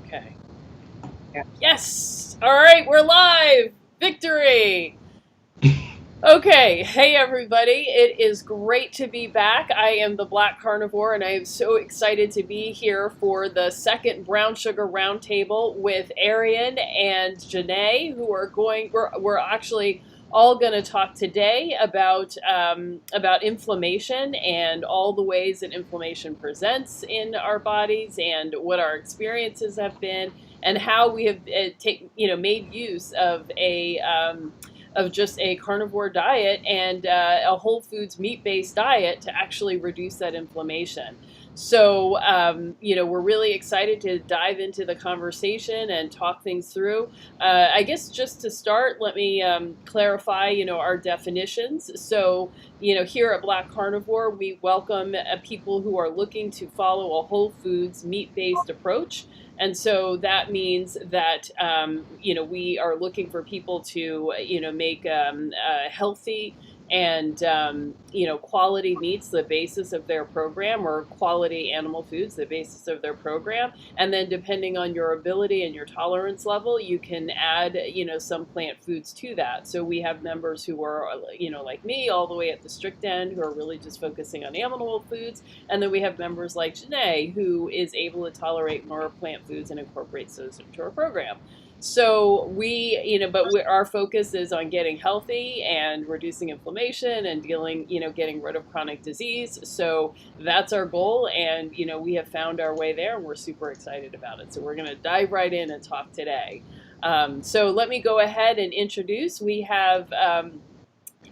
Okay. Yes! All right, we're live! Victory! Okay, hey everybody. It is great to be back. I am the Black Carnivore, and I am so excited to be here for the second Brown Sugar Roundtable with Arien and Janae, who are we're actually all going to talk today about inflammation and all the ways that inflammation presents in our bodies and what our experiences have been and how we have made use of just a carnivore diet and a whole foods meat-based diet to actually reduce that inflammation. So, we're really excited to dive into the conversation and talk things through. I guess just to start, let me clarify, our definitions. So, here at Black Carnivore, we welcome people who are looking to follow a whole foods meat-based approach. And so that means that, we are looking for people to, make healthy and, quality meats the basis of their program, or quality animal foods the basis of their program. And then depending on your ability and your tolerance level, you can add, some plant foods to that. So we have members who are, like me, all the way at the strict end, who are really just focusing on animal foods. And then we have members like Janae, who is able to tolerate more plant foods and incorporates those into our program. So our focus is on getting healthy and reducing inflammation and getting rid of chronic disease. So that's our goal. And, we have found our way there and we're super excited about it. So we're going to dive right in and talk today. So let me go ahead and introduce. We have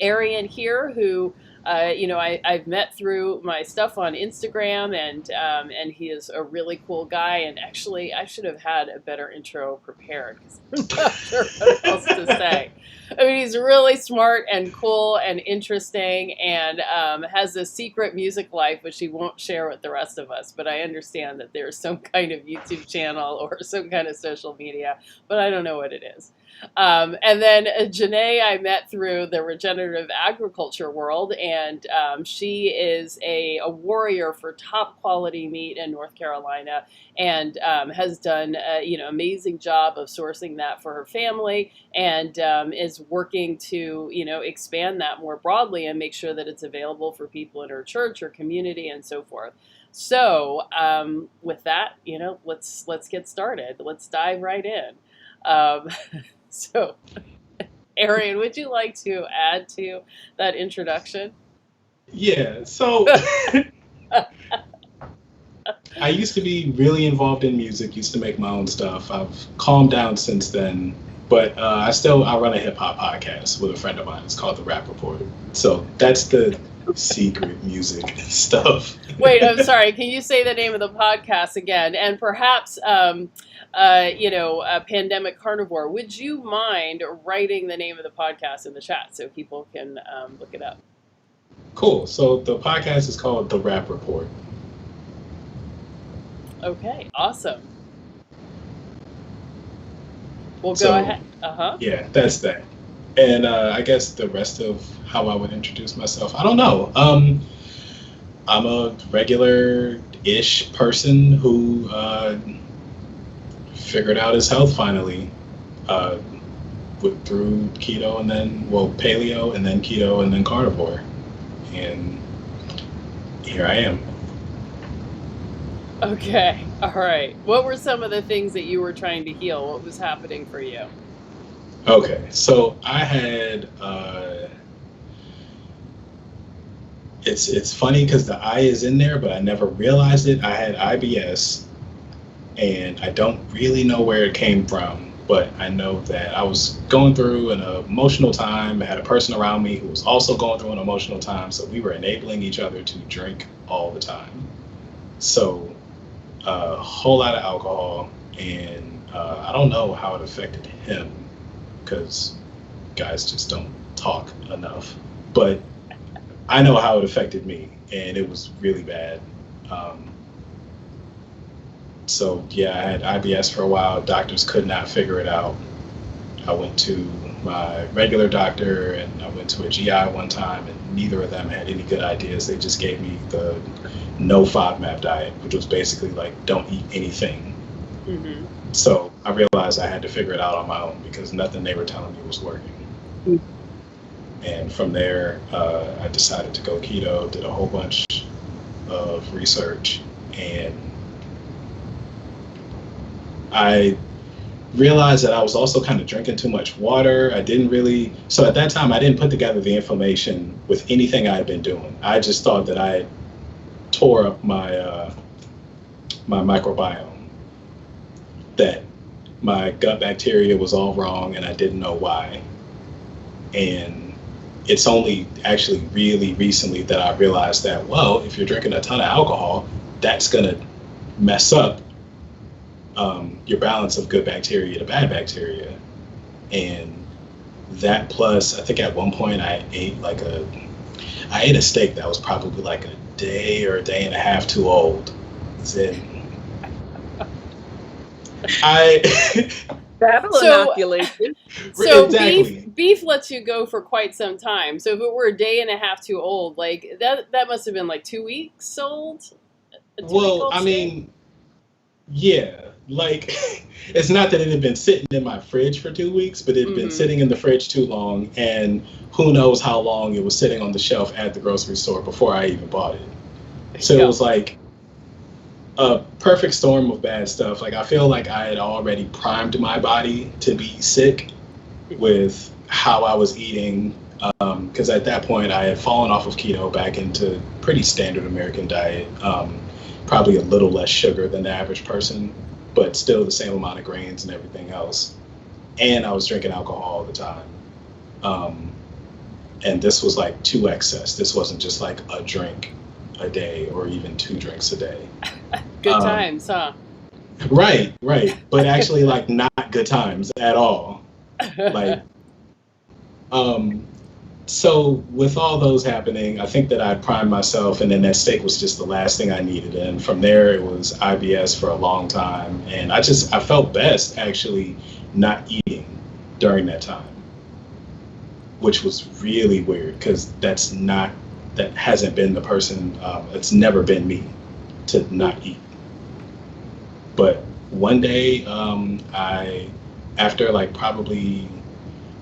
Arien here, who I've met through my stuff on Instagram, and he is a really cool guy. And actually, I should have had a better intro prepared because I'm not sure what else to say. I mean, he's really smart and cool and interesting, and has a secret music life which he won't share with the rest of us. But I understand that there's some kind of YouTube channel or some kind of social media, but I don't know what it is. And then Jenae, I met through the regenerative agriculture world, and she is a warrior for top quality meat in North Carolina, and has done amazing job of sourcing that for her family, and is working to expand that more broadly and make sure that it's available for people in her church or community and so forth. So with that, let's get started. Let's dive right in. Um, So, Arien, would you like to add to that introduction? Yeah, so I used to be really involved in music, used to make my own stuff. I've calmed down since then, but I run a hip hop podcast with a friend of mine. It's called The Rap Report. So that's the secret music stuff. Wait, I'm sorry. Can you say the name of the podcast again? And perhaps, Pandemic Carnivore, would you mind writing the name of the podcast in the chat so people can look it up? Cool. So the podcast is called The Rap Report. Okay, awesome. We'll go So ahead. Uh-huh. yeah, that's that. And I guess the rest of how I would introduce myself, I don't know. I'm a regular-ish person who figured out his health finally. Uh, through keto and then, well, paleo and then keto and then carnivore. And here I am. Okay, all right. What were some of the things that you were trying to heal? What was happening for you? Okay, so I had, it's funny because the I is in there, but I never realized it. I had IBS, and I don't really know where it came from, but I know that I was going through an emotional time. I had a person around me who was also going through an emotional time, so we were enabling each other to drink all the time. So a whole lot of alcohol, and I don't know how it affected him because guys just don't talk enough. But I know how it affected me, and it was really bad. Um, So yeah, I had IBS for a while. Doctors could not figure it out. I went to my regular doctor and I went to a GI one time, and neither of them had any good ideas. They just gave me the no FODMAP diet, which was basically like don't eat anything. Mm-hmm. So I realized I had to figure it out on my own because nothing they were telling me was working. Mm. And from there, I decided to go keto, did a whole bunch of research, and I realized that I was also kind of drinking too much water. So at that time, I didn't put together the information with anything I had been doing. I just thought that I tore up my microbiome, that my gut bacteria was all wrong and I didn't know why. And it's only actually really recently that I realized that, well, if you're drinking a ton of alcohol, that's going to mess up your balance of good bacteria to bad bacteria. And that plus, I think at one point I ate a steak that was probably like a day or a day and a half too old. That'll So- inoculate you. So Exactly. beef lets you go for quite some time. So if it were a day and a half too old, like that must have been like 2 weeks old. A 2 week Well, old I steak? mean, yeah, like it's not that it had been sitting in my fridge for 2 weeks, but it had been Mhm. sitting in the fridge too long, and who knows how long it was sitting on the shelf at the grocery store before I even bought it. So Yeah. it was like a perfect storm of bad stuff. Like I feel like I had already primed my body to be sick with how I was eating, because at that point I had fallen off of keto back into pretty standard American diet, probably a little less sugar than the average person, but still the same amount of grains and everything else. And I was drinking alcohol all the time. And this was like to excess. This wasn't just like a drink a day or even 2 drinks a day. Good times, huh? Right. But actually like not good times at all. Like, so with all those happening, I think that I primed myself, and then that steak was just the last thing I needed. And from there, it was IBS for a long time. And I felt best actually not eating during that time, which was really weird because that hasn't been the person, it's never been me to not eat. But one day, after like probably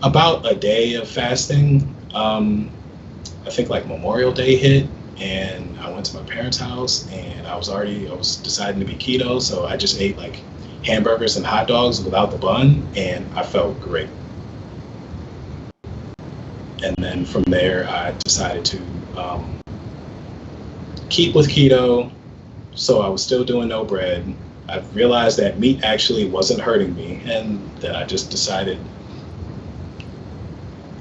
about a day of fasting, I think like Memorial Day hit, and I went to my parents' house, and I was deciding to be keto, so I just ate like hamburgers and hot dogs without the bun, and I felt great. And then from there, I decided to keep with keto, so I was still doing no bread. I realized that meat actually wasn't hurting me, and then I just decided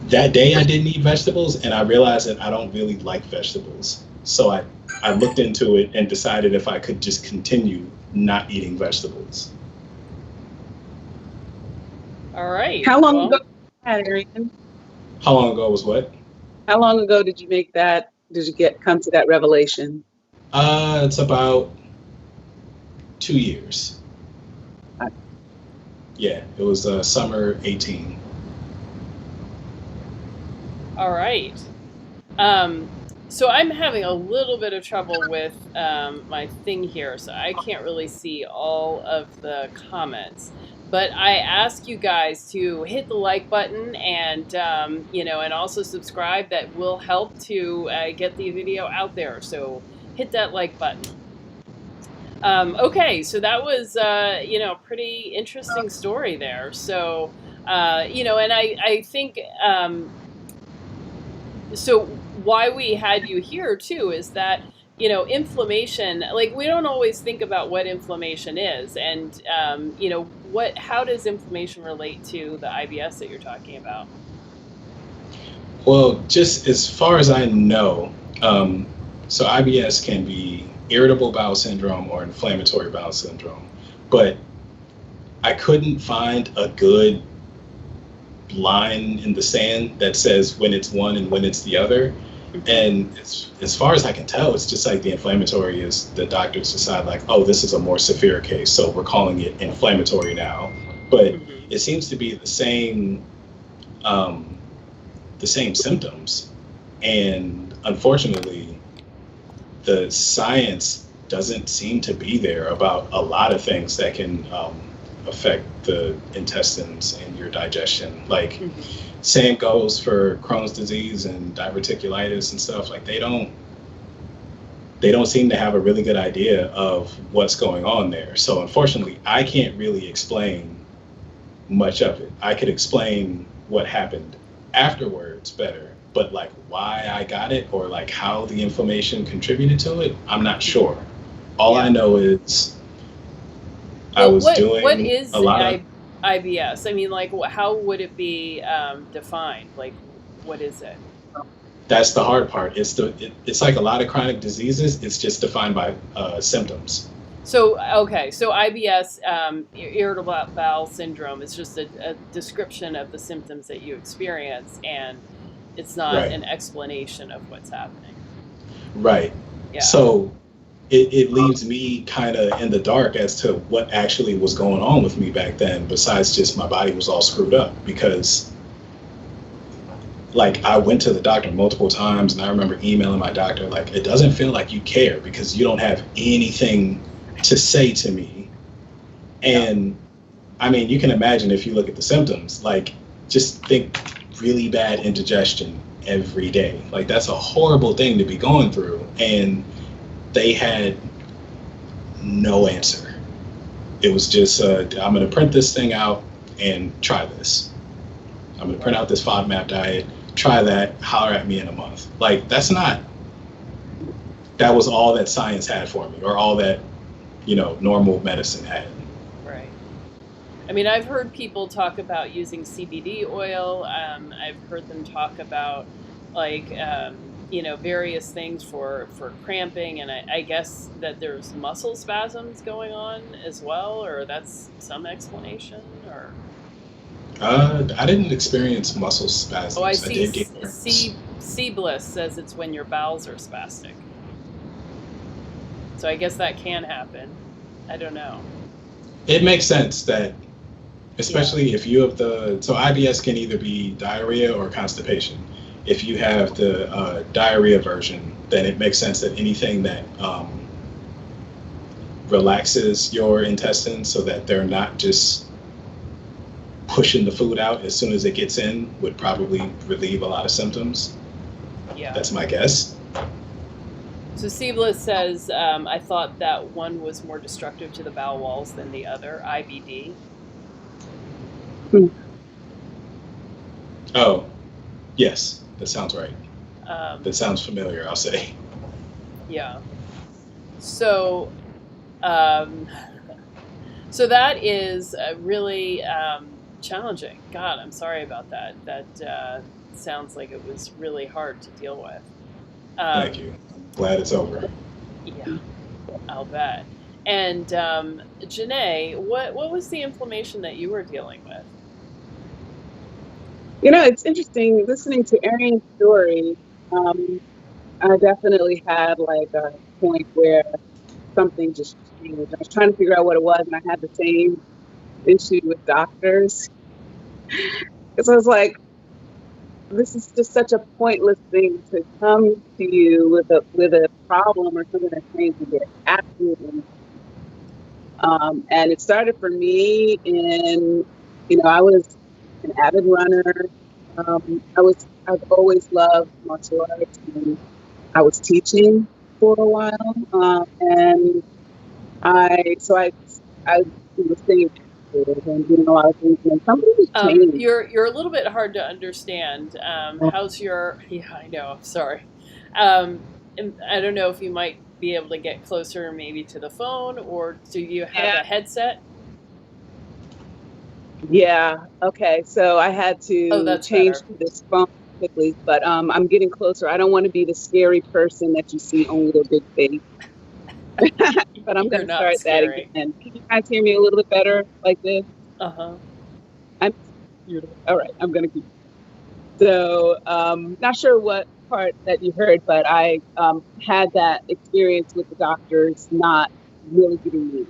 that day I didn't eat vegetables, and I realized that I don't really like vegetables. So I looked into it and decided if I could just continue not eating vegetables. All right. How long well, ago was that, Arien? How long ago was what? How long ago did you make that? Did you come to that revelation? It's about 2 years. Yeah, it was summer 18. All right. So I'm having a little bit of trouble with my thing here, so I can't really see all of the comments. But I ask you guys to hit the like button and and also subscribe. That will help to get the video out there. So hit that like button. Okay, so that was pretty interesting story there. So and I think. So why we had you here too is that inflammation, like we don't always think about what inflammation is, and how does inflammation relate to the IBS that you're talking about? Well, just as far as I know, so IBS can be irritable bowel syndrome or inflammatory bowel syndrome, but I couldn't find a good line in the sand that says when it's one and when it's the other. And as far as I can tell, it's just like the inflammatory is the doctors decide like, oh, this is a more severe case, so we're calling it inflammatory now. But it seems to be the same symptoms. And unfortunately, the science doesn't seem to be there about a lot of things that can affect the intestines and your digestion. Like, same goes for Crohn's disease and diverticulitis and stuff. Like, they don't seem to have a really good idea of what's going on there. So unfortunately, I can't really explain much of it. I could explain what happened afterwards better, but like why I got it or like how the inflammation contributed to it, I'm not sure. All I know is I was doing what is a lot of IBS? I mean, like, how would it be defined? Like, what is it? That's the hard part. It's like a lot of chronic diseases. It's just defined by symptoms. So, okay, so IBS, irritable bowel syndrome, is just a description of the symptoms that you experience, and it's not an explanation of what's happening. Right. Yeah. So it leaves me kind of in the dark as to what actually was going on with me back then, besides just my body was all screwed up. Because like I went to the doctor multiple times, and I remember emailing my doctor, like, it doesn't feel like you care because you don't have anything to say to me. And I mean, you can imagine if you look at the symptoms, like just think really bad indigestion every day. Like that's a horrible thing to be going through. And they had no answer. It was just, I'm going to print this thing out and try this. I'm going to print out this FODMAP diet, try that, holler at me in a month. Like that was all that science had for me, or all that, normal medicine had. Right. I mean, I've heard people talk about using CBD oil. I've heard them talk about like, various things for cramping, and I guess that there's muscle spasms going on as well, or that's some explanation, or? I didn't experience muscle spasms. Oh, I see. C-Bliss says it's when your bowels are spastic. So I guess that can happen. I don't know. It makes sense that, especially if you have so IBS can either be diarrhea or constipation. If you have the diarrhea version, then it makes sense that anything that relaxes your intestines so that they're not just pushing the food out as soon as it gets in would probably relieve a lot of symptoms. Yeah. That's my guess. So C-Bliss says, I thought that one was more destructive to the bowel walls than the other, IBD. Oh, yes, that sounds right. That sounds familiar, I'll say. Yeah. So, so that is really challenging. God, I'm sorry about that. That sounds like it was really hard to deal with. Thank you. Glad it's over. Yeah, I'll bet. And Janae, what was the inflammation that you were dealing with? It's interesting listening to Arien's story. I definitely had like a point where something just changed. I was trying to figure out what it was, and I had the same issue with doctors. Because I was like, this is just such a pointless thing to come to you with a problem or something that's trying to get absolutely. And it started for me in, I was an avid runner. I've always loved martial arts, and I was teaching for a while. And I was saying and doing a lot of things, and something changed. You're a little bit hard to understand. How's your? Yeah, I know. I'm sorry. And I don't know if you might be able to get closer, maybe to the phone, or do you have a headset? Yeah. Okay. So I had to change to this phone quickly, but I'm getting closer. I don't want to be the scary person that you see only their big face. But I'm going to start that again. Can you guys hear me a little bit better like this? Uh-huh. All right, I'm going to keep. So not sure what part that you heard, but I had that experience with the doctors not really giving me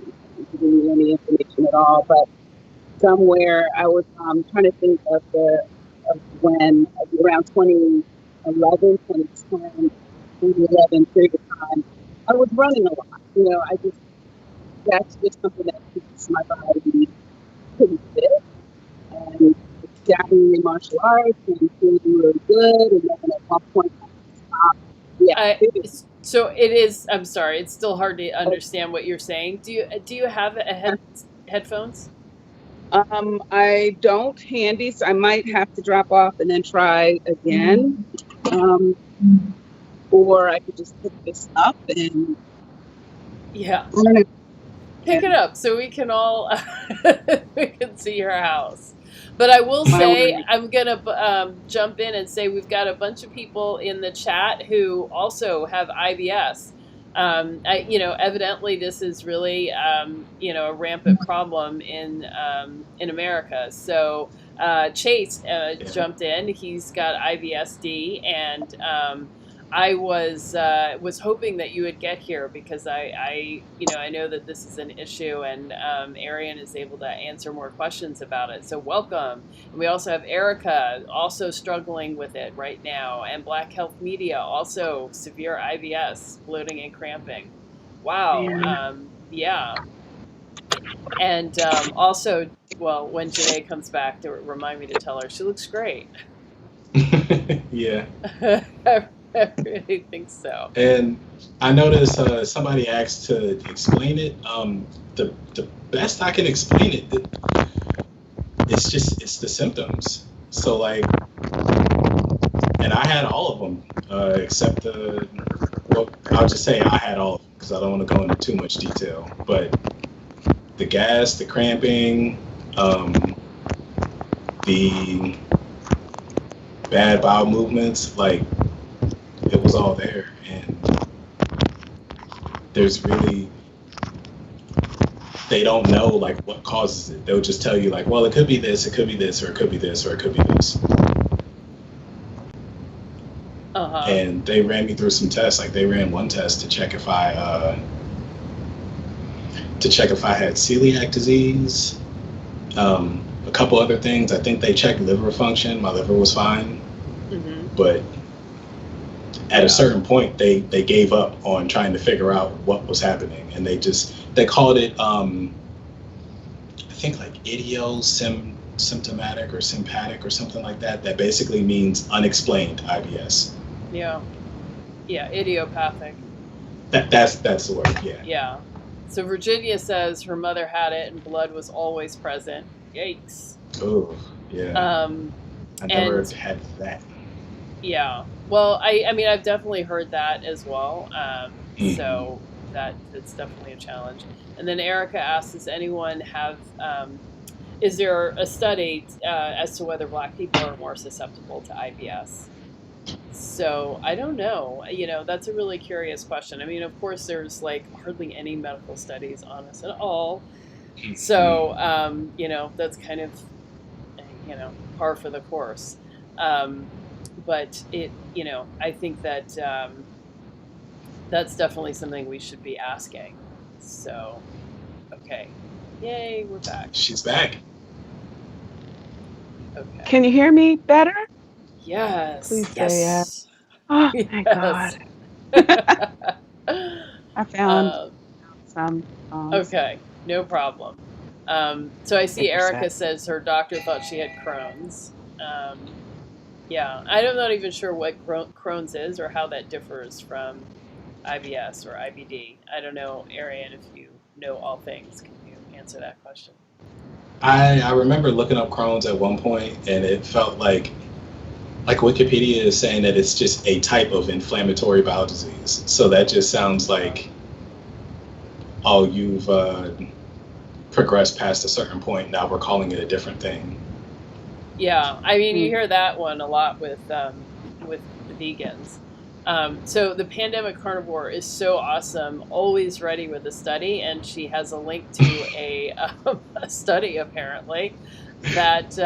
any information at all. But somewhere I was trying to think of when around 2011, 2010, 2011 period of time, I was running a lot. I just, that's just something that keeps my body pretty fit. And dabbling in martial arts and feeling really good. And then at one point, I stopped. Yeah. So it is. I'm sorry. It's still hard to understand what you're saying. Do you have headphones? I don't handy, so I might have to drop off and then try again. Or I could just pick this up and Yeah. I don't know. Pick it up so we can all we can see your house. But I will say, I'm gonna jump in and say we've got a bunch of people in the chat who also have IBS. Evidently this is really a rampant problem in America. So Chase jumped in. He's got IBSD, and I was hoping that you would get here because I know that this is an issue, and Arien is able to answer more questions about it. So welcome. And we also have Erica also struggling with it right now, and Black Health Media also severe IBS, bloating and cramping. Wow. Yeah. And also, well, when Janae comes back, to remind me to tell her she looks great. Yeah. I really think so. And I noticed somebody asked to explain it. The best I can explain it, it's the symptoms. So like, and I had all of them except I'll just say I had all of them because I don't want to go into too much detail. But the gas, the cramping, the bad bowel movements, like it was all there. And there's really, they don't know like what causes it. They'll just tell you like, well, it could be this, it could be this, or it could be this, or it could be this. And they ran me through some tests. Like they ran one test to check if I had celiac disease, a couple other things. I think they checked liver function. My liver was fine, but at a certain point, they gave up on trying to figure out what was happening, and they called it I think like idiosymptomatic or sympathetic or something like that. That basically means unexplained IBS. Yeah, idiopathic. That's the word. Yeah. Yeah. So Virginia says her mother had it and blood was always present. Yikes. Oh, yeah. I never had that. Yeah. Well, I mean, I've definitely heard that as well. So it's definitely a challenge. And then Erica asks, does anyone have, is there a study as to whether Black people are more susceptible to IBS? So I don't know. That's a really curious question. I mean, of course, there's like hardly any medical studies on us at all. So, that's kind of, par for the course. But I think that that's definitely something we should be asking. So, okay. Yay, we're back. She's back. Okay. Can you hear me better? Yes. Please say yes. Oh, thank God. I found some. Okay, no problem. So I see Erica says her doctor thought she had Crohn's. Yeah, I'm not even sure what Crohn's is or how that differs from IBS or IBD. I don't know, Arien, if you know all things, can you answer that question? I remember looking up Crohn's at one point, and it felt like Wikipedia is saying that it's just a type of inflammatory bowel disease. So that just sounds like, oh, you've progressed past a certain point. Now we're calling it a different thing. Yeah, I mean, you hear that one a lot with the vegans. So the Pandemic Carnivore is so awesome, always ready with a study, and she has a link to a study apparently that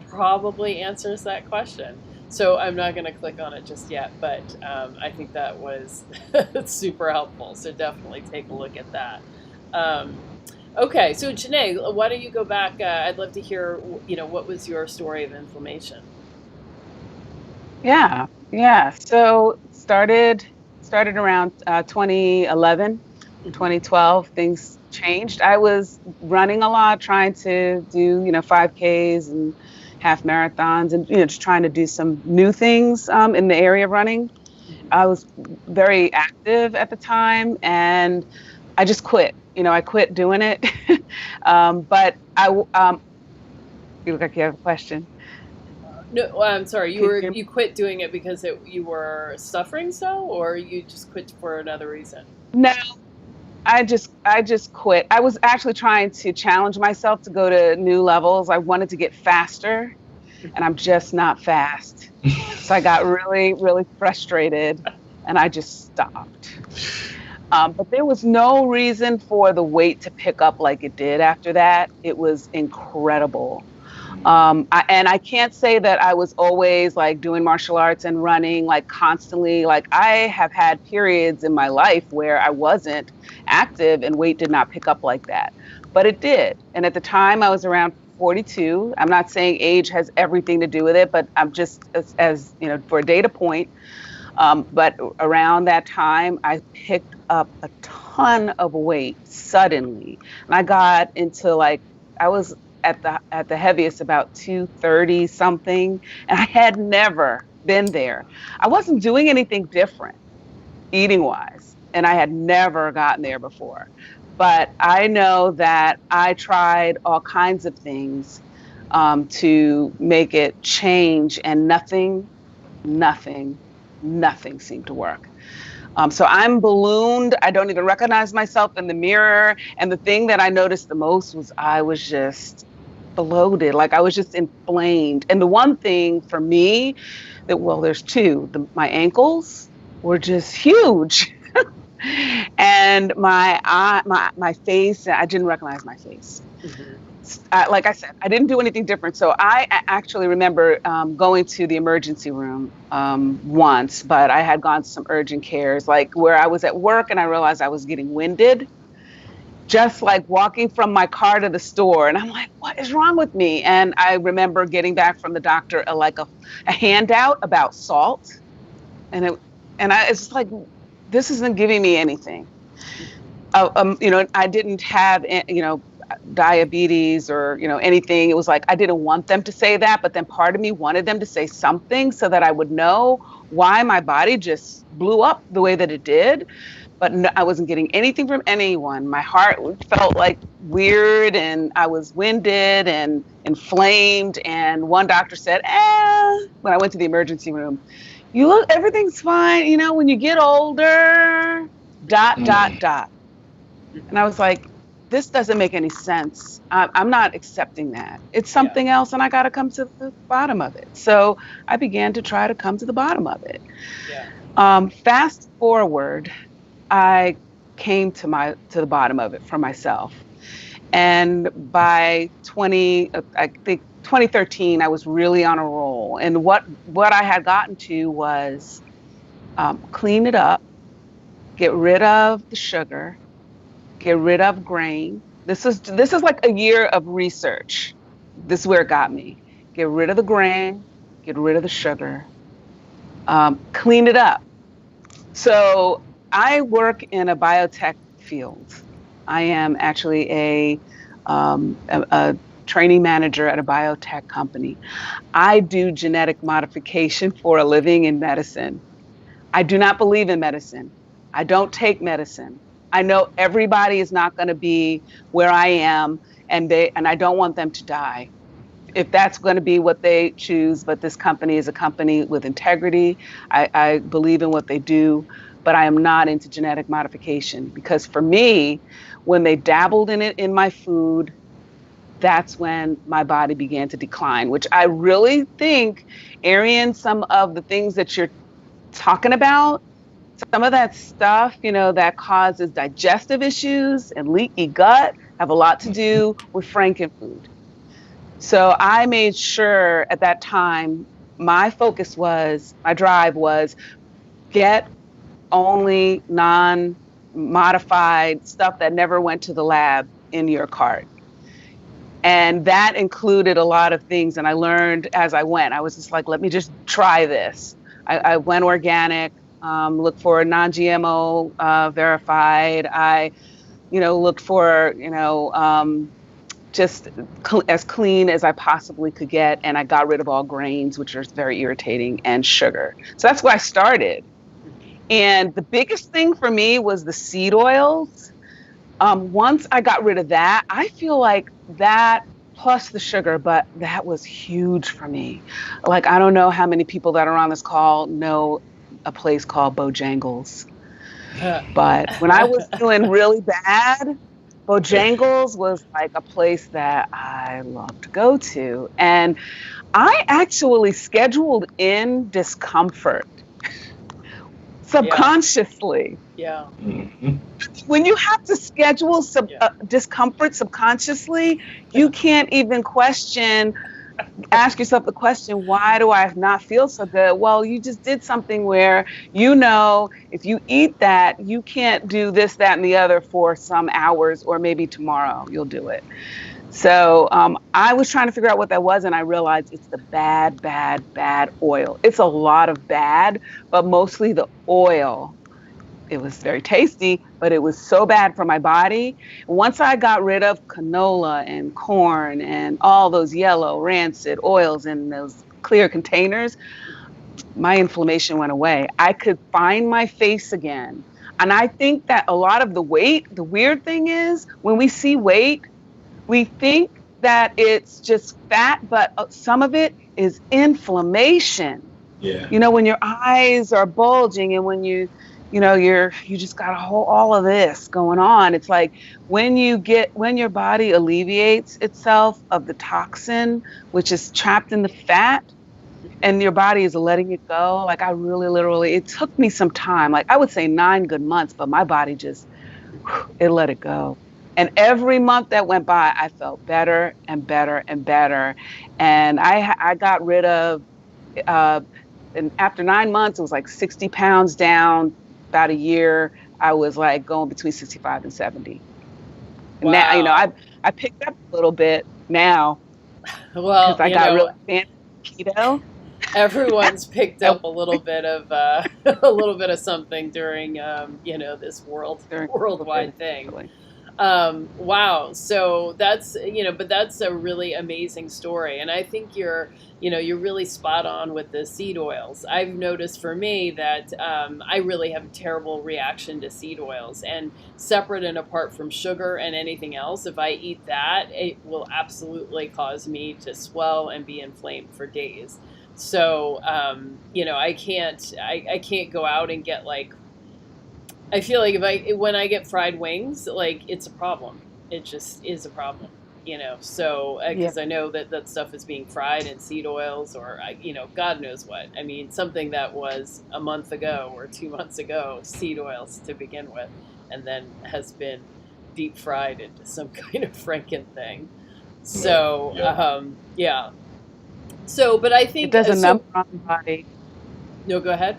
probably answers that question. So I'm not going to click on it just yet, but I think that was super helpful. So definitely take a look at that. Okay, so Janae, why don't you go back? I'd love to hear, what was your story of inflammation? Yeah. So started around 2011. 2012, things changed. I was running a lot, trying to do, 5Ks and half marathons and, just trying to do some new things in the area of running. I was very active at the time and I just quit. I quit doing it. But you look like you have a question. No, I'm sorry. You quit doing it because you were suffering or you just quit for another reason? No, I just quit. I was actually trying to challenge myself to go to new levels. I wanted to get faster, and I'm just not fast. So I got really, really frustrated, and I just stopped. But there was no reason for the weight to pick up like it did after that. It was incredible. And I can't say that I was always like doing martial arts and running like constantly. Like I have had periods in my life where I wasn't active and weight did not pick up like that, but it did. And at the time I was around 42. I'm not saying age has everything to do with it, but I'm just as for a data point. But around that time, I picked up a ton of weight suddenly, and I got into I was at the heaviest about 230 something, and I had never been there. I wasn't doing anything different eating wise, and I had never gotten there before. But I know that I tried all kinds of things to make it change, and nothing seemed to work. So I'm ballooned. I don't even recognize myself in the mirror. And the thing that I noticed the most was I was just bloated, like I was just inflamed. And the one thing for me there's two. My ankles were just huge. And my face, I didn't recognize my face. Like I said, I didn't do anything different. So I actually remember going to the emergency room once, but I had gone to some urgent cares, like where I was at work and I realized I was getting winded, just like walking from my car to the store. And I'm like, what is wrong with me? And I remember getting back from the doctor a handout about salt. And it's just like, this isn't giving me anything. I didn't have, diabetes or anything. It was like I didn't want them to say that, but then part of me wanted them to say something so that I would know why my body just blew up the way that it did. But no, I wasn't getting anything from anyone. My heart felt like weird and I was winded and inflamed. And one doctor said, when I went to the emergency room, everything's fine. When you get older, ... And I was like, this doesn't make any sense. I'm not accepting that. It's something else, and I got to come to the bottom of it. So I began to try to come to the bottom of it. Yeah. Fast forward, I came to the bottom of it for myself. And by 2013, I was really on a roll. And what I had gotten to was clean it up, get rid of the sugar, get rid of grain. This is like a year of research. This is where it got me. Get rid of the grain, get rid of the sugar, clean it up. So I work in a biotech field. I am actually a training manager at a biotech company. I do genetic modification for a living in medicine. I do not believe in medicine. I don't take medicine. I know everybody is not going to be where I am, and I don't want them to die. If that's going to be what they choose, but this company is a company with integrity. I believe in what they do, but I am not into genetic modification because for me, when they dabbled in it in my food, that's when my body began to decline, which I really think, Arien, some of the things that you're talking about, some of that stuff, that causes digestive issues and leaky gut have a lot to do with frankenfood. So I made sure at that time, my drive was get only non-modified stuff that never went to the lab in your cart. And that included a lot of things. And I learned as I went. I was just like, let me just try this. I went organic. looked for non-GMO verified. I, looked for, just as clean as I possibly could get. And I got rid of all grains, which are very irritating, and sugar. So that's where I started. And the biggest thing for me was the seed oils. Once I got rid of that, I feel like that plus the sugar, but that was huge for me. Like, I don't know how many people that are on this call know a place called Bojangles. But when I was feeling really bad, Bojangles was like a place that I loved to go to. And I actually scheduled in discomfort subconsciously. Yeah. Mm-hmm. When you have to schedule discomfort subconsciously, you can't even ask yourself the question, why do I not feel so good? Well, you just did something where, if you eat that, you can't do this, that, and the other for some hours, or maybe tomorrow you'll do it. So I was trying to figure out what that was, and I realized it's the bad, bad, bad oil. It's a lot of bad, but mostly the oil. It was very tasty, but it was so bad for my body. Once I got rid of canola and corn and all those yellow rancid oils in those clear containers, my inflammation went away. I could find my face again. And I think that a lot of the weight, the weird thing is, when we see weight, we think that it's just fat, but some of it is inflammation. Yeah. When your eyes are bulging, and when you just got all of this going on. It's like when your body alleviates itself of the toxin, which is trapped in the fat, and your body is letting it go. Like, I really, literally, it took me some time. Like, I would say 9 good months, but my body just, it let it go. And every month that went by, I felt better and better and better. And I got rid of, and after 9 months, it was like 60 pounds down. About a year, I was like going between 65 and 70. And now, I picked up a little bit now. Well, because I got really fancy keto. Everyone's picked up a little bit of something during this worldwide thing. Wow. So that's, but that's a really amazing story. And I think you're really spot on with the seed oils. I've noticed for me that I really have a terrible reaction to seed oils, and separate and apart from sugar and anything else, if I eat that, it will absolutely cause me to swell and be inflamed for days. So, I can't go out and get I feel like when I get fried wings, it's a problem. It just is a problem, so, because I know that stuff is being fried in seed oils, or, God knows what. I mean, something that was a month ago or 2 months ago, seed oils to begin with, and then has been deep fried into some kind of Franken thing. So, yeah. So, but I think it does a number on the body. No, go ahead.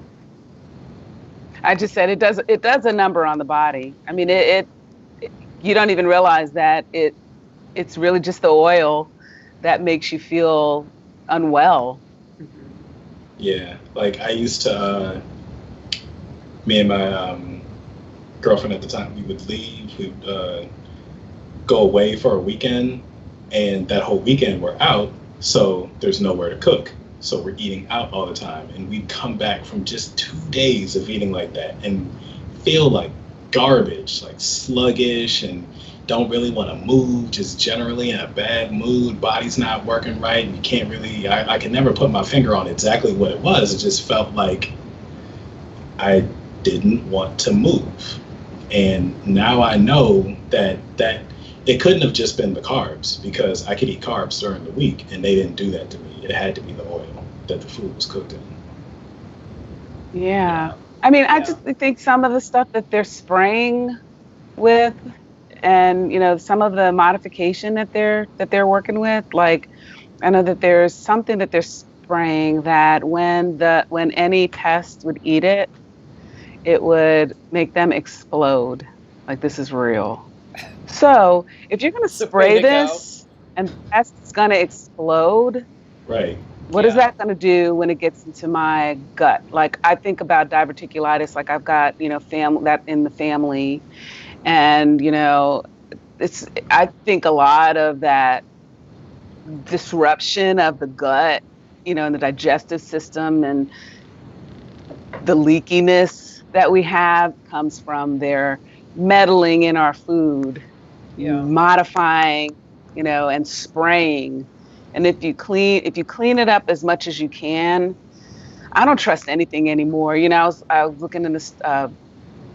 I just said it does a number on the body. I mean, it you don't even realize that it's really just the oil that makes you feel unwell. Yeah, like I used to, me and my girlfriend at the time, we would leave, we'd go away for a weekend, and that whole weekend we're out, so there's nowhere to cook. So we're eating out all the time, and we'd come back from just 2 days of eating like that and feel like garbage, like sluggish, and don't really want to move, just generally in a bad mood, body's not working right, and you can't really, I can never put my finger on exactly what it was. It just felt like I didn't want to move. And now I know that it couldn't have just been the carbs, because I could eat carbs during the week, and they didn't do that to me. It had to be the oil that the food was cooked in. Yeah. I mean, I just think some of the stuff that they're spraying with, and some of the modification that they're working with, like, I know that there's something that they're spraying that when any pest would eat it, it would make them explode. Like, this is real. So if you're going to spray this and the pest's going to explode, right, What is that going to do when it gets into my gut? Like I think about diverticulitis, like I've got, family that in the family. And, I think a lot of that disruption of the gut, and the digestive system and the leakiness that we have comes from their meddling in our food, modifying, and spraying. And if you clean it up as much as you can, I don't trust anything anymore. I was looking in this,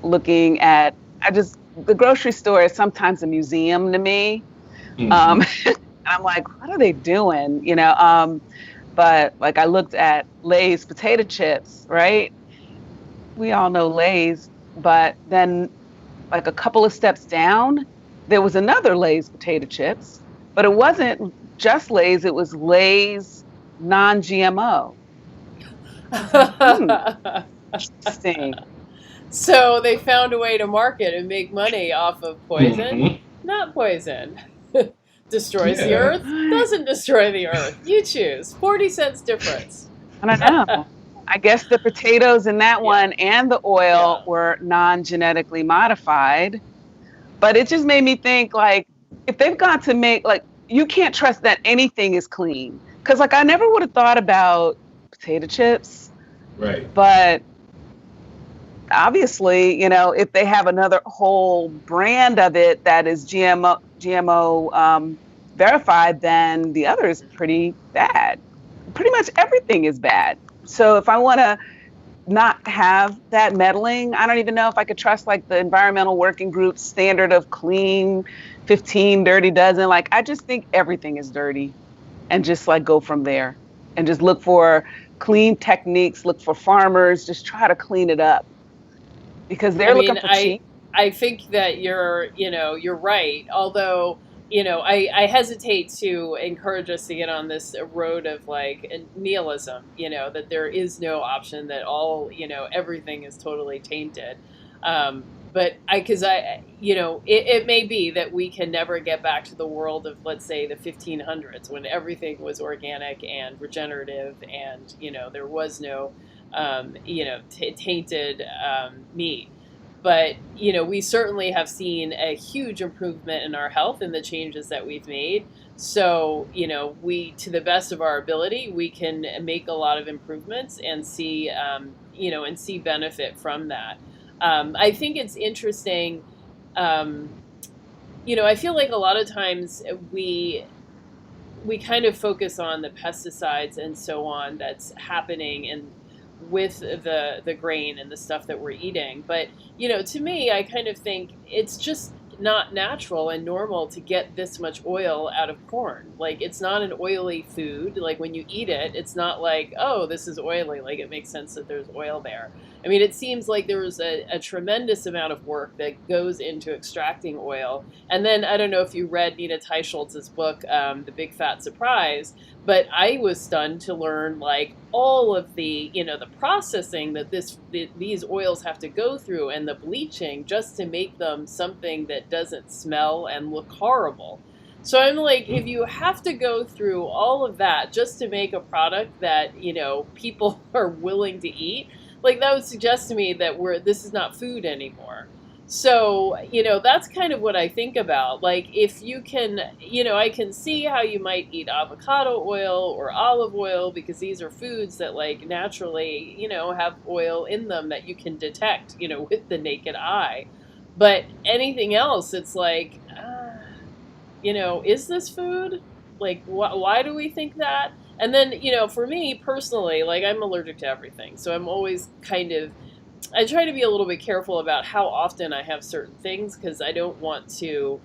looking at, the grocery store is sometimes a museum to me. And I'm like, what are they doing? But like I looked at Lay's potato chips, right? We all know Lay's, but then like a couple of steps down, there was another Lay's potato chips, but it wasn't just Lay's, it was Lay's non-GMO. Interesting. So they found a way to market and make money off of poison, not poison. Destroys the earth, doesn't destroy the earth. You choose. 40 cents difference. I don't know. I guess the potatoes in that one and the oil were non-genetically modified. But it just made me think, like, if they've got to make, like, you can't trust that anything is clean. Because, like, I never would have thought about potato chips. Right. But obviously, if they have another whole brand of it that is GMO verified, then the other is pretty bad. Pretty much everything is bad. So if I want to not have that meddling, I don't even know if I could trust like the Environmental Working Group's standard of clean 15, dirty dozen. Like, I just think everything is dirty, and just like go from there and just look for clean techniques, look for farmers, just try to clean it up because they're looking for cheap. I think that you're right. Although, I hesitate to encourage us to get on this road of like nihilism, that there is no option, that all, everything is totally tainted. But it may be that we can never get back to the world of, let's say, the 1500s when everything was organic and regenerative and, there was no, tainted meat. But, we certainly have seen a huge improvement in our health and the changes that we've made. So, we, to the best of our ability, we can make a lot of improvements and see, and see benefit from that. I think it's interesting. I feel like a lot of times we kind of focus on the pesticides and so on that's happening and with the grain and the stuff that we're eating. But, to me, I kind of think it's just not natural and normal to get this much oil out of corn. Like, it's not an oily food. Like, when you eat it, it's not like, oh, this is oily. Like, it makes sense that there's oil there. I mean, it seems like there was a tremendous amount of work that goes into extracting oil. And then, I don't know if you read Nina Teicholz's book, The Big Fat Surprise, but I was stunned to learn, like, all of the, the processing that these oils have to go through and the bleaching just to make them something that doesn't smell and look horrible. So I'm like, if you have to go through all of that just to make a product that, people are willing to eat, like, that would suggest to me that this is not food anymore. So, that's kind of what I think about. Like, if you can, I can see how you might eat avocado oil or olive oil because these are foods that, like, naturally, have oil in them that you can detect, with the naked eye. But anything else, it's like, is this food? Like, why do we think that? And then, for me personally, like, I'm allergic to everything. So I'm always I try to be a little bit careful about how often I have certain things because I don't want to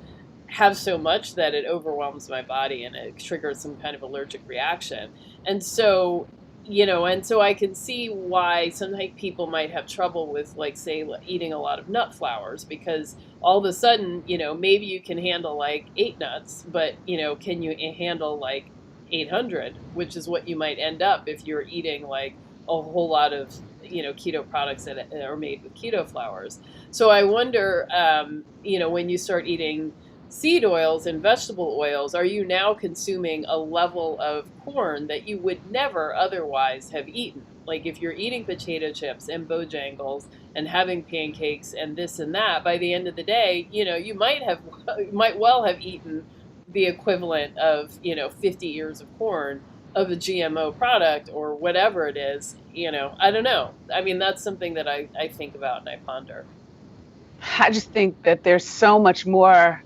have so much that it overwhelms my body and it triggers some kind of allergic reaction. And so, I can see why some people might have trouble with, like, say, eating a lot of nut flours because all of a sudden, maybe you can handle like 8 nuts, but, can you handle like 800, which is what you might end up if you're eating like a whole lot of, keto products that are made with keto flours. So I wonder, when you start eating seed oils and vegetable oils, are you now consuming a level of corn that you would never otherwise have eaten? Like if you're eating potato chips and Bojangles and having pancakes and this and that, by the end of the day, you might well have eaten the equivalent of, 50 ears of corn of a GMO product or whatever it is. I don't know. I mean, that's something that I think about and I ponder. I just think that there's so much more,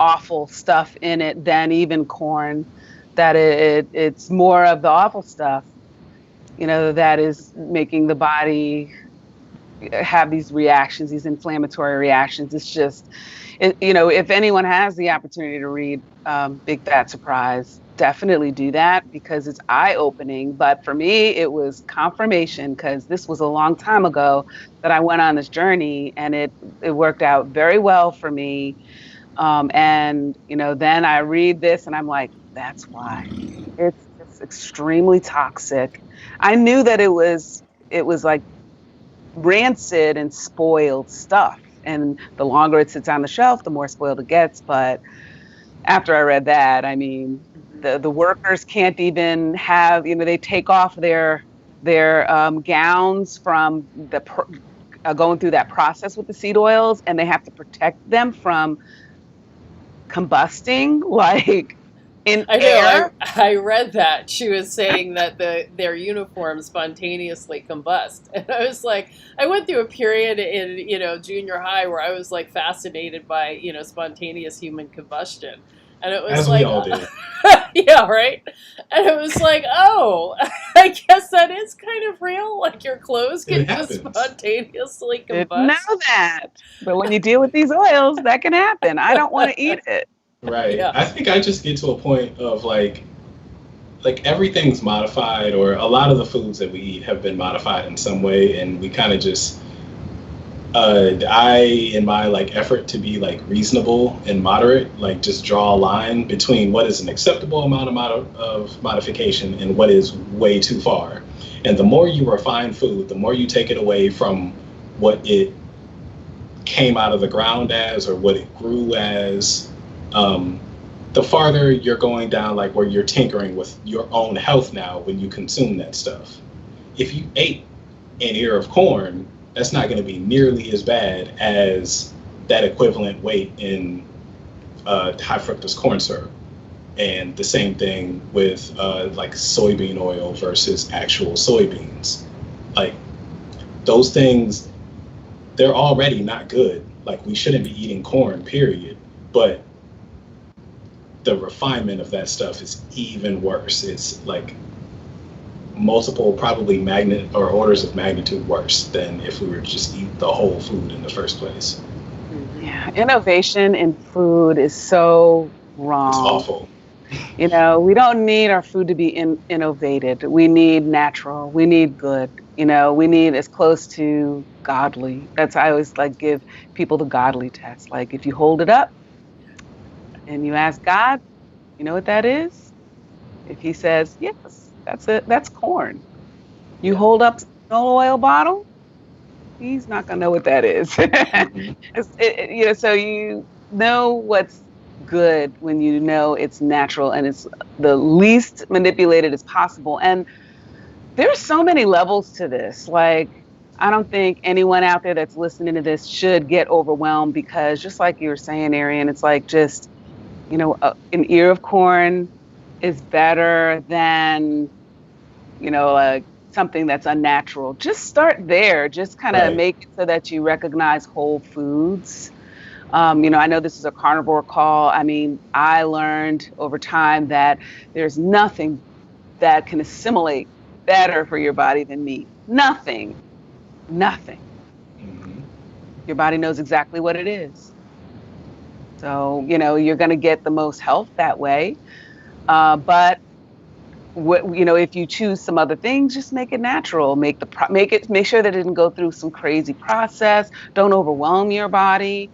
awful stuff in it than even corn, that it's more of the awful stuff, that is making the body have these reactions, these inflammatory reactions. It's just, if anyone has the opportunity to read Big Fat Surprise, definitely do that, because it's eye-opening. But for me, it was confirmation, because this was a long time ago that I went on this journey, and it worked out very well for me. And then I read this and I'm like, that's why. It's just extremely toxic. I knew that it was like rancid and spoiled stuff, and the longer it sits on the shelf, the more spoiled it gets. But after I read that, I mean, the workers can't even have, they take off their gowns from going through that process with the seed oils, and they have to protect them from combusting, like in air. I read that. She was saying that their uniforms spontaneously combust. And I was like, I went through a period in, junior high where I was like fascinated by, spontaneous human combustion. And it was as like, we all did. Yeah, right. And it was like, oh, I guess that is kind of real. Like your clothes can just spontaneously combust. Didn't know that. But when you deal with these oils, that can happen. I don't want to eat it. Right. Yeah. I think I just get to a point of like everything's modified, or a lot of the foods that we eat have been modified in some way, and we kind of just I, in my effort to be reasonable and moderate, just draw a line between what is an acceptable amount of modification and what is way too far. And the more you refine food, the more you take it away from what it came out of the ground as or what it grew as, the farther you're going down, where you're tinkering with your own health now when you consume that stuff. If you ate an ear of corn, that's not going to be nearly as bad as that equivalent weight in high fructose corn syrup. And the same thing with soybean oil versus actual soybeans. Those things, they're already not good. We shouldn't be eating corn, period. But the refinement of that stuff is even worse. It's multiple, probably orders of magnitude worse than if we were to just eat the whole food in the first place. Yeah, innovation in food is so wrong. It's awful. We don't need our food to be innovated. We need natural. We need good. We need as close to godly. I always give people the godly test. If you hold it up and you ask God, you know what that is? If he says, yes, that's it. That's corn. You hold up an oil bottle, he's not gonna know what that is. So you know what's good when you know it's natural and it's the least manipulated as possible. And there's so many levels to this. I don't think anyone out there that's listening to this should get overwhelmed, because just like you were saying, Arien, it's just, an ear of corn is better than, something that's unnatural. Just start there. Just kind of make it so that you recognize whole foods. I know this is a carnivore call. I mean, I learned over time that there's nothing that can assimilate better for your body than meat. Nothing. Mm-hmm. Your body knows exactly what it is. So, you're going to get the most health that way. But if you choose some other things, just make it natural. Make sure that it didn't go through some crazy process. Don't overwhelm your body.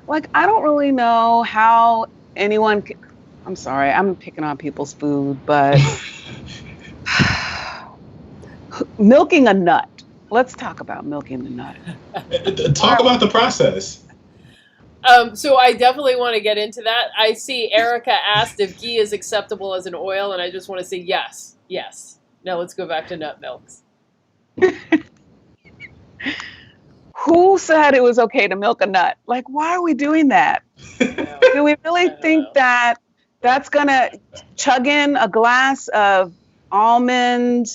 I don't really know how anyone can, I'm sorry, I'm picking on people's food, but milking a nut. Let's talk about milking the nut. Talk about the process. So I definitely want to get into that. I see Erica asked if ghee is acceptable as an oil, and I just want to say yes, yes. Now let's go back to nut milks. Who said it was okay to milk a nut? Like, why are we doing that? Do we really think that that's going to chug in a glass of almond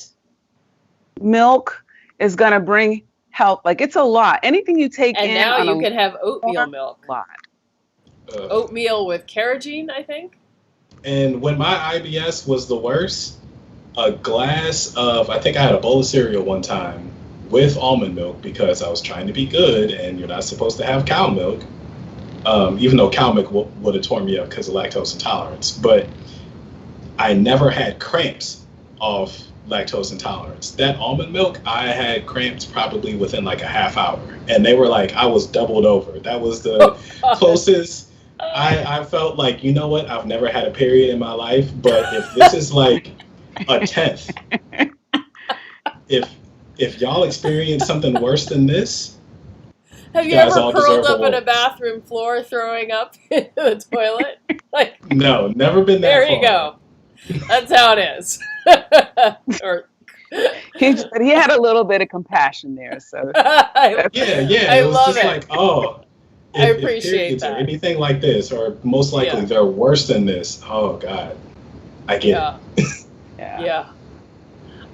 milk is going to bring health? Like, it's a lot. Anything you take and in. And now you can have oatmeal milk. Lot. Oatmeal with carrageen, I think. And when my IBS was the worst, a glass of, I think I had a bowl of cereal one time with almond milk because I was trying to be good, and you're not supposed to have cow milk, even though cow milk would have torn me up because of lactose intolerance. But I never had cramps of lactose intolerance. That almond milk, I had cramps probably within like a half hour, and they were like, I was doubled over. That was the closest. I felt like, you know what, I've never had a period in my life, but if this is like a tenth, if y'all experience something worse than this, have you ever curled up in a bathroom floor throwing up in the toilet? Like, no, never been that there far. You go. That's how it is. He had a little bit of compassion there, so yeah. It was just like, oh, I appreciate if that. or anything like this, or most likely they're worse than this. Oh God, I get it. Yeah.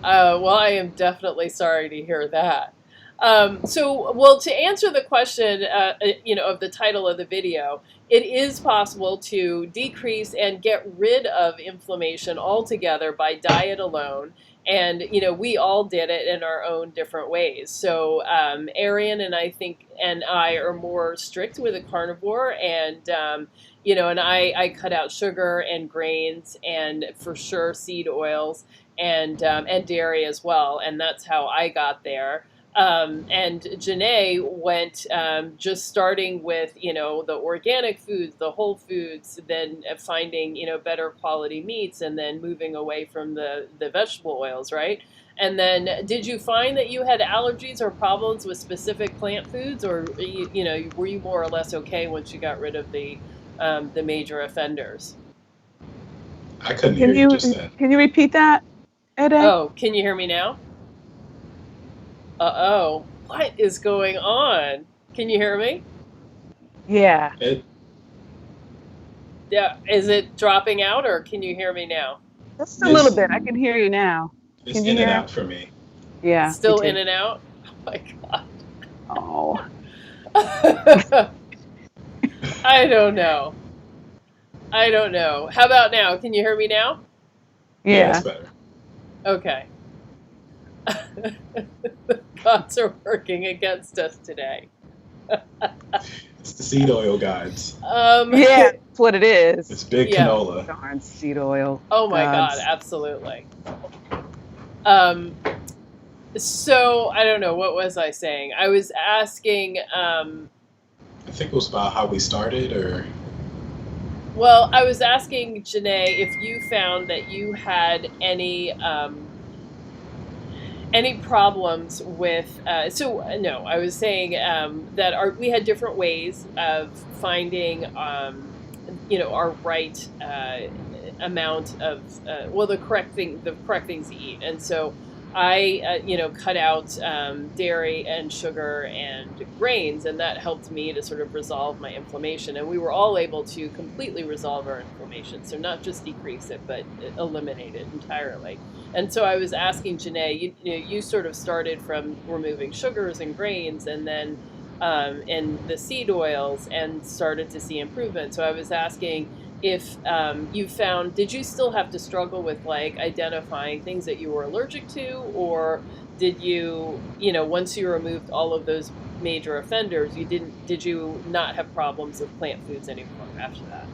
Well, I am definitely sorry to hear that. To answer the question, of the title of the video, it is possible to decrease and get rid of inflammation altogether by diet alone. And, we all did it in our own different ways. So Arien and I are more strict with a carnivore, and, and I cut out sugar and grains and for sure seed oils and dairy as well. And that's how I got there. And Janae went just starting with, the organic foods, the whole foods, then finding, better quality meats, and then moving away from the vegetable oils, right? And then did you find that you had allergies or problems with specific plant foods, or, were you more or less okay once you got rid of the major offenders? I couldn't hear you just then. Can you repeat that, Ede? Oh, can you hear me now? Uh-oh. What is going on? Can you hear me? Yeah. Yeah. Is it dropping out, or can you hear me now? Just a little bit. I can hear you now. It's in and out for me. Yeah. Still in and out? Oh my God. Oh. I don't know. How about now? Can you hear me now? Yeah. That's better. Okay. The gods are working against us today. It's the seed oil gods. Yeah, that's what it is. It's big canola. Darn seed oil. Oh my God, absolutely. So I don't know, what was I saying? I was asking. I think it was about how we started, or. Well, I was asking Janae if you found that you had any problems with. No, I was saying that we had different ways of finding, our right amount of the correct things to eat, and so I cut out dairy and sugar and grains, and that helped me to sort of resolve my inflammation, and we were all able to completely resolve our inflammation, so not just decrease it but eliminate it entirely. And so I was asking Janae, you sort of started from removing sugars and grains, and then in the seed oils, and started to see improvement. So I was asking if you found, did you still have to struggle with like identifying things that you were allergic to, or did you, once you removed all of those major offenders, did you not have problems with plant foods anymore after that?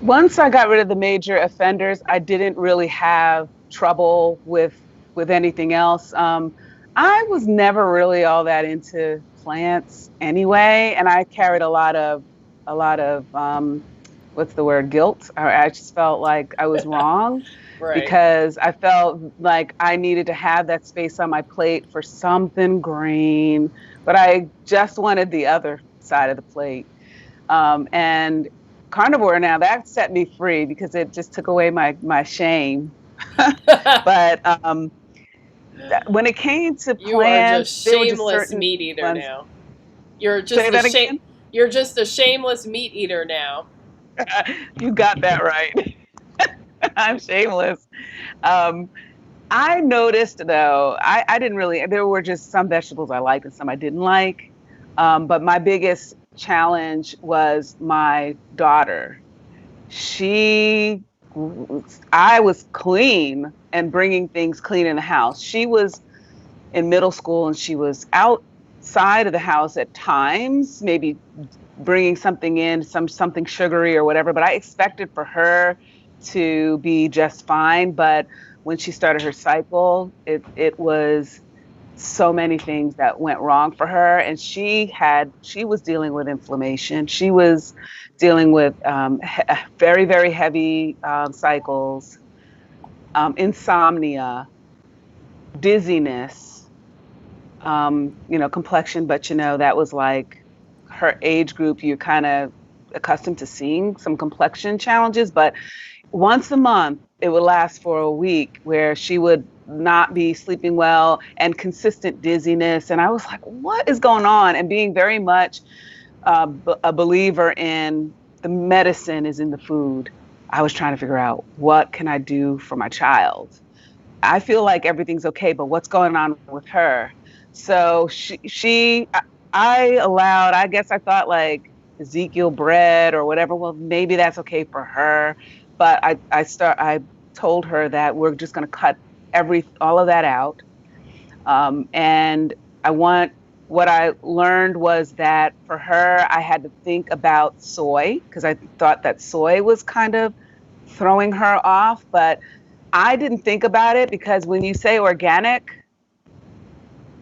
Once I got rid of the major offenders, I didn't really have trouble with anything else. I was never really all that into plants anyway, and I carried a lot of what's the word, guilt. I just felt like I was wrong. Right. Because I felt like I needed to have that space on my plate for something green, but I just wanted the other side of the plate. And Carnivore, now that set me free because it just took away my shame. But when it came to You are plants, just there were just shameless certain meat eater ones. now. You're just Say that again? You're just a shameless meat eater now. You got that right. I'm shameless. I noticed though, I didn't really, there were just some vegetables I liked and some I didn't like. But my biggest challenge was my daughter. She, I was clean and bringing things clean in the house. She was in middle school and she was outside of the house at times, maybe bringing something in, something sugary or whatever. But I expected for her to be just fine. But when she started her cycle, it was so many things that went wrong for her, and she was dealing with inflammation. She was dealing with very, very heavy cycles, insomnia, dizziness, complexion. But that was like her age group. You're kind of accustomed to seeing some complexion challenges, but once a month it would last for a week where she would not be sleeping well and consistent dizziness. And I was like, what is going on? And being very much a believer in the medicine is in the food, I was trying to figure out, what can I do for my child? I feel like everything's okay, but what's going on with her? So I guess I thought like Ezekiel bread or whatever. Well, maybe that's okay for her. But I told her that we're just going to cut all of that out. And what I learned was that for her, I had to think about soy because I thought that soy was kind of throwing her off, but I didn't think about it because when you say organic,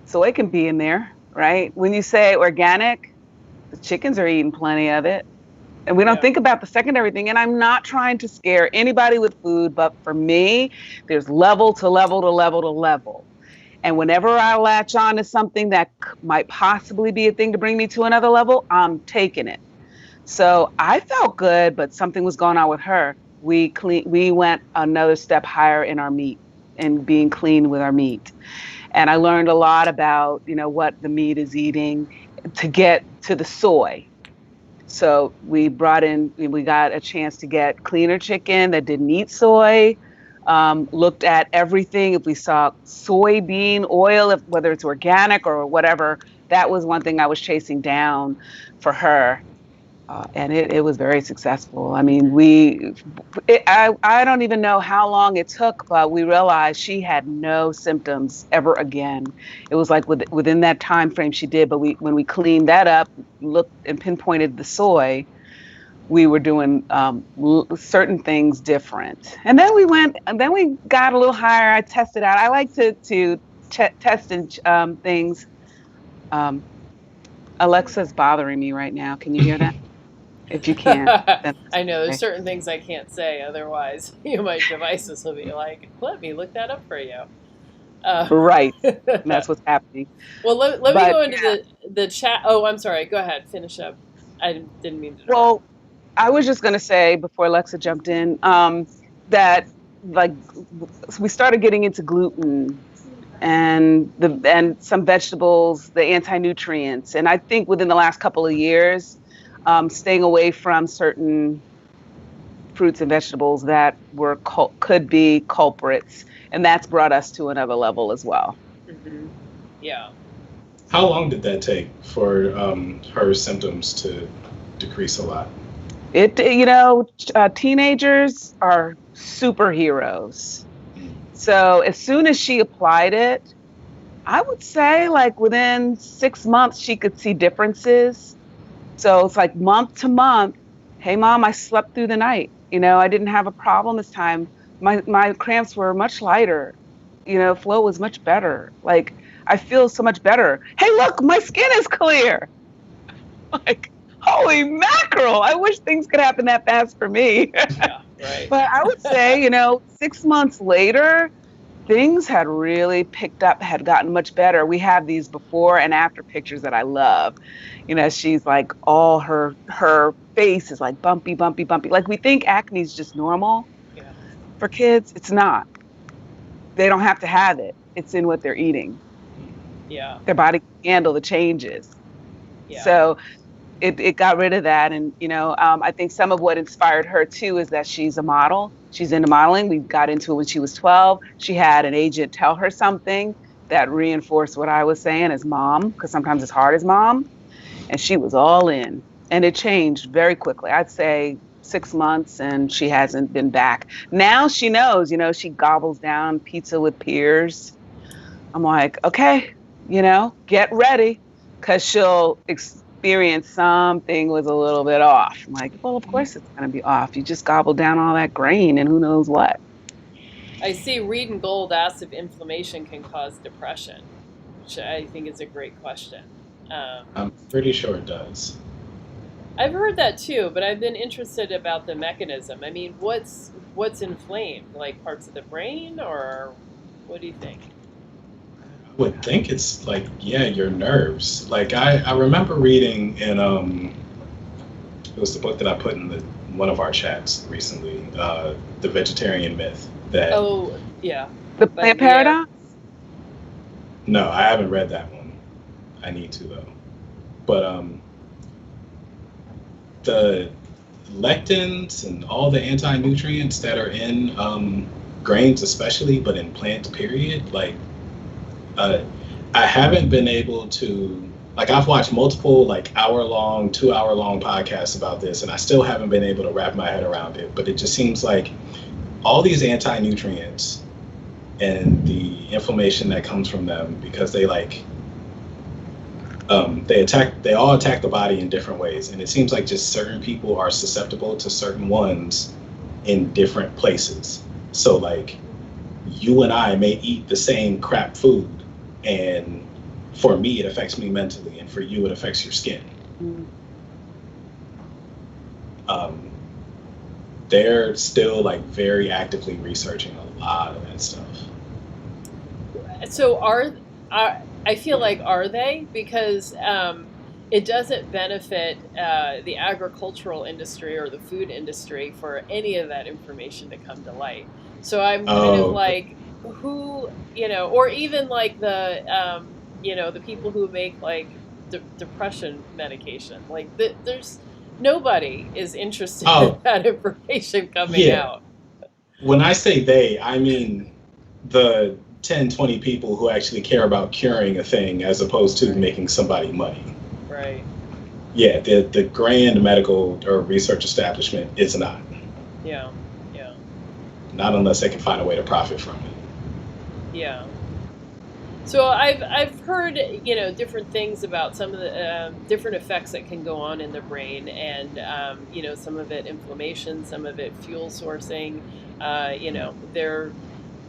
soy can be in there, right? When you say organic, the chickens are eating plenty of it. And we don't think about the secondary thing. And I'm not trying to scare anybody with food, but for me, there's level to level to level to level. And whenever I latch on to something that might possibly be a thing to bring me to another level, I'm taking it. So I felt good, but something was going on with her. We went another step higher in our meat and being clean with our meat. And I learned a lot about, what the meat is eating to get to the soy. So we got a chance to get cleaner chicken that didn't eat soy, looked at everything. If we saw soybean oil, whether it's organic or whatever, that was one thing I was chasing down for her. And it was very successful. I mean, I don't even know how long it took, but we realized she had no symptoms ever again. It was like within that time frame she did. But when we cleaned that up, looked and pinpointed the soy, we were doing certain things different. And then we got a little higher. I tested out. I like to test things. Alexa's bothering me right now. Can you hear that? If you can. I know there's certain things I can't say, otherwise my devices will be like, let me look that up for you. Right. That's what's happening. Well, let me go into the chat. Oh, I'm sorry. Go ahead. Finish up. I didn't mean to interrupt. Well, I was just going to say before Alexa jumped in that we started getting into gluten and some vegetables, the anti-nutrients. And I think within the last couple of years, staying away from certain fruits and vegetables that could be culprits, and that's brought us to another level as well. Mm-hmm. Yeah. How long did that take for her symptoms to decrease a lot? Teenagers are superheroes. So as soon as she applied it, I would say like within 6 months she could see differences. So it's like month to month, hey mom, I slept through the night. I didn't have a problem this time. My cramps were much lighter. Flow was much better. Like I feel so much better. Hey, look, my skin is clear. Like, holy mackerel. I wish things could happen that fast for me. Yeah, right. But I would say, 6 months later, things had really picked up, had gotten much better. We have these before and after pictures that I love. She's like all her face is like bumpy, bumpy, bumpy. Like we think acne is just normal. Yeah. For kids, it's not. They don't have to have it. It's in what they're eating. Yeah. Their body can handle the changes. Yeah. So it got rid of that. And, I think some of what inspired her too is that she's a model. She's into modeling. We got into it when she was 12. She had an agent tell her something that reinforced what I was saying as mom, because sometimes it's hard as mom. And she was all in. And it changed very quickly. I'd say 6 months, and she hasn't been back. Now she knows, she gobbles down pizza with peers. I'm like, okay, get ready, because she'll experience something was a little bit off. I'm like, well, of course it's going to be off. You just gobbled down all that grain and who knows what. I see Reed and Gold asked if inflammation can cause depression, which I think is a great question. I'm pretty sure it does. I've heard that too, but I've been interested about the mechanism. I mean, what's inflamed? Like parts of the brain, or what do you think? I would think it's like, your nerves. Like I remember reading in it was the book that I put in one of our chats recently, The Vegetarian Myth. Oh yeah, the plant paradox. No, I haven't read that one. I need to though. But the lectins and all the anti-nutrients that are in grains especially, but in plants period, like I haven't been able to, like I've watched multiple like 2-hour-long podcasts about this, and I still haven't been able to wrap my head around it. But it just seems like all these anti-nutrients and the inflammation that comes from them, because they all attack the body in different ways, and it seems like just certain people are susceptible to certain ones in different places. So like you and I may eat the same crap food, and for me it affects me mentally, and for you it affects your skin. They're still like very actively researching a lot of that stuff. So I feel like, are they? Because it doesn't benefit the agricultural industry or the food industry for any of that information to come to light. So I'm kind of like, who, or even like the, the people who make like depression medication. Like there's nobody is interested in that information coming out. When I say they, I mean the 10, 20 people who actually care about curing a thing as opposed to making somebody money. Right. Yeah, the grand medical or research establishment is not. Yeah. Not unless they can find a way to profit from it. Yeah. So I've heard, different things about some of the different effects that can go on in the brain, and some of it inflammation, some of it fuel sourcing. The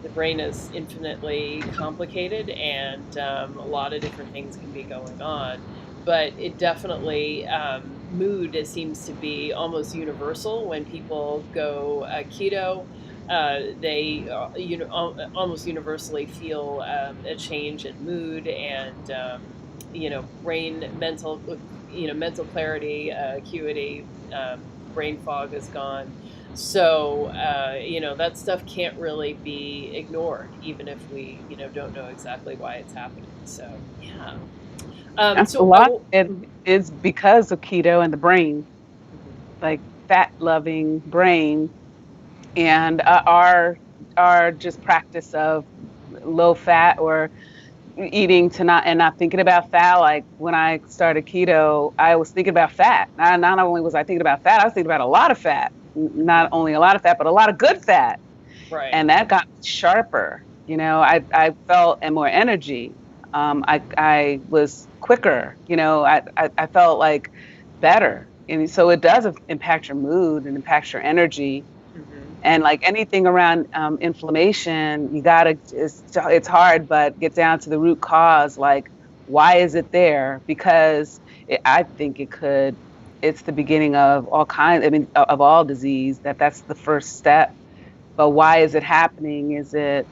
brain is infinitely complicated, and a lot of different things can be going on. But it definitely, mood seems to be almost universal when people go keto. They almost universally feel a change in mood, and brain mental clarity, acuity, brain fog is gone. So that stuff can't really be ignored, even if we don't know exactly why it's happening. So yeah. So a lot it is because of keto and the brain, like fat loving brain, and our just practice of low fat or eating to not thinking about fat. Like when I started keto, I was thinking about fat. Not only was I thinking about fat, I was thinking about a lot of fat. Not only a lot of fat, but a lot of good fat. Right. And that got sharper. I felt and more energy. I was quicker. I felt like better. And so it does impact your mood and impacts your energy. And like anything around inflammation, you gotta, it's hard, but get down to the root cause. Like, why is it there? Because I think it's the beginning of all kinds, of all disease, that's the first step. But why is it happening? Is it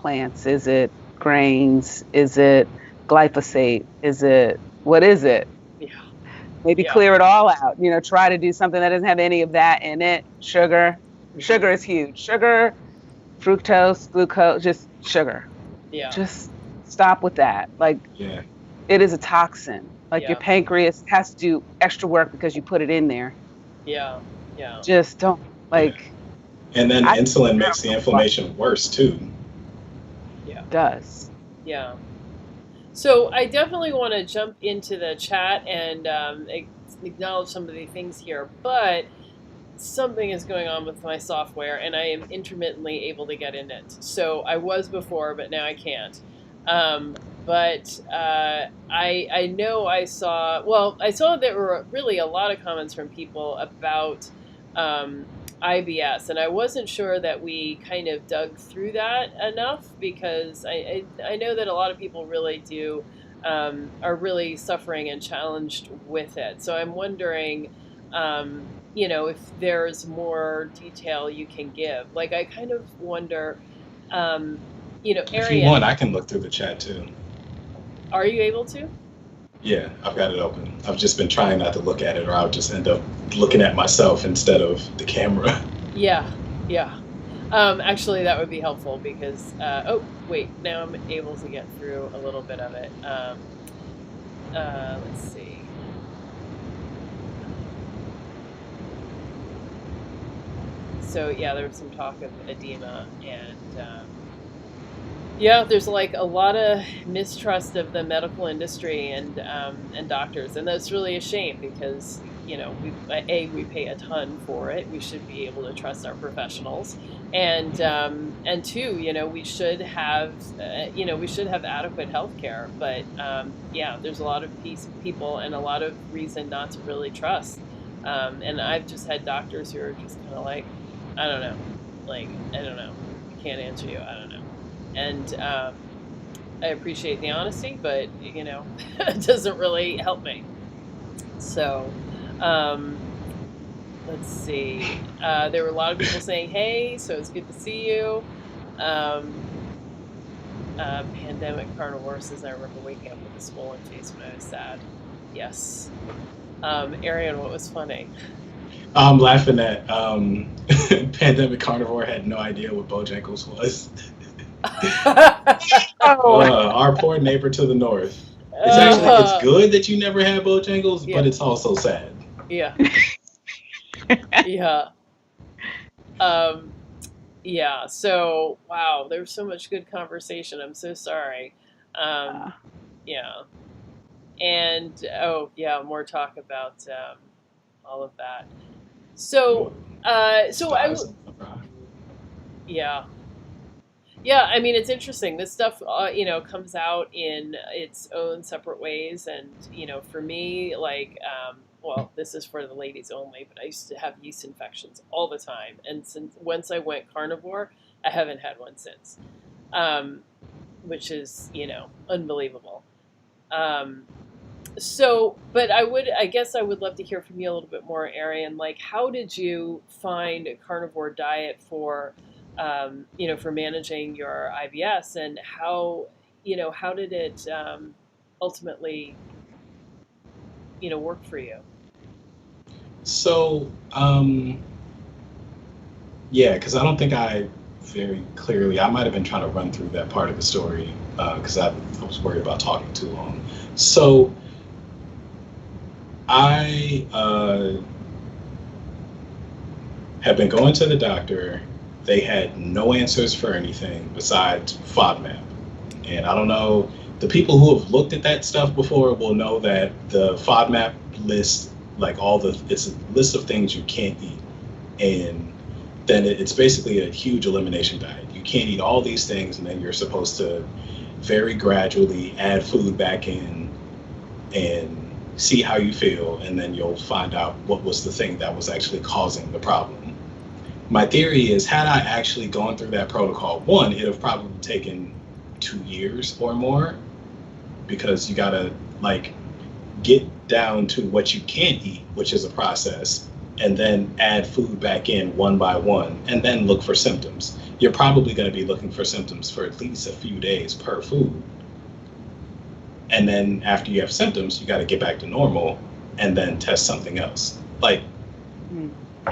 plants? Is it grains? Is it glyphosate? What is it? Yeah. Maybe Yeah. clear it all out. Try to do something that doesn't have any of that in it. Sugar. Sugar is huge. Sugar, fructose, glucose, just sugar. Yeah. Just stop with that. Like, Yeah. it is a toxin. Like, your Yeah. pancreas has to do extra work because you put it in there. Yeah. Yeah. Just don't, like. And then I- insulin makes the inflammation worse too. Yeah. It does. Yeah. So I definitely want to jump into the chat and acknowledge some of the things here, but something is going on with my software and I am intermittently able to get in it. So I was before, but now I can't. I know I saw there were really a lot of comments from people about IBS, and I wasn't sure that we kind of dug through that enough, because I know that a lot of people really do are really suffering and challenged with it. So I'm wondering, if there's more detail you can give. Like, I kind of wonder, Arien, If you want, I can look through the chat too. Are you able to? Yeah, I've got it open. I've just been trying not to look at it, or I'll just end up looking at myself instead of the camera. Yeah. Actually, that would be helpful because, oh, wait, now I'm able to get through a little bit of it. Let's see. So, yeah, there was some talk of edema, and there's like a lot of mistrust of the medical industry and doctors, and that's really a shame because we pay a ton for it. We should be able to trust our professionals, and two, we should have adequate health care. But there's a lot of people and a lot of reason not to really trust. And I've just had doctors who are just kind of like, I don't know, I can't answer you, I don't know. And I appreciate the honesty, but it doesn't really help me. So let's see. There were a lot of people saying, "Hey," so it's good to see you. Pandemic carnivore says, "I remember waking up with a swollen face when I was sad." Yes. Arien, what was funny? I'm laughing at Pandemic Carnivore had no idea what Bojangles was. Our poor neighbor to the north. It's good that you never had Bojangles, but it's also sad. Yeah. Yeah. So, wow, there was so much good conversation. I'm so sorry. Yeah. And, more talk about all of that. So, Yeah, I mean, it's interesting. This stuff, comes out in its own separate ways. And, for me, this is for the ladies only, but I used to have yeast infections all the time. And once I went carnivore, I haven't had one since, which is, unbelievable. But I guess I would love to hear from you a little bit more, Arien. Like, how did you find a carnivore diet for managing your IBS, and how did it ultimately, work for you? So, because I don't think I very clearly, I might have been trying to run through that part of the story because I was worried about talking too long. So, I have been going to the doctor. They had no answers for anything besides FODMAP. And I don't know, the people who have looked at that stuff before will know that the FODMAP list, it's a list of things you can't eat. And then it's basically a huge elimination diet. You can't eat all these things, and then you're supposed to very gradually add food back in and see how you feel, and then you'll find out what was the thing that was actually causing the problem. My theory is, had I actually gone through that protocol, one, it'd have probably taken 2 years or more, because you gotta get down to what you can't eat, which is a process, and then add food back in one by one, and then look for symptoms. You're probably going to be looking for symptoms for at least a few days per food. And then after you have symptoms, you got to get back to normal and then test something else. Like,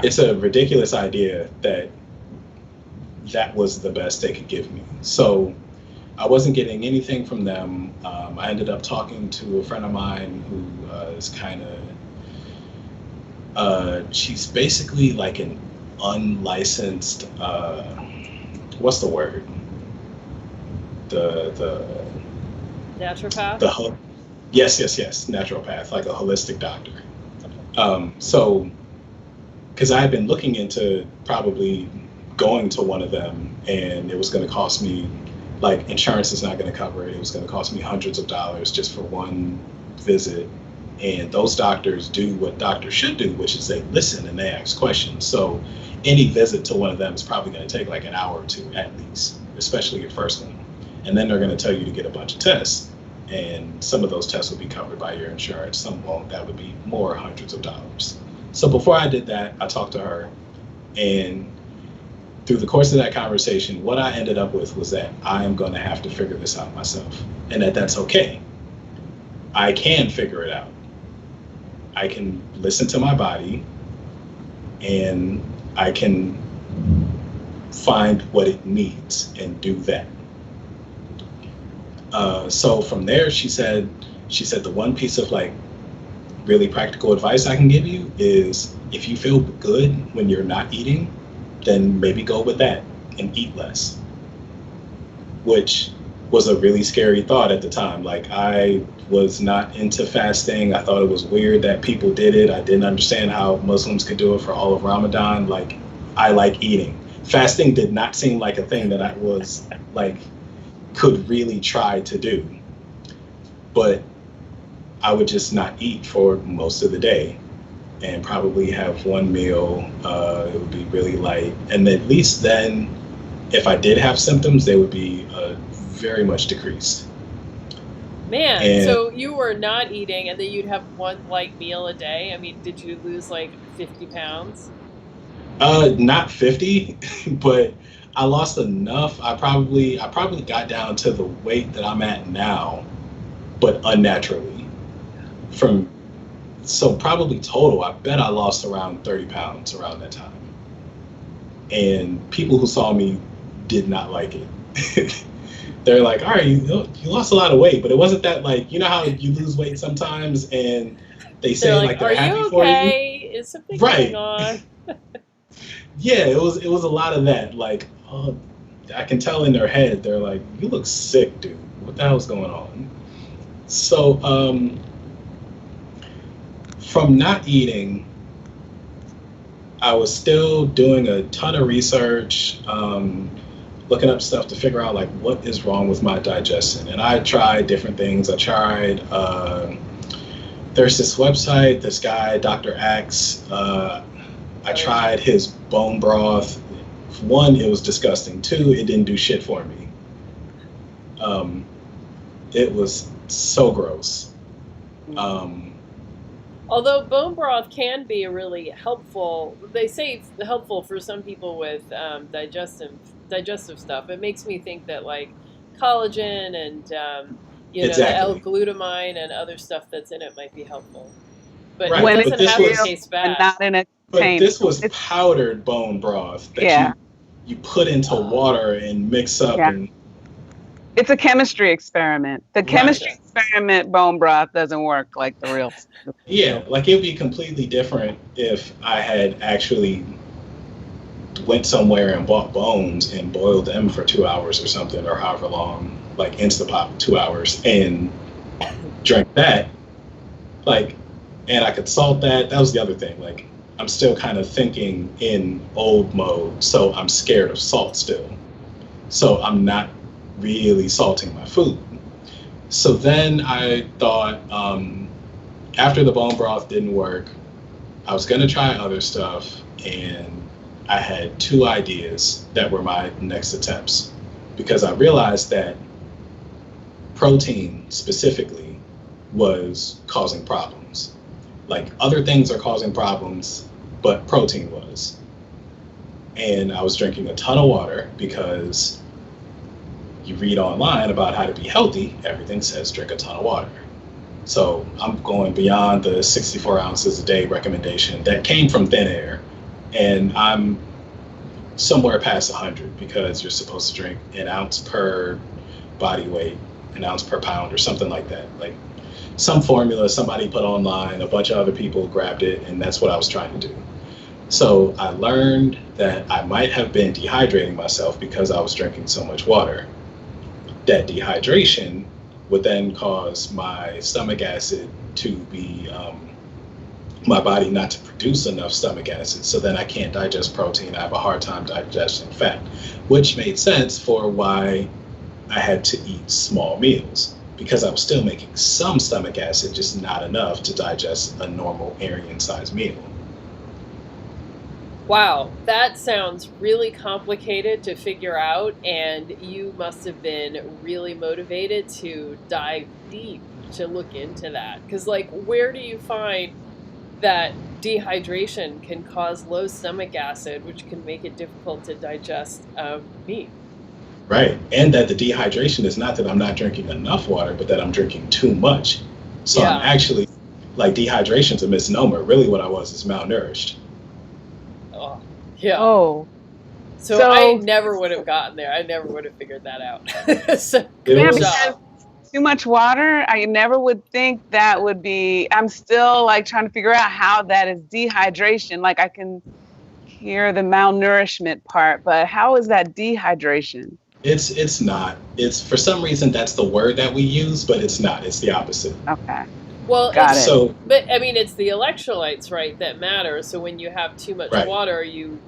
it's a ridiculous idea that that was the best they could give me. So I wasn't getting anything from them. I ended up talking to a friend of mine who is kind of, she's basically like an unlicensed, what's the word? The naturopath? Yes, naturopath, like a holistic doctor. So, because I had been looking into probably going to one of them, and it was going to cost me, like, insurance is not going to cover it. It was going to cost me hundreds of dollars just for one visit. And those doctors do what doctors should do, which is they listen and they ask questions. So any visit to one of them is probably going to take like an hour or two at least, especially your first one. And then they're going to tell you to get a bunch of tests. And some of those tests will be covered by your insurance. Some won't. That would be more hundreds of dollars. So before I did that, I talked to her, and through the course of that conversation, what I ended up with was that I am going to have to figure this out myself, and that's okay. I can figure it out. I can listen to my body, and I can find what it needs and do that. So from there, she said the one piece of like really practical advice I can give you is, if you feel good when you're not eating, then maybe go with that and eat less. Which was a really scary thought at the time. Like, I was not into fasting. I thought it was weird that people did it. I didn't understand how Muslims could do it for all of Ramadan. Like, I like eating. Fasting did not seem like a thing that I was like could really try to do. But I would just not eat for most of the day and probably have one meal. It would be really light. And at least then, if I did have symptoms, they would be very much decreased. Man, and so you were not eating, and then you'd have one light meal a day? I mean, did you lose like 50 pounds? Not 50, but I lost enough. I probably got down to the weight that I'm at now, but unnaturally. So probably total, I bet I lost around 30 pounds around that time. And people who saw me did not like it. They're like, all right, you lost a lot of weight, but it wasn't that, like, you know how you lose weight sometimes and they say like they're happy for you? Is something going on? Yeah, it was a lot of that. Like, I can tell in their head, they're like, you look sick, dude. What the hell's going on? So from not eating, I was still doing a ton of research, looking up stuff to figure out like what is wrong with my digestion. And I tried different things. I tried, there's this website, this guy, Dr. Axe. I tried his bone broth. One, it was disgusting. Two, it didn't do shit for me. It was so gross. Although bone broth can be really helpful, they say helpful for some people with digestive stuff. It makes me think that like collagen and the L-glutamine and other stuff that's in it might be helpful. But right. it doesn't have to taste bad. Not in a but this was powdered bone broth that you put into water and mix up. Yeah. And it's a chemistry experiment. The chemistry experiment bone broth doesn't work like the real stuff. Yeah, like it'd be completely different if I had actually went somewhere and bought bones and boiled them for 2 hours or something, or however long, like Instapot 2 hours, and drank that. Like, and I could salt that. That was the other thing. Like, I'm still kind of thinking in old mode, so I'm scared of salt still. So I'm not really salting my food. So then I thought, after the bone broth didn't work, I was gonna try other stuff, and I had 2 ideas that were my next attempts, because I realized that protein specifically was causing problems. Like, other things are causing problems, but protein was. And I was drinking a ton of water because you read online about how to be healthy, everything says drink a ton of water. So I'm going beyond the 64 ounces a day recommendation that came from thin air, and I'm somewhere past 100 because you're supposed to drink an ounce per body weight, an ounce per pound, or something like that. Like some formula somebody put online, a bunch of other people grabbed it, and that's what I was trying to do. So I learned that I might have been dehydrating myself because I was drinking so much water. That dehydration would then cause my stomach acid to be, my body not to produce enough stomach acid. So then I can't digest protein. I have a hard time digesting fat, which made sense for why I had to eat small meals, because I was still making some stomach acid, just not enough to digest a normal Aryan sized meal. Wow, that sounds really complicated to figure out, and you must have been really motivated to dive deep to look into that. Because, like, where do you find that dehydration can cause low stomach acid, which can make it difficult to digest meat? Right. And that the dehydration is not that I'm not drinking enough water, but that I'm drinking too much. So Yeah. I'm actually, like, dehydration's a misnomer. Really what I was is malnourished. Oh, yeah. Oh, So I never would have gotten there. I never would have figured that out. So It yeah, good was- because job. too much water, I never would think that would be, I'm still like trying to figure out how that is dehydration. Like I can hear the malnourishment part, but how is that dehydration? It's not. It's, for some reason, that's the word that we use, but it's not. It's the opposite. Okay, Well, got it's, it. So, but I mean, it's the electrolytes, right, that matter. So when you have too much Right. water, you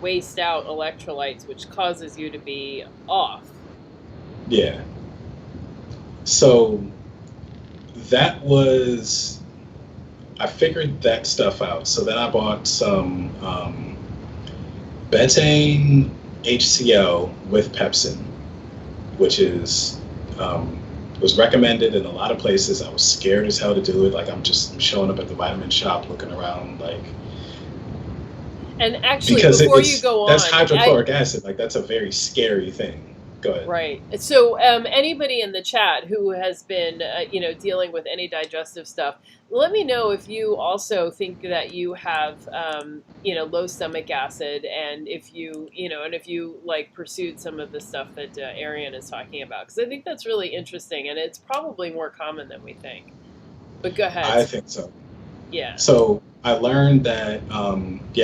waste out electrolytes, which causes you to be off. yeah. So that was, I figured that stuff out. So then I bought some betaine HCl with pepsin, which is was recommended in a lot of places. I was scared as hell to do it. Like I'm showing up at the vitamin shop, looking around, like, And actually, because before you go on, that's hydrochloric acid. Like that's a very scary thing. Go ahead. right. So anybody in the chat who has been, dealing with any digestive stuff, let me know if you also think that you have, low stomach acid, and if you, and if you like pursued some of the stuff that Arien is talking about, because I think that's really interesting, and it's probably more common than we think. But go ahead. I think so. Yeah. So I learned that, I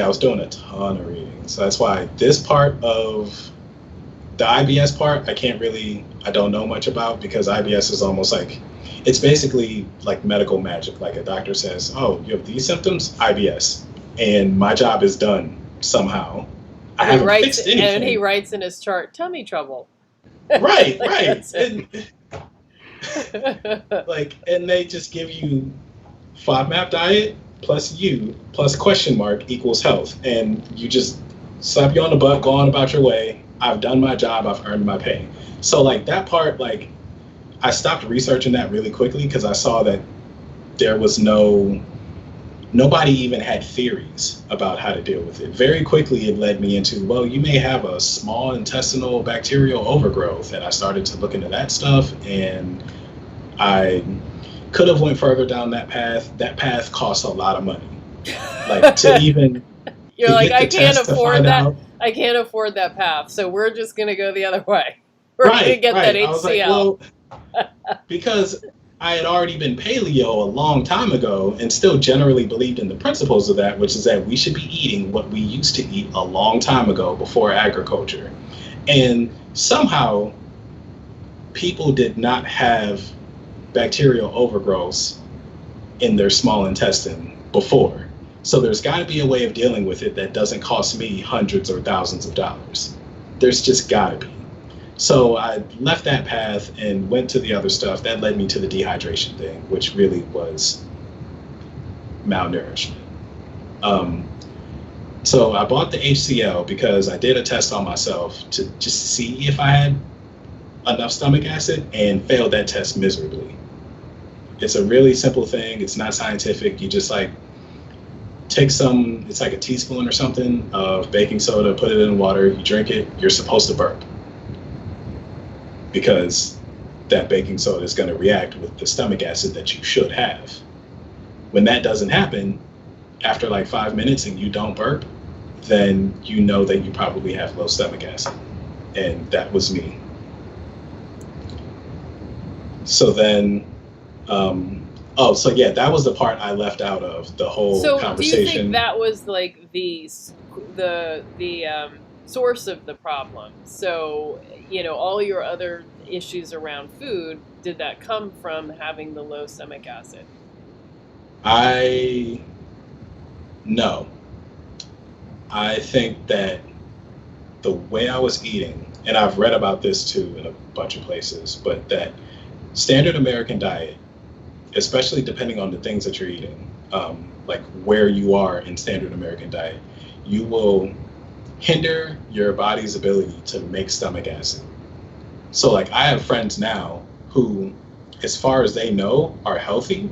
was doing a ton of reading. So that's why this part of the IBS part, I don't know much about, because IBS is almost like, it's basically like medical magic. Like a doctor says, oh, you have these symptoms, IBS. And my job is done somehow. I haven't fixed anything. And he writes in his chart, tummy trouble. Right, Like, right. that's it. And they just give you FODMAP diet plus question mark equals health. And you just slap you on the butt, go on about your way. I've done my job, I've earned my pay. So like that part, like I stopped researching that really quickly because I saw that there was nobody even had theories about how to deal with it. Very quickly it led me into, well, you may have a small intestinal bacterial overgrowth. And I started to look into that stuff, and I could have went further down that path. That path costs a lot of money. Like to even You're to like, get the I can't test to afford find that. out. I can't afford that path, so we're just gonna go the other way. We're gonna get that HCl. I was like, well, because I had already been paleo a long time ago and still generally believed in the principles of that, which is that we should be eating what we used to eat a long time ago before agriculture. And somehow people did not have bacterial overgrowths in their small intestine before. So there's got to be a way of dealing with it that doesn't cost me hundreds or thousands of dollars. There's just got to be. So I left that path and went to the other stuff. That led me to the dehydration thing, which really was malnourishment. So I bought the HCl because I did a test on myself to just see if I had enough stomach acid, and failed that test miserably. It's a really simple thing. It's not scientific. You just like take some, it's like a teaspoon or something of baking soda, put it in water, you drink it, you're supposed to burp. Because that baking soda is going to react with the stomach acid that you should have. When that doesn't happen, after like 5 minutes and you don't burp, then you know that you probably have low stomach acid. And that was me. So then, so yeah, that was the part I left out of the whole conversation. Do you think that was like the source of the problem? So, all your other issues around food, did that come from having the low stomach acid? No. I think that the way I was eating, and I've read about this too in a bunch of places, but that standard American diet, especially depending on the things that you're eating, like where you are in standard American diet, you will hinder your body's ability to make stomach acid. So like I have friends now who, as far as they know, are healthy,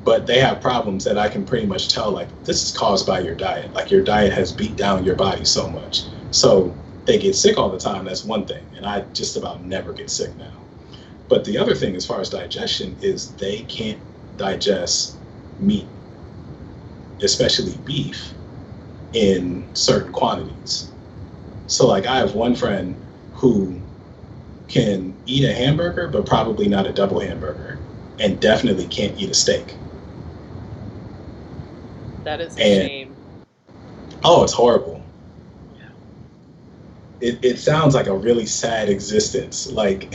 but they have problems that I can pretty much tell, like, this is caused by your diet. Like your diet has beat down your body so much. So they get sick all the time, that's one thing. And I just about never get sick now. But the other thing as far as digestion is they can't digest meat, especially beef, in certain quantities. So like I have one friend who can eat a hamburger, but probably not a double hamburger, and definitely can't eat a steak. That is a shame. Oh, it's horrible. Yeah. It sounds like a really sad existence. Like,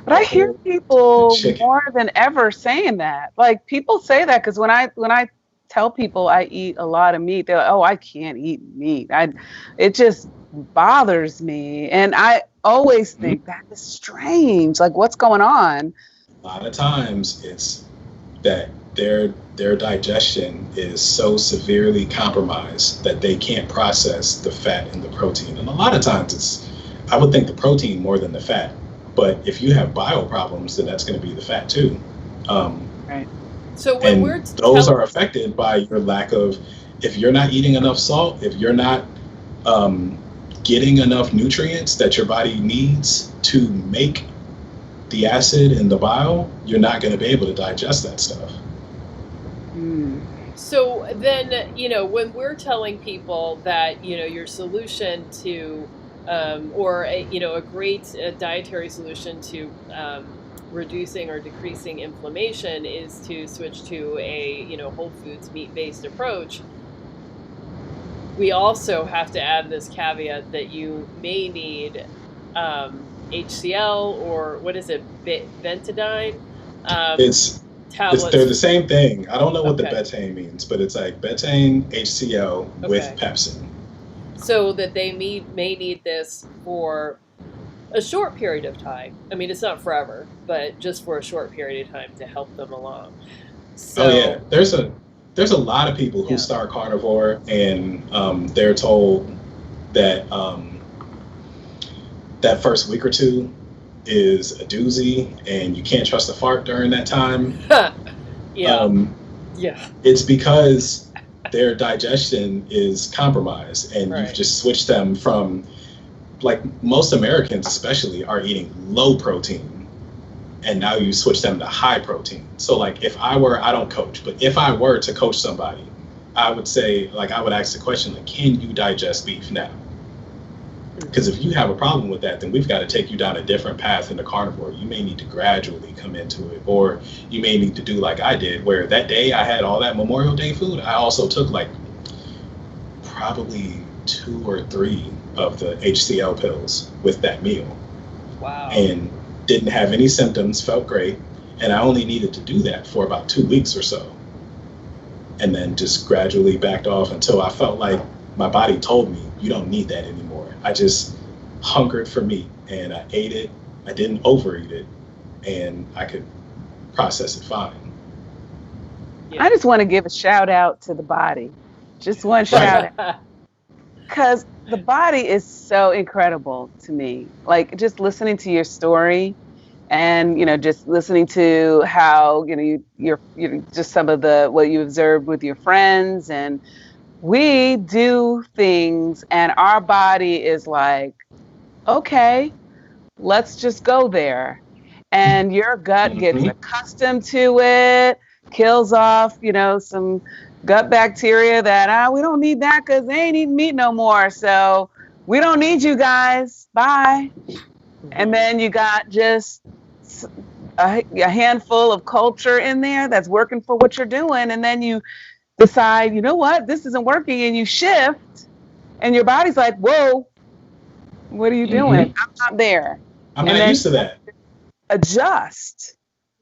but I hear people more than ever saying that. Like people say that because when I tell people I eat a lot of meat, they're like, "Oh, I can't eat meat. It just bothers me." And I always think that is strange. Like, what's going on? A lot of times it's that their digestion is so severely compromised that they can't process the fat and the protein. And a lot of times I would think the protein more than the fat. But if you have bile problems, then that's going to be the fat too. Right. So when those are affected by your lack of, if you're not eating enough salt, if you're not getting enough nutrients that your body needs to make the acid in the bile, you're not going to be able to digest that stuff. So then, when we're telling people that, your solution to, or a great dietary solution to reducing or decreasing inflammation is to switch to a, whole foods meat-based approach, we also have to add this caveat that you may need HCl, or what is it, betadine? They're the same thing. I don't know what the betaine means, but it's like betaine, HCl with pepsin. So that they may need this for a short period of time. I mean, it's not forever, but just for a short period of time to help them along. So, there's a lot of people who start carnivore and they're told that that first week or two is a doozy and you can't trust a fart during that time. It's because their digestion is compromised and you've just switched them from, like most Americans especially are eating low protein, and now you switch them to high protein. So like I don't coach, but if I were to coach somebody, I would say, like, I would ask the question, like, can you digest beef now? Because if you have a problem with that, then we've got to take you down a different path in the carnivore. You may need to gradually come into it, or you may need to do like I did, where that day I had all that Memorial Day food. I also took like probably 2 or 3 of the HCl pills with that meal. Wow. And didn't have any symptoms, felt great. And I only needed to do that for about 2 weeks or so. And then just gradually backed off until I felt like my body told me, you don't need that anymore. I just hungered for meat and I ate it. I didn't overeat it and I could process it fine. Yeah. I just want to give a shout out to the body. Just one shout out. Because the body is so incredible to me. Like just listening to your story, and just listening to how you're just some of what you observed with your friends, and we do things and our body is like, okay, let's just go there, and your gut gets Mm-hmm. accustomed to it, kills off some gut bacteria that we don't need that because they ain't eating meat no more, so we don't need you guys, bye. And then you got just a handful of culture in there that's working for what you're doing. And then you decide, you know what, this isn't working. And you shift and your body's like, whoa, what are you doing? Mm-hmm. I'm not there. I'm and not then used to that. adjust.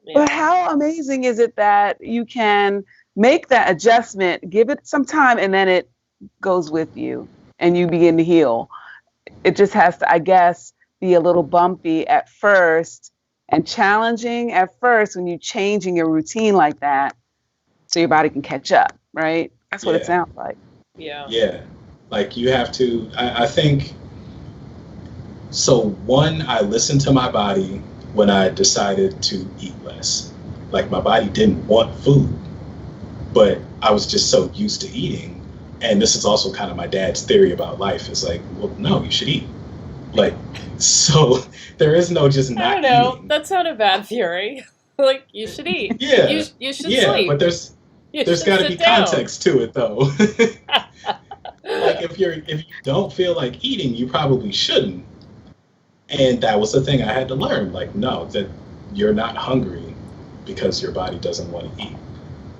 Yeah. But how amazing is it that you can make that adjustment, give it some time, and then it goes with you and you begin to heal. It just has to, I guess, be a little bumpy at first and challenging at first when you're changing your routine like that so your body can catch up, right? That's what it sounds like. Yeah. Yeah. Like you have to, I think, so one, I listened to my body when I decided to eat less. Like my body didn't want food, but I was just so used to eating. And this is also kind of my dad's theory about life. It's like, well, no, you should eat. Like, so there is no just not I don't know. eating. That's not a bad theory. Like, you should eat. Yeah. You should Yeah, sleep. but there's got to be context to it, though. Like if you don't feel like eating, you probably shouldn't. And that was the thing I had to learn. Like, no, that you're not hungry because your body doesn't want to eat.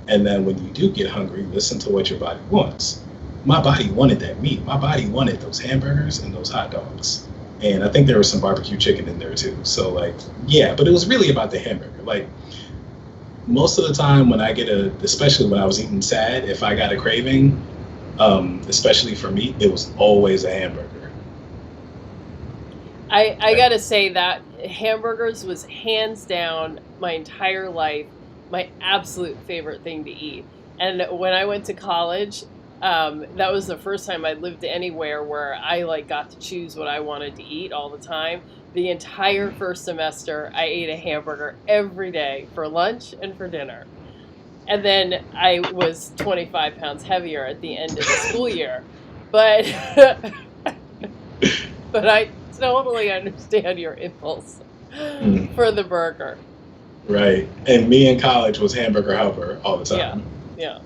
And then when you do get hungry, listen to what your body wants. My body wanted that meat. My body wanted those hamburgers and those hot dogs. And I think there was some barbecue chicken in there too. So like, yeah, but it was really about the hamburger. Like most of the time when I especially when I was eating sad, if I got a craving, especially for meat, it was always a hamburger. I gotta say that hamburgers was hands down my entire life my absolute favorite thing to eat. And when I went to college, that was the first time I lived anywhere where I like got to choose what I wanted to eat all the time. The entire first semester, I ate a hamburger every day for lunch and for dinner. And then I was 25 pounds heavier at the end of the school year. But but I totally understand your impulse for the burger. Right. And me in college was hamburger helper all the time. Yeah.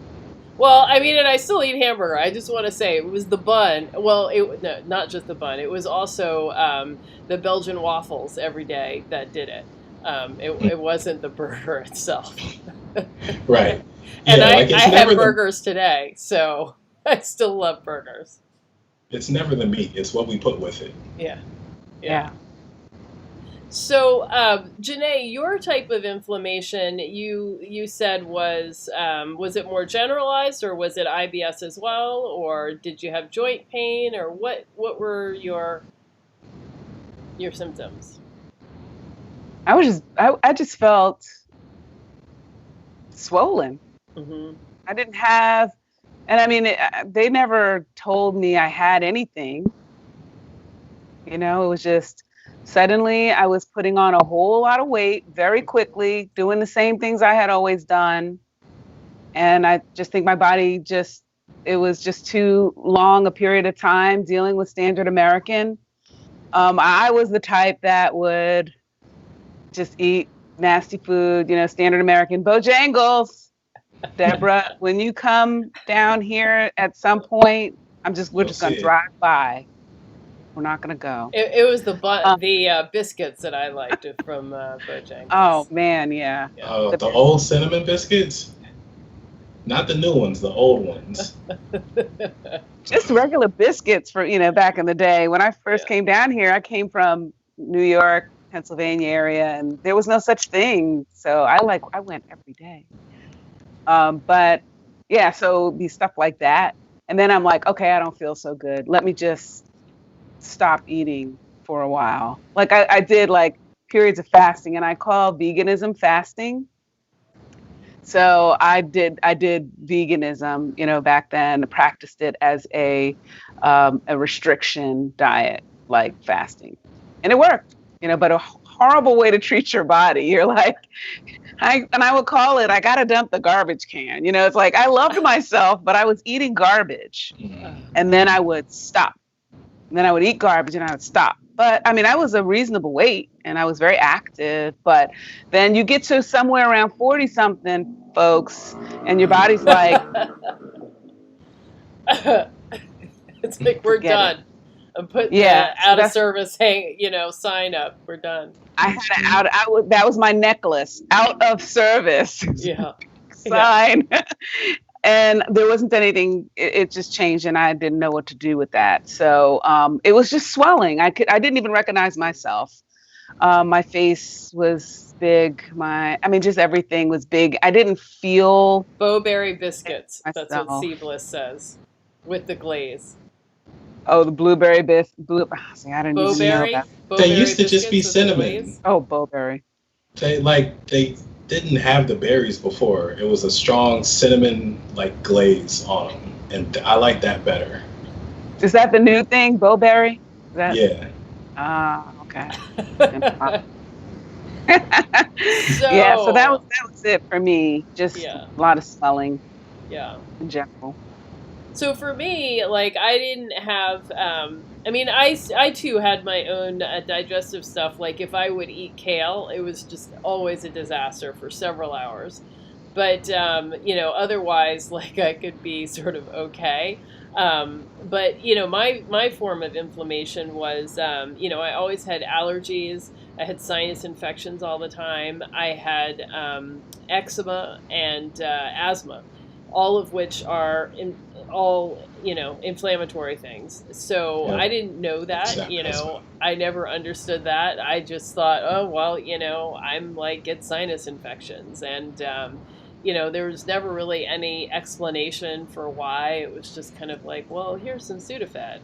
Well, I mean, and I still eat hamburger. I just want to say it was the bun. Well, no, not just the bun. It was also the Belgian waffles every day that did it. It wasn't the burger itself. Right. And yeah, I had never burgers today, so I still love burgers. It's never the meat. It's what we put with it. Yeah. So, Janae, your type of inflammation, you said was it more generalized, or was it IBS as well, or did you have joint pain, or what were your symptoms? I just felt swollen. Mm-hmm. I didn't have, and I mean, they never told me I had anything. It was just suddenly I was putting on a whole lot of weight very quickly, doing the same things I had always done. And I just think my body it was just too long a period of time dealing with standard American. I was the type that would just eat nasty food, standard American. Bojangles, Deborah, when you come down here at some point, we're just going to drive by. We're not going to go. It was the biscuits that I liked from Bojangles. Oh, man, yeah. Oh, the old cinnamon biscuits? Not the new ones, the old ones. Just regular biscuits for, back in the day. When I first came down here, I came from New York, Pennsylvania area, and there was no such thing. So I went every day. But yeah, so be stuff like that. And then I'm like, okay, I don't feel so good. Let me just stop eating for a while. Like I did like periods of fasting, and I call veganism fasting. So I did veganism, back then, practiced it as a restriction diet, like fasting, and it worked, but a horrible way to treat your body. You're like, I would call it, I got to dump the garbage can. You know, it's like I loved myself, but I was eating garbage. And then I would stop. And then I would eat garbage and I would stop. But I mean, I was a reasonable weight and I was very active. But then you get to somewhere around 40 something, folks, and your body's like, it's like, we're done. I'm putting the out of service sign up. We're done. I had that was my necklace, out of service. Yeah. Sign. And there wasn't anything, it just changed and I didn't know what to do with that. So it was just swelling. I didn't even recognize myself. My face was big. Just everything was big. I didn't feel. Bowberry biscuits. That's what Seabliss says with the glaze. Oh, the blueberry blue. I didn't even know that. They used to just be cinnamon. Oh, bowberry. They didn't have the berries before. It was a strong cinnamon glaze on them, and I like that better. Is that the new thing, bowberry? Yeah. Okay. So that was it for me. Just a lot of swelling. Yeah. In general. So for me, I didn't have, I too had my own digestive stuff. Like if I would eat kale, it was just always a disaster for several hours. But, otherwise, I could be sort of okay. But, my form of inflammation was, I always had allergies. I had sinus infections all the time. I had eczema and asthma, all of which are inflammatory things. So I didn't know that, I never understood that. I just thought, oh, well, I'm get sinus infections. And, there was never really any explanation for why. It was just kind of well, here's some Sudafed.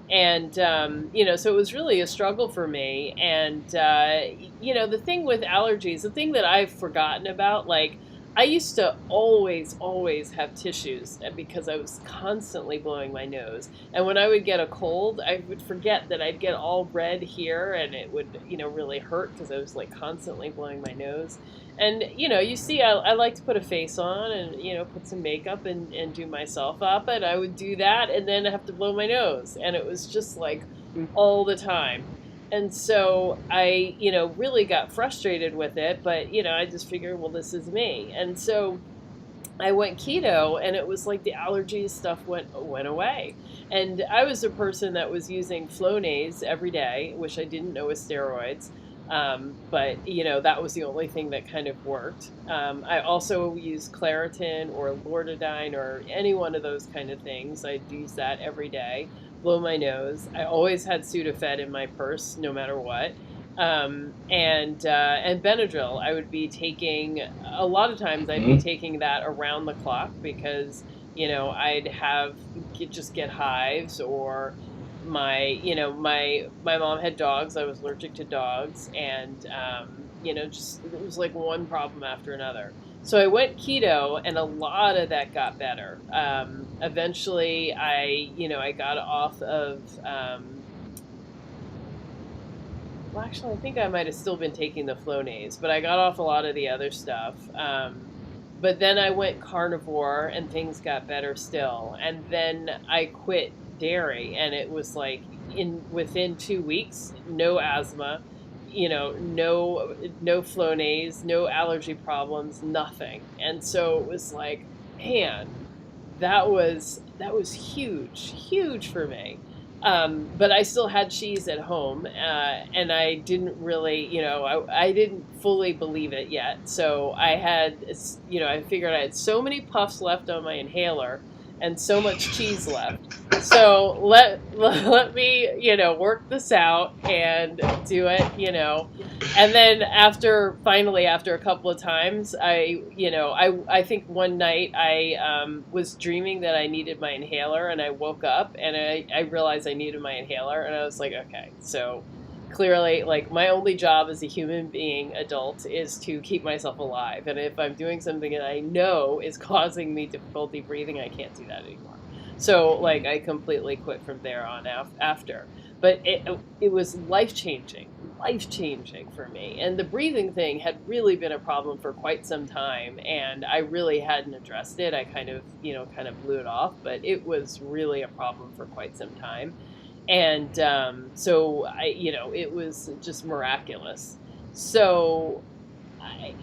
And, so it was really a struggle for me. And, the thing with allergies, the thing that I've forgotten about, I used to always have tissues because I was constantly blowing my nose. And when I would get a cold, I would forget that I'd get all red here and it would, really hurt because I was constantly blowing my nose. And, you see, I like to put a face on and, put some makeup and do myself up. And I would do that and then I have to blow my nose. And it was just all the time. And so I, really got frustrated with it, but, I just figured, well, this is me. And so I went keto and it was the allergies stuff went away. And I was a person that was using Flonase every day, which I didn't know was steroids. But, that was the only thing that kind of worked. I also used Claritin or Lortidine or any one of those kind of things. I'd use that every day. Blow my nose. I always had Sudafed in my purse, no matter what. And Benadryl, I would be taking, a lot of times I'd be taking that around the clock because, I'd just get hives or my mom had dogs. I was allergic to dogs and, just, it was one problem after another. So I went keto and a lot of that got better. Eventually I got off of, well, actually I think I might have still been taking the Flonase, but I got off a lot of the other stuff. But then I went carnivore and things got better still. And then I quit dairy and it was within 2 weeks, no asthma, no Flonase, no allergy problems, nothing. And so it was man, that was huge for me. But I still had cheese at home, and I didn't really, I didn't fully believe it yet. So I had, I figured I had so many puffs left on my inhaler and so much cheese left. So let me, work this out and do it, And then after a couple of times, I think one night I was dreaming that I needed my inhaler and I woke up and I realized I needed my inhaler and I was like, okay, so clearly my only job as a human being adult is to keep myself alive. And if I'm doing something that I know is causing me difficulty breathing, I can't do that anymore. So I completely quit from there on after. But it was life-changing. life-changing for me. And the breathing thing had really been a problem for quite some time, and I really hadn't addressed it. I kind of, kind of blew it off, but it was really a problem for quite some time. And so it was just miraculous. So I,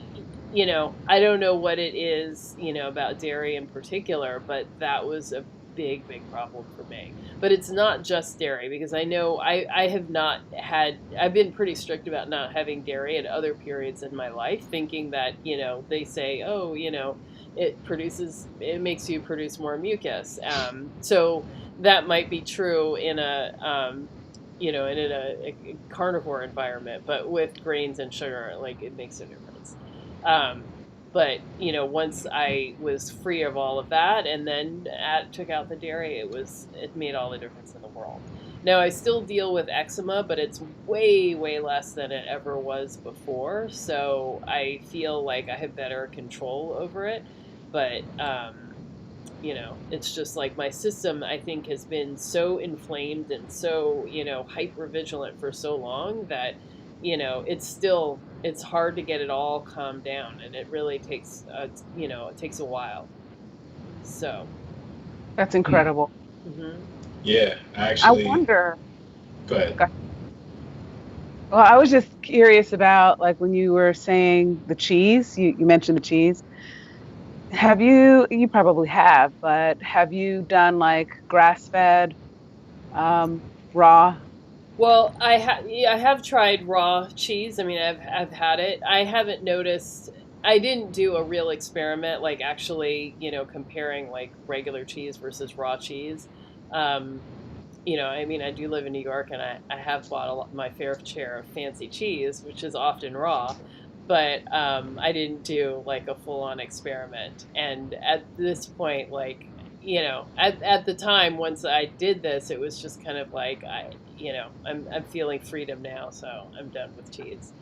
I don't know what it is, about dairy in particular, but that was a big, big problem for me. But it's not just dairy, because I know I have not had, I've been pretty strict about not having dairy at other periods in my life, thinking that, they say, oh, it makes you produce more mucus. So that might be true in a carnivore environment, but with grains and sugar, like, it makes a difference. Um, but once I was free of all of that, and then took out the dairy, it made all the difference in the world. Now I still deal with eczema, but it's way, way less than it ever was before. So I feel like I have better control over it. But it's just like my system, I think, has been so inflamed and so, hyper vigilant for so long that, it's hard to get it all calmed down, and it really takes, it takes a while. So. That's incredible. Mm-hmm. Yeah, I wonder. Go ahead. Well, I was just curious about, like, when you were saying the cheese, you mentioned the cheese. Have you probably have, but have you done like grass-fed, raw? Well, I have tried raw cheese. I mean, I've had it. I haven't noticed. I didn't do a real experiment, like actually, comparing like regular cheese versus raw cheese. Um, I mean, I do live in New York, and I have bought my fair share of fancy cheese, which is often raw, but I didn't do like a full-on experiment. And at this point, like, at the time, once I did this, it was just kind of like, I'm feeling freedom now, so I'm done with cheese.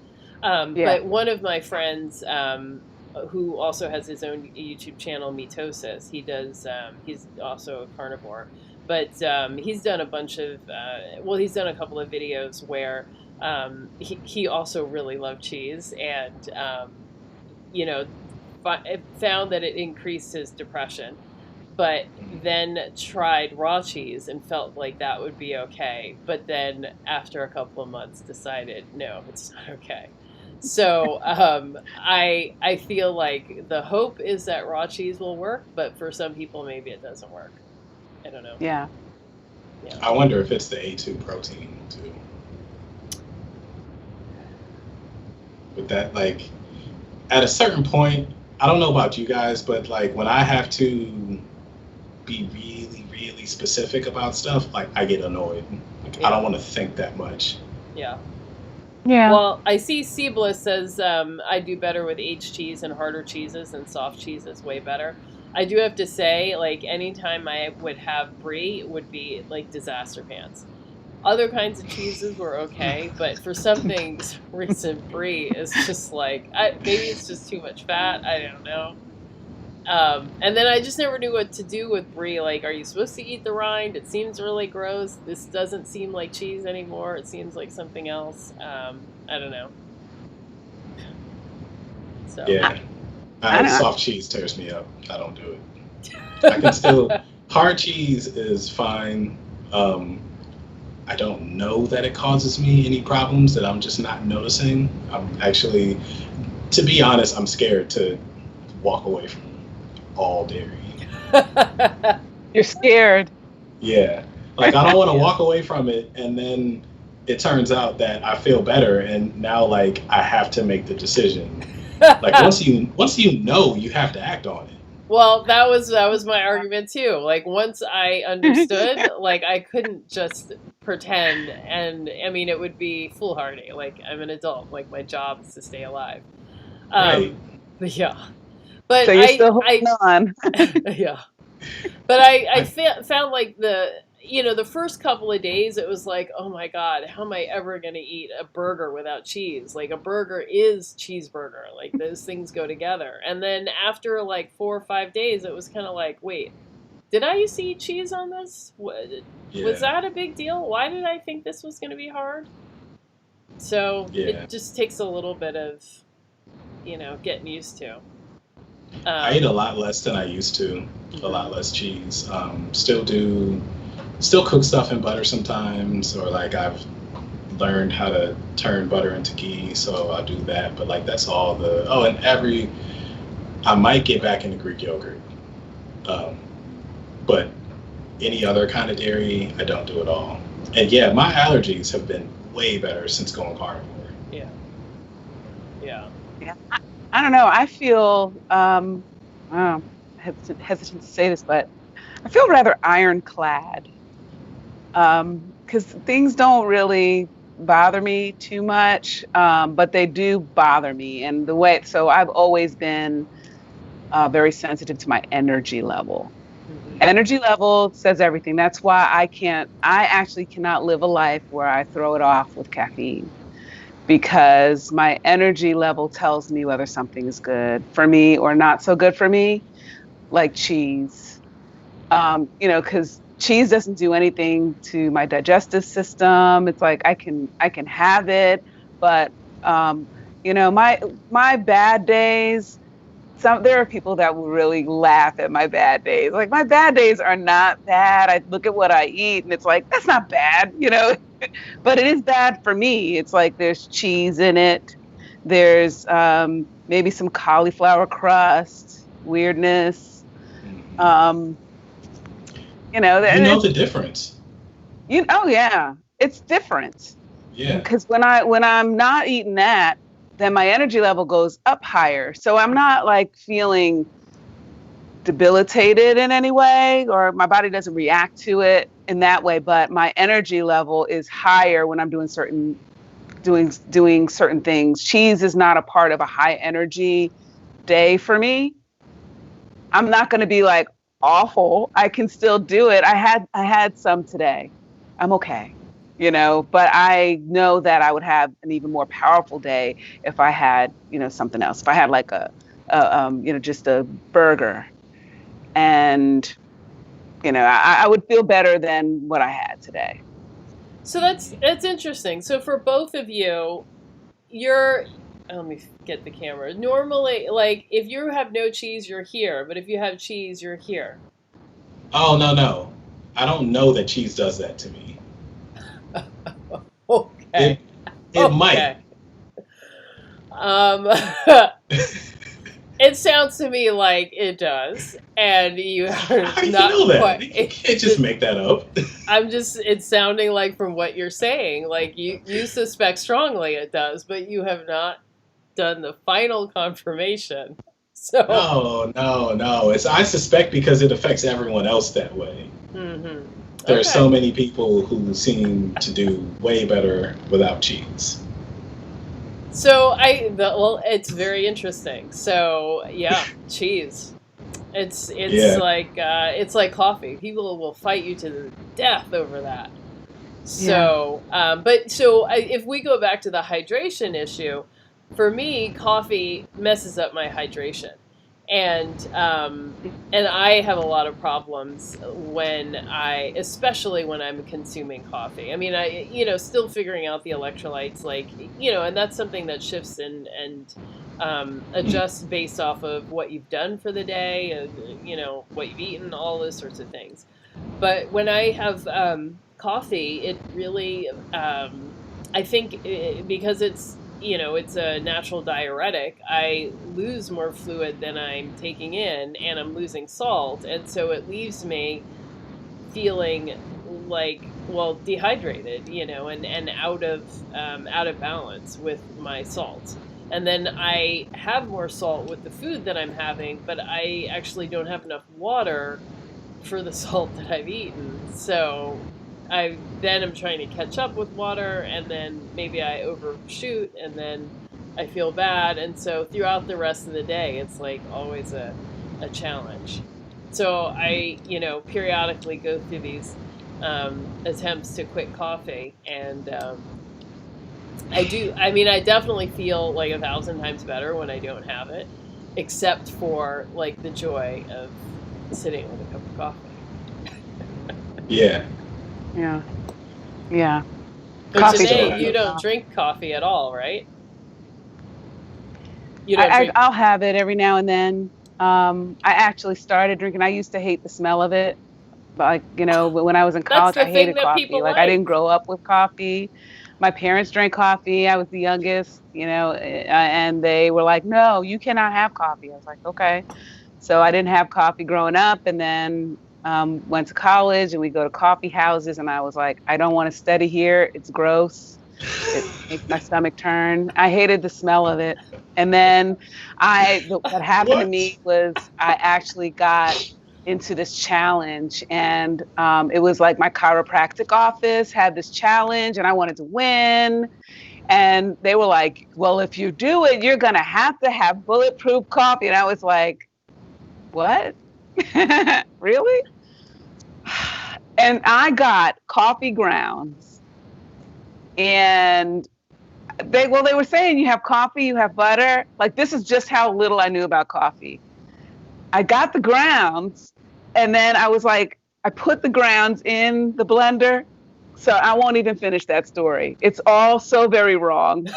Yeah. But one of my friends, who also has his own YouTube channel, Mitosis, he's also a carnivore, but he's done a bunch of, he's done a couple of videos where he also really loved cheese, and, you know, found that it increased his depression, but then tried raw cheese and felt like that would be okay. But then after a couple of months decided, no, it's not okay. So I feel like the hope is that raw cheese will work, but for some people maybe it doesn't work. I don't know. Yeah. Yeah. I wonder if it's the A2 protein too. With that, like, at a certain point, I don't know about you guys, but like when I have to be really, really specific about stuff, like I get annoyed. Like, Yeah. I don't want to think that much. Yeah. Yeah. Well, I see Siebla says I do better with aged cheese and harder cheeses, and soft cheese is way better. I do have to say, like, anytime I would have brie, it would be like disaster pants. Other kinds of cheeses were okay, but for some things, recent brie is just like, maybe it's just too much fat. I don't know. And then I just never knew what to do with brie. Like, are you supposed to eat the rind? It seems really gross. This doesn't seem like cheese anymore. It seems like something else. I don't know. So. Yeah. I don't know. Soft cheese tears me up. I don't do it. I can still, hard cheese is fine. I don't know that it causes me any problems that I'm just not noticing. I'm actually, to be honest, I'm scared to walk away from all dairy. You're scared. Yeah. Like, I don't want to walk away from it, and then it turns out that I feel better, and now, like, I have to make the decision. Like, once you know, you have to act on it. Well, that was my argument too. Like, once I understood, like, I couldn't just pretend, and I mean, it would be foolhardy. Like, I'm an adult. Like, my job is to stay alive. Right. But yeah. But So you're still holding on. yeah. But I found like the first couple of days, it was like, oh my God, how am I ever going to eat a burger without cheese? Like, a burger is cheeseburger. Like, those things go together. And then after like 4 or 5 days, it was kind of like, wait, did I used to eat cheese on this? Was that a big deal? Why did I think this was going to be hard? So Yeah. it just takes a little bit of, getting used to. I eat a lot less than I used to. A lot less cheese. Still cook stuff in butter sometimes, or like I've learned how to turn butter into ghee, so I'll do that. But like that's all I might get back into Greek yogurt. But any other kind of dairy, I don't do at all. And yeah, my allergies have been way better since going carnivore. Yeah. Yeah. I don't know. I feel hesitant to say this, but I feel rather ironclad. Because things don't really bother me too much, but they do bother me. And so I've always been very sensitive to my energy level. Energy level says everything. That's why I actually cannot live a life where I throw it off with caffeine, because my energy level tells me whether something is good for me or not so good for me, like cheese. Because cheese doesn't do anything to my digestive system. It's like I can have it, but my bad days. There are people that will really laugh at my bad days. Like, my bad days are not bad. I look at what I eat and it's like, that's not bad, but it is bad for me. It's like there's cheese in it. There's maybe some cauliflower crust, weirdness. The difference. Oh yeah, it's different. Yeah. Because when I'm not eating that, then my energy level goes up higher. So I'm not like feeling debilitated in any way, or my body doesn't react to it in that way. But my energy level is higher when I'm doing certain things. Cheese is not a part of a high energy day for me. I'm not going to be like awful. I can still do it. I had some today. I'm okay. But I know that I would have an even more powerful day if I had, something else. If I had like just a burger, and, I would feel better than what I had today. So that's interesting. So for both of you, let me get the camera. Normally, like, if you have no cheese, you're here. But if you have cheese, you're here. Oh, no. I don't know that cheese does that to me. Okay. It might. It sounds to me like it does, and you are How do you not know that? quite. You can't just make that up. It's sounding like, from what you're saying, like you suspect strongly it does, but you have not done the final confirmation. So No. I suspect because it affects everyone else that way. Mm-hmm. There are so many people who seem to do way better without cheese. So it's very interesting. So yeah, cheese. It's like coffee. People will fight you to the death over that. So, if we go back to the hydration issue, for me, coffee messes up my hydration. And I have a lot of problems especially when I'm consuming coffee. I mean, still figuring out the electrolytes, and that's something that shifts and adjusts based off of what you've done for the day, and, what you've eaten, all those sorts of things. But when I have coffee, it really, I think, because it's a natural diuretic, I lose more fluid than I'm taking in, and I'm losing salt, and so it leaves me feeling like, dehydrated, and out of balance with my salt. And then I have more salt with the food that I'm having, but I actually don't have enough water for the salt that I've eaten. So I then am trying to catch up with water, and then maybe I overshoot, and then I feel bad. And so throughout the rest of the day, it's like always a challenge. So I, periodically go through these attempts to quit coffee, and I definitely feel like 1,000 times better when I don't have it, except for like the joy of sitting with a cup of coffee. Yeah. Yeah. But Coffee's Janae, So you great. don't drink coffee at all, right? You don't drink. I'll have it every now and then. I actually started drinking. I used to hate the smell of it. Like, when I was in That's college, the I thing hated that coffee. people Like, I like. didn't grow up with coffee. My parents drank coffee. I was the youngest, and they were like, no, you cannot have coffee. I was like, okay. So I didn't have coffee growing up, and then went to college, and we go to coffee houses, and I was like, I don't want to study here. It's gross. It makes my stomach turn. I hated the smell of it. And then what happened to what? me was I actually got into this challenge, and it was like my chiropractic office had this challenge, and I wanted to win. And they were like, well, if you do it, you're going to have bulletproof coffee. And I was like, what? Really? And I got coffee grounds, and they were saying you have coffee, you have butter. Like, this is just how little I knew about coffee. I got the grounds, and then I was like, I put the grounds in the blender. So I won't even finish that story. It's all so very wrong.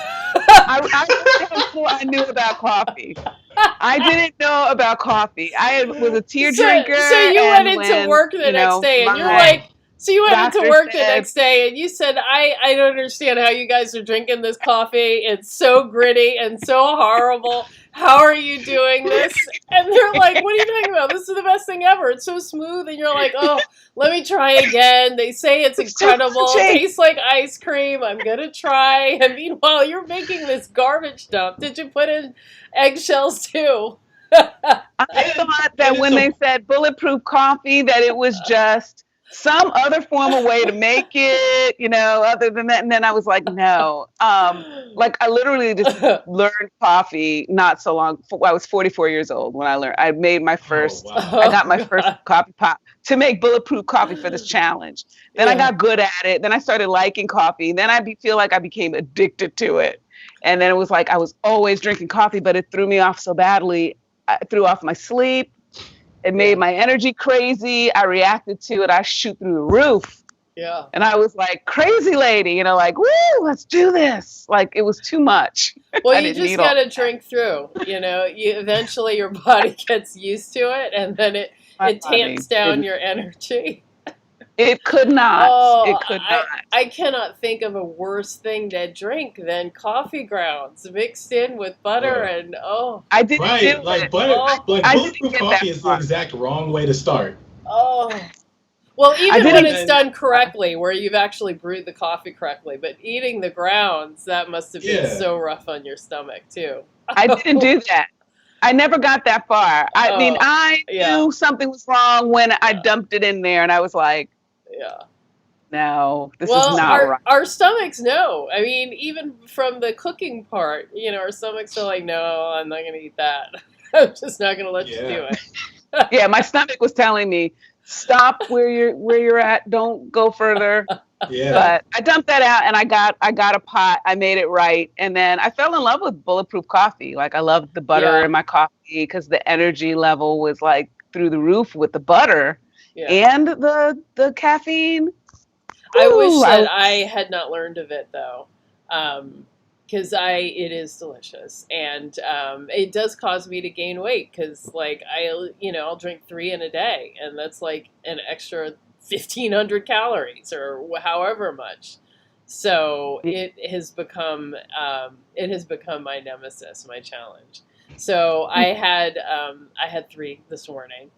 I knew about coffee. I didn't know about coffee. Was a tea drinker, So you went and into when work the next day, and you're my like, so you went into doctor work the said, next day, and you said, I don't understand how you guys are drinking this coffee. It's so gritty and so horrible. How are you doing this? And they're like, what are you talking about? This is the best thing ever. It's so smooth. And you're like, oh, let me try again. They say it's incredible. It tastes like ice cream. I'm going to try. And meanwhile, you're making this garbage dump. Did you put in eggshells too? I thought that when they said bulletproof coffee, that it was just some other form of way to make it, other than that. And then I was like, no. Like, I literally just learned coffee not so long. I was 44 years old when I learned. I made my first, Oh, wow. I got my first coffee pot to make bulletproof coffee for this challenge. Then I got good at it. Then I started liking coffee. Then I feel like I became addicted to it. And then it was like I was always drinking coffee, but it threw me off so badly. I threw off my sleep. It made my energy crazy. I reacted to it. I shoot through the roof. Yeah. And I was like, crazy lady, like, woo, let's do this. Like, it was too much. Well, you just got to drink through, eventually your body gets used to it, and then it tamps down your energy. It could not. Oh, it could not. I cannot think of a worse thing to drink than coffee grounds mixed in with butter and I didn't do like it. butter, like bulletproof coffee is the far. exact wrong way to start. Oh. Well, even when it's done correctly, where you've actually brewed the coffee correctly, but eating the grounds, that must have been so rough on your stomach too. I didn't do that. I never got that far. I mean, I knew something was wrong when I dumped it in there, and I was like, no, this is not right. Our stomachs know. I mean, even from the cooking part, our stomachs are like, no, I'm not going to eat that. I'm just not going to let you do it. My stomach was telling me, stop where you're at. Don't go further. Yeah. But I dumped that out, and I got a pot. I made it right, and then I fell in love with bulletproof coffee. Like, I loved the butter in my coffee because the energy level was like through the roof with the butter and the caffeine. I wish that I had not learned of it though, because it is delicious, and it does cause me to gain weight because like I'll drink 3 in a day, and that's like an extra 1,500 calories or however much. So it has become my nemesis, my challenge. So I had 3 this morning.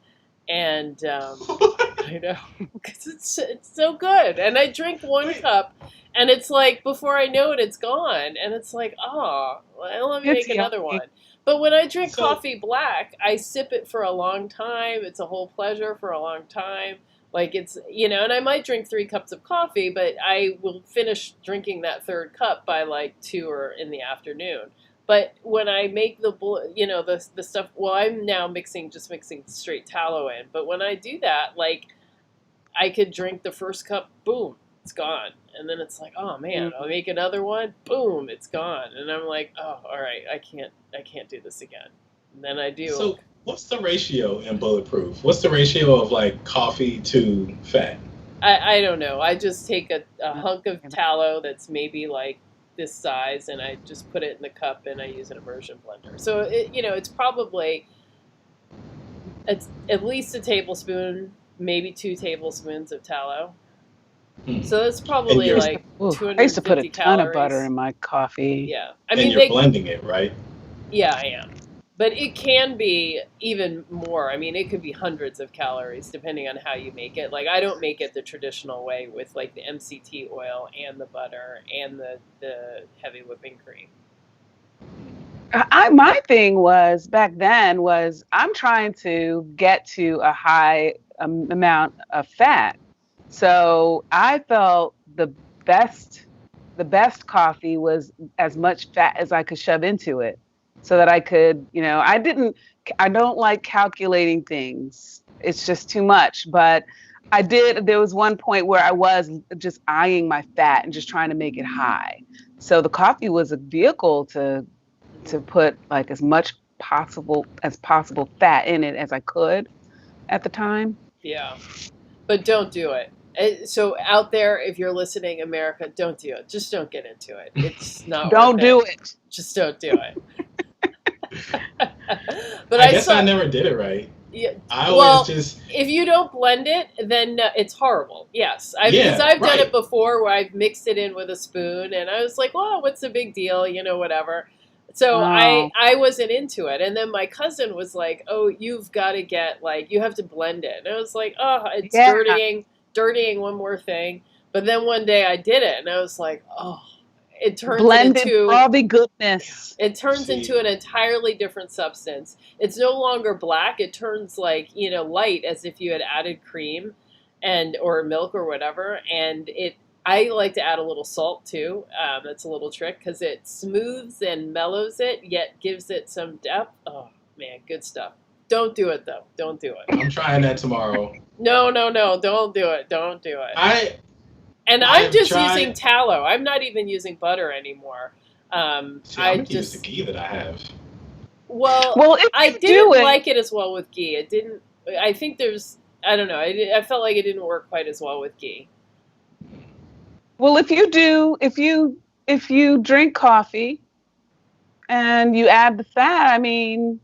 And I know, because it's so good. And I drink 1 cup, and it's like, before I know it, it's gone. And it's like, oh, well, let me make another one. But when I drink coffee black, I sip it for a long time. It's a whole pleasure for a long time. Like, it's, and I might drink 3 cups of coffee, but I will finish drinking that 3rd cup by like 2 or in the afternoon. But when I make the stuff, well, I'm now mixing straight tallow in. But when I do that, like, I could drink the first cup, boom, it's gone. And then it's like, oh man, I'll make another one, boom, it's gone. And I'm like, oh, all right, I can't do this again. And then I do. So what's the ratio in bulletproof? What's the ratio of like coffee to fat? I don't know. I just take a hunk of tallow that's maybe like this size, and I just put it in the cup, and I use an immersion blender. So it's probably it's at least a tablespoon, maybe 2 tablespoons of tallow. So that's probably like 250 I used to put a ton calories. of butter in my coffee. Yeah, I mean, you're blending it, right? Yeah, I am. But it can be even more. I mean, it could be hundreds of calories depending on how you make it. Like, I don't make it the traditional way with like the MCT oil and the butter and the heavy whipping cream. My thing was back then was I'm trying to get to a high amount of fat. So I felt the best coffee was as much fat as I could shove into it, so that I could, I don't like calculating things. It's just too much. But there was one point where I was just eyeing my fat and just trying to make it high. So the coffee was a vehicle to put like as much possible fat in it as I could at the time. Yeah, but don't do it. So out there, if you're listening, America, don't do it. Just don't get into it. It's not. Don't do it. Just don't do it. But I guess I never did it right. Yeah. If you don't blend it, then it's horrible. Yes, because I've done it before where I've mixed it in with a spoon, and I was like, "Well, what's the big deal?" Whatever. So I wasn't into it, and then my cousin was like, "Oh, you've got to get you have to blend it," and I was like, "Oh, it's dirtying one more thing." But then one day I did it, and I was like, "Oh." It turns into frothy goodness. It turns into an entirely different substance. It's no longer black. It turns light, as if you had added cream or milk or whatever. And I like to add a little salt too. That's a little trick because it smooths and mellows it, yet gives it some depth. Oh man, good stuff. Don't do it though. Don't do it. I'm trying that tomorrow. No. Don't do it. Don't do it. I'm just using tallow. I'm not even using butter anymore. I'm use the ghee that I have. Well, I didn't like it as well with ghee. It didn't. I think I don't know. I felt like it didn't work quite as well with ghee. Well, if you drink coffee and you add the fat, I mean,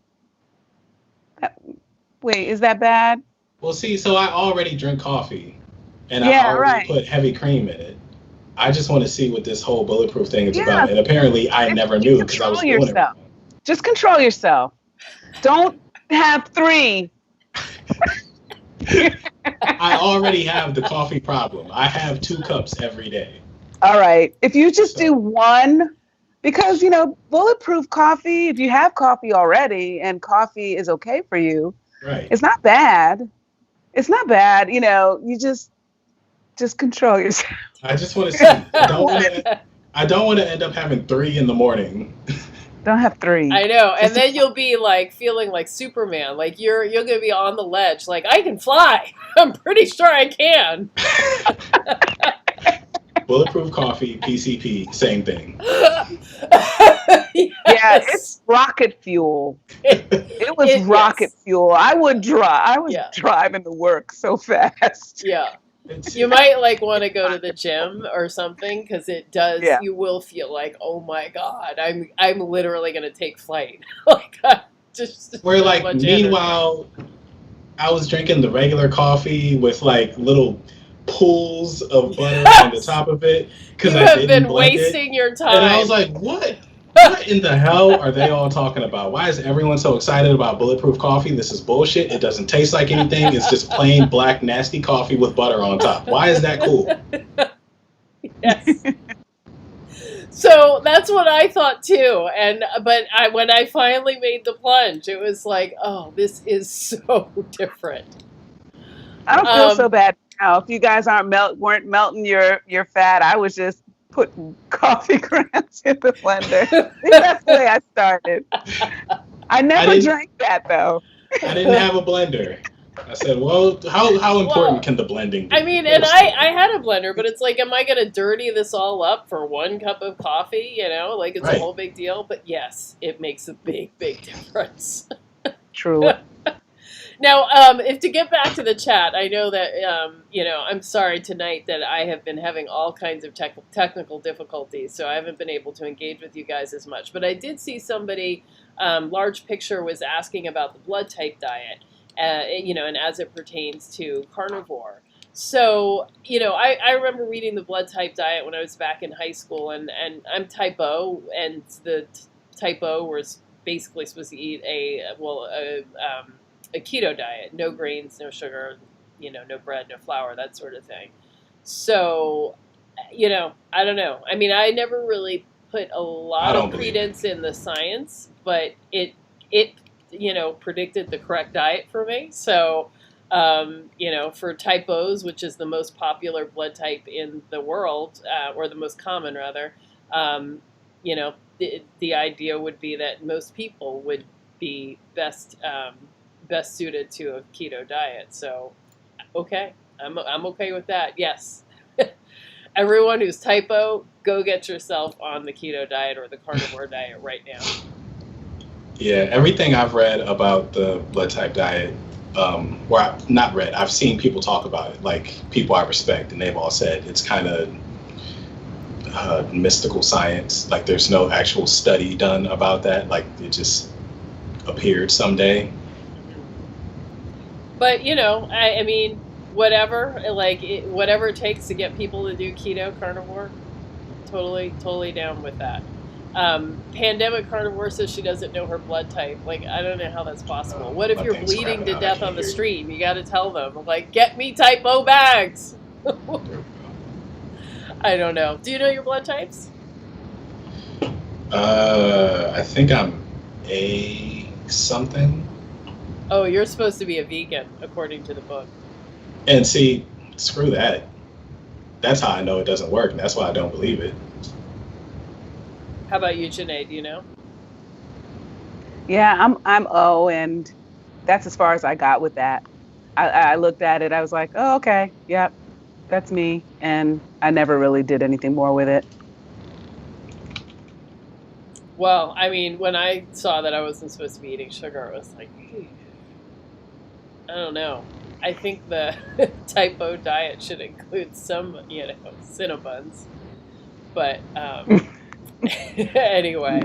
wait, is that bad? Well, see, so I already drink coffee. And I already put heavy cream in it. I just want to see what this whole bulletproof thing is about. And apparently I never knew because I was doing it wrong. Just control yourself. Don't have 3. I already have the coffee problem. I have 2 cups every day. All right. If you just do 1, because, bulletproof coffee, if you have coffee already and coffee is okay for you, it's not bad. It's not bad. You just control yourself. I just want to see. I don't want to end up having 3 in the morning. Don't have 3. I know, and then you'll be feeling like Superman. Like you're gonna be on the ledge. Like I can fly. I'm pretty sure I can. Bulletproof coffee, PCP, same thing. Yes. Yeah, it's rocket fuel. It was rocket fuel. I was driving to work so fast. Yeah. You might want to go to the gym or something because it does. Yeah. You will feel like, oh my god, I'm literally gonna take flight. Meanwhile, I was drinking the regular coffee with little pools of butter on the top of it because I didn't been wasting your time. And I was like, what? What in the hell are they all talking about? Why is everyone so excited about bulletproof coffee? This is bullshit. It doesn't taste like anything. It's just plain black, nasty coffee with butter on top. Why is that cool? Yes. So that's what I thought too. But when I finally made the plunge, it was like, oh, this is so different. I don't feel so bad now. If you guys weren't melting your fat, I was just putting coffee grounds in the blender. That's the way I started. I never drank that though. I didn't have a blender. I said, well, how important can the blending be? I mean, and I had a blender, but it's like, am I going to dirty this all up for 1 cup of coffee? It's a whole big deal. But yes, it makes a big, big difference. True. Now, if to get back to the chat, I know that I'm sorry tonight that I have been having all kinds of technical difficulties, so I haven't been able to engage with you guys as much. But I did see somebody, large picture, was asking about the blood type diet, and as it pertains to carnivore. So, I remember reading the blood type diet when I was back in high school, and I'm type O, and the type O was basically supposed to eat a keto diet, no grains, no sugar, no bread, no flour, that sort of thing. So, I don't know. I mean, I never really put a lot of credence in the science, but it predicted the correct diet for me. So, for type O's, which is the most popular blood type in the world, or the most common rather, the idea would be that most people would be best suited to a keto diet. So, okay, I'm okay with that. Yes, everyone who's type O, go get yourself on the keto diet or the carnivore diet right now. Yeah, everything I've read about the blood type diet, not read, I've seen people talk about it, like people I respect, and they've all said it's kind of mystical science. Like there's no actual study done about that. Like it just appeared someday. But I mean, whatever it takes to get people to do keto carnivore, totally down with that. Pandemic Carnivore says she doesn't know her blood type. Like, I don't know how that's possible. What if you're bleeding to death on the street? You got to tell them, like, get me type O bags. I don't know. Do you know your blood types? I think I'm A something. Oh, you're supposed to be a vegan, according to the book. And see, screw that. That's how I know it doesn't work, and that's why I don't believe it. How about you, Janae? Do you know? Yeah, I'm O, and that's as far as I got with that. I looked at it, I was like, oh, okay, yep, that's me, and I never really did anything more with it. Well, I mean, when I saw that I wasn't supposed to be eating sugar, it was like, I don't know. I think the type O diet should include some, Cinnabons. But anyway,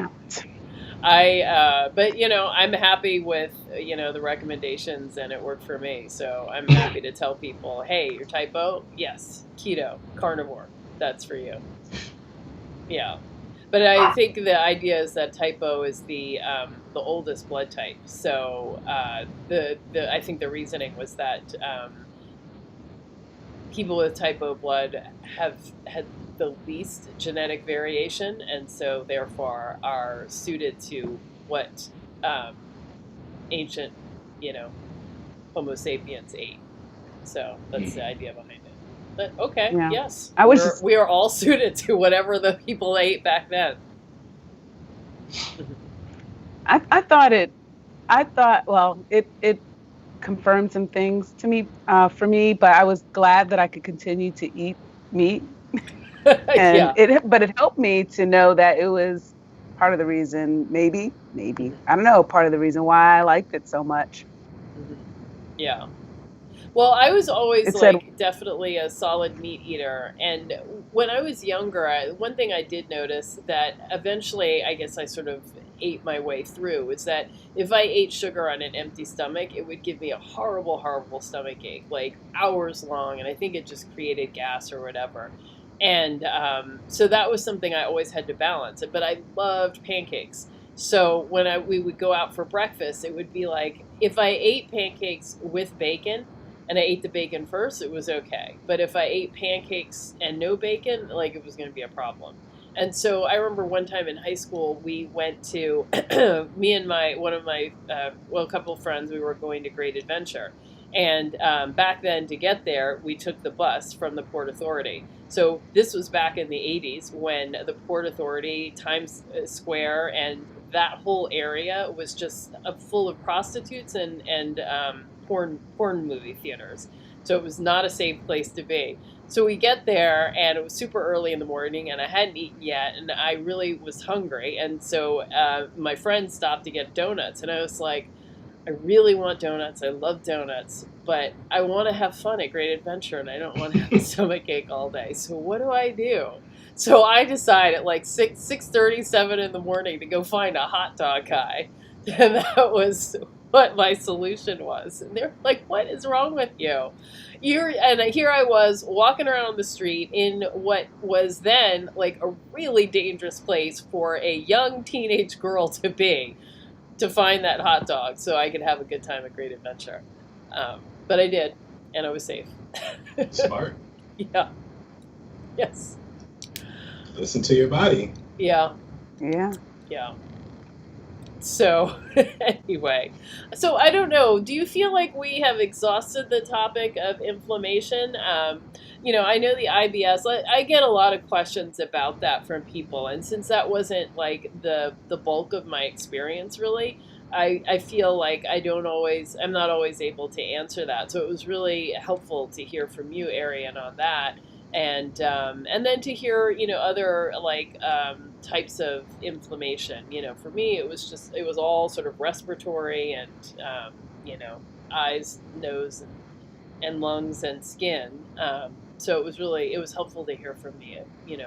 but I'm happy with the recommendations, and it worked for me. So I'm happy to tell people, hey, you're type O, yes, keto, carnivore, that's for you. Yeah. But I think the idea is that type O is the oldest blood type. So I think the reasoning was that people with type O blood have had the least genetic variation, and so therefore are suited to what ancient, Homo sapiens ate. So that's the idea behind it. But okay, yeah. Yes, we are all suited to whatever the people ate back then. I thought well, it confirmed some things to me, for me, but I was glad that I could continue to eat meat. And but it helped me to know that it was part of the reason, maybe, I don't know, part of the reason why I liked it so much. Yeah. Well, I was always definitely a solid meat eater, and when I was younger, one thing I did notice that eventually, I guess I sort of ate my way through, is that if I ate sugar on an empty stomach, it would give me a horrible, horrible stomach ache, like hours long, and I think it just created gas or whatever. And so that was something I always had to balance. But I loved pancakes. So when we would go out for breakfast, it would be like, if I ate pancakes with bacon, and I ate the bacon first, it was okay. But if I ate pancakes and no bacon, like, it was going to be a problem. And so I remember one time in high school, we went to, me and a couple of friends, we were going to Great Adventure. And back then, to get there, we took the bus from the Port Authority. So this was back in the 80s when the Port Authority, Times Square, and that whole area was just full of prostitutes and porn movie theaters. So it was not a safe place to be. So we get there, and it was super early in the morning, and I hadn't eaten yet, and I really was hungry. And so my friend stopped to get donuts, and I was like, I really want donuts. I love donuts, but I want to have fun at Great Adventure and I don't want to have a stomach ache all day. So what do I do? So I decide at like 6:37 in the morning to go find a hot dog guy. And that was what my solution was. And they're like, "What is wrong with you?" And here I was walking around the street in what was then like a really dangerous place for a young teenage girl to be, to find that hot dog so I could have a good time at Great Adventure. But I did, and I was safe. Smart. Yeah. Yes. Listen to your body. Yeah. Yeah. Yeah. So, anyway, so I don't know. Do you feel like we have exhausted the topic of inflammation? I know the IBS. I get a lot of questions about that from people, and since that wasn't like the bulk of my experience, really, I feel like I'm not always able to answer that. So it was really helpful to hear from you, Arien, on that. And then to hear other like types of inflammation. For me it was all sort of respiratory and eyes, nose, and lungs and skin. So it was helpful to hear from me,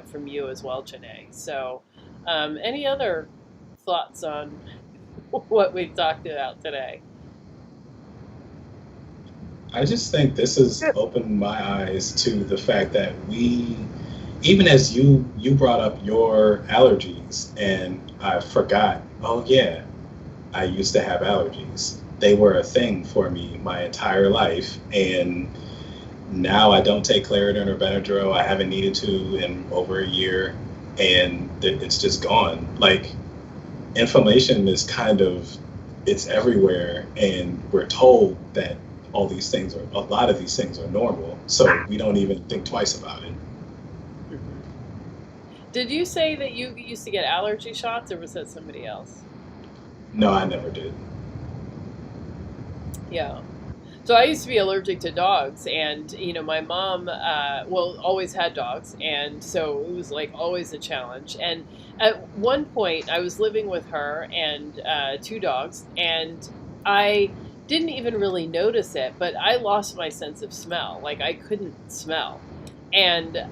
from you as well, Janae. So any other thoughts on what we've talked about today? I just think this has opened my eyes to the fact that even as you brought up your allergies, and I forgot, oh yeah, I used to have allergies. They were a thing for me my entire life, and now I don't take Claritin or Benadryl. I haven't needed to in over a year, and it's just gone. Like, inflammation is it's everywhere, and we're told that a lot of these things are normal, so we don't even think twice about it. Did you say that you used to get allergy shots, or was that somebody else? No, I never did. Yeah. So I used to be allergic to dogs, and my mom, always had dogs, and so it was like always a challenge. And at one point, I was living with her and two dogs, and I didn't even really notice it, but I lost my sense of smell. Like I couldn't smell, and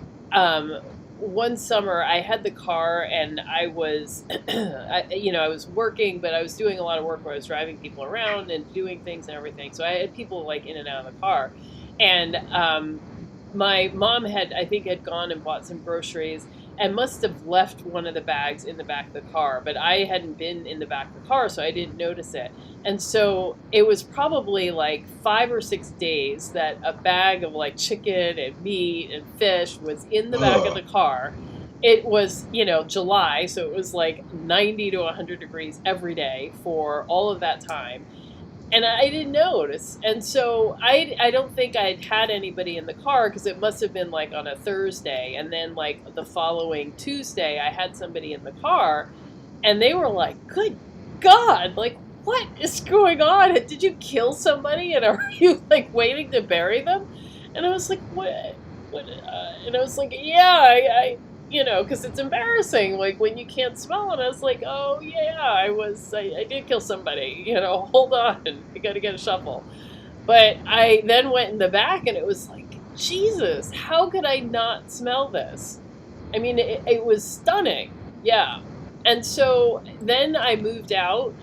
one summer I had the car and I was, I was working, but I was doing a lot of work where I was driving people around and doing things and everything. So I had people like in and out of the car, and my mom I think had gone and bought some groceries and must have left one of the bags in the back of the car, but I hadn't been in the back of the car, so I didn't notice it. And so it was probably like 5 or 6 days that a bag of like chicken and meat and fish was in the back of the car. It was, July, so it was like 90 to 100 degrees every day for all of that time. And I didn't notice. And so I don't think I'd had anybody in the car, because it must have been like on a Thursday. And then like the following Tuesday, I had somebody in the car, and they were like, "Good God, like what is going on? Did you kill somebody? And are you like waiting to bury them?" And I was like, "What?" And I was like, "Yeah, because it's embarrassing, like when you can't smell it." I was like, "Oh yeah, I did kill somebody, hold on, I gotta get a shovel." But I then went in the back and it was like, Jesus, how could I not smell this? I mean, it was stunning. Yeah. And so then I moved out